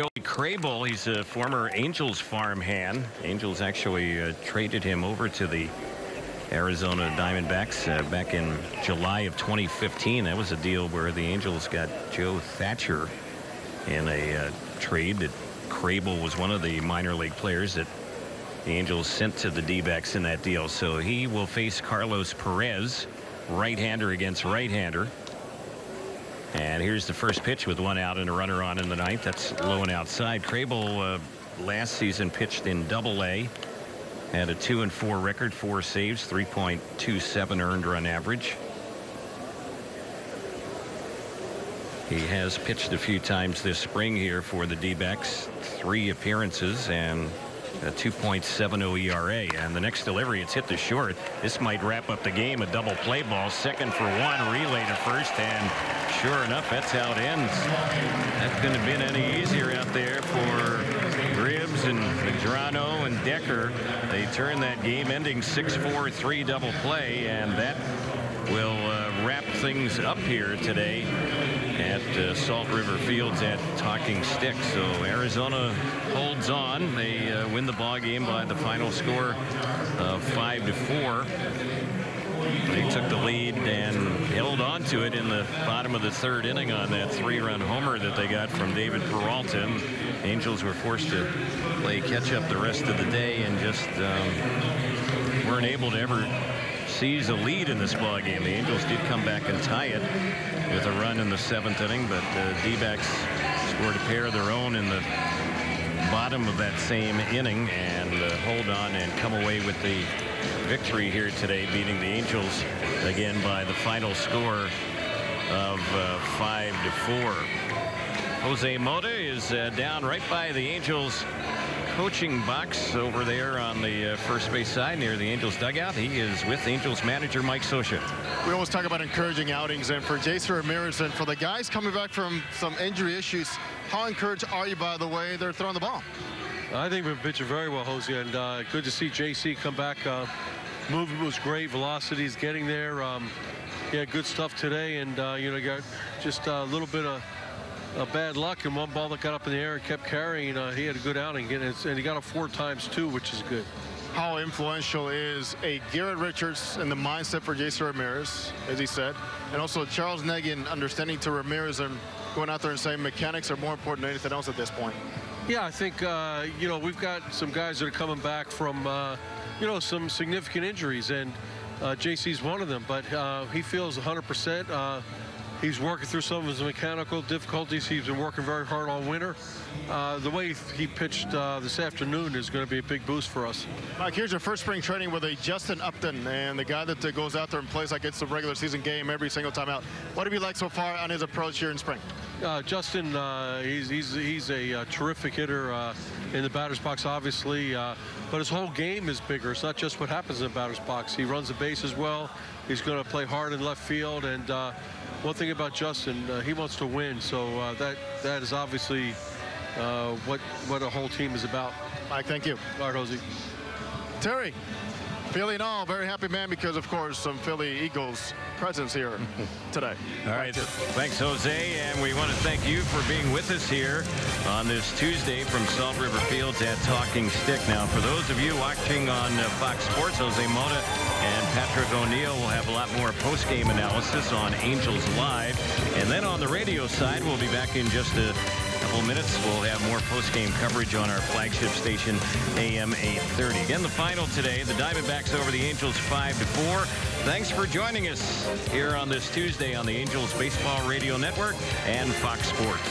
Joey Crable, he's a former Angels farmhand. Angels actually traded him over to the Arizona Diamondbacks back in July of 2015. That was a deal where the Angels got Joe Thatcher in a trade. That Crable was one of the minor league players that the Angels sent to the D-backs in that deal. So he will face Carlos Perez, right-hander against right-hander. And here's the first pitch with one out and a runner on in the 9th. That's low and outside. Crable last season pitched in Double-A. Had a 2-4 record, 4 saves, 3.27 earned run average. He has pitched a few times this spring here for the D-backs. 3 appearances and a 2.70 ERA. And the next delivery, it's hit to short. This might wrap up the game. A double play ball, second for one, relay to first, and sure enough, that's how it ends. That couldn't have been any easier out there for Gribbs and Medrano and Decker. They turn that game-ending 6-4, 3 double play, and that will wrap things up here today at Salt River Fields at Talking Stick. So Arizona holds on. They win the ball game by the final score of 5-4. They took the lead and held on to it in the bottom of the 3rd inning on that 3-run homer that they got from David Peralta. Angels were forced to play catch up the rest of the day and just weren't able to ever seize a lead in this ball game. The Angels did come back and tie it with a run in the 7th inning, but the D-backs scored a pair of their own in the bottom of that same inning and hold on and come away with the victory here today, beating the Angels again by the final score of 5-4. Jose Mota is down right by the Angels coaching box over there on the first base side near the Angels dugout. He is with Angels manager Mike Scioscia. We always talk about encouraging outings, and for Jason Ramirez and for the guys coming back from some injury issues, how encouraged are you by the way they're throwing the ball? I think we've been pitching very well, Jose, and good to see JC come back. Movement was great, velocity's getting there. He had good stuff today, and you know, got just a little bit of bad luck, and one ball that got up in the air and kept carrying. He had a good outing, and he got it 4 times too, which is good. How influential is a Garrett Richards in the mindset for Jason Ramirez, as he said, and also Charles Negan understanding to Ramirez and going out there and saying mechanics are more important than anything else at this point? Yeah, I think you know, we've got some guys that are coming back from you know, some significant injuries, and JC's one of them, but he feels 100%. He's working through some of his mechanical difficulties. He's been working very hard all winter. The way he pitched this afternoon is going to be a big boost for us. Mike, here's your first spring training with a Justin Upton, and the guy that goes out there and plays like it's a regular season game every single time out. What have you liked so far on his approach here in spring? Justin, he's a terrific hitter in the batter's box, obviously, but his whole game is bigger. It's not just what happens in the batter's box. He runs the bases well. He's going to play hard in left field, and one thing about Justin, he wants to win, so that is obviously what a whole team is about. Mike, thank you. All right, Jose. Terry, Philly and all, very happy man because, of course, some Philly Eagles presence here today. All right, thanks, Jose, and we want to thank you for being with us here on this Tuesday from Salt River Fields at Talking Stick. Now, for those of you watching on Fox Sports, Jose Mota and Patrick O'Neill will have a lot more post-game analysis on Angels Live, and then on the radio side, we'll be back in just a couple minutes. We'll have more post-game coverage on our flagship station, AM 830. Again, the final today, the Diamondbacks over the Angels 5-4. Thanks for joining us here on this Tuesday on the Angels Baseball Radio Network and Fox Sports.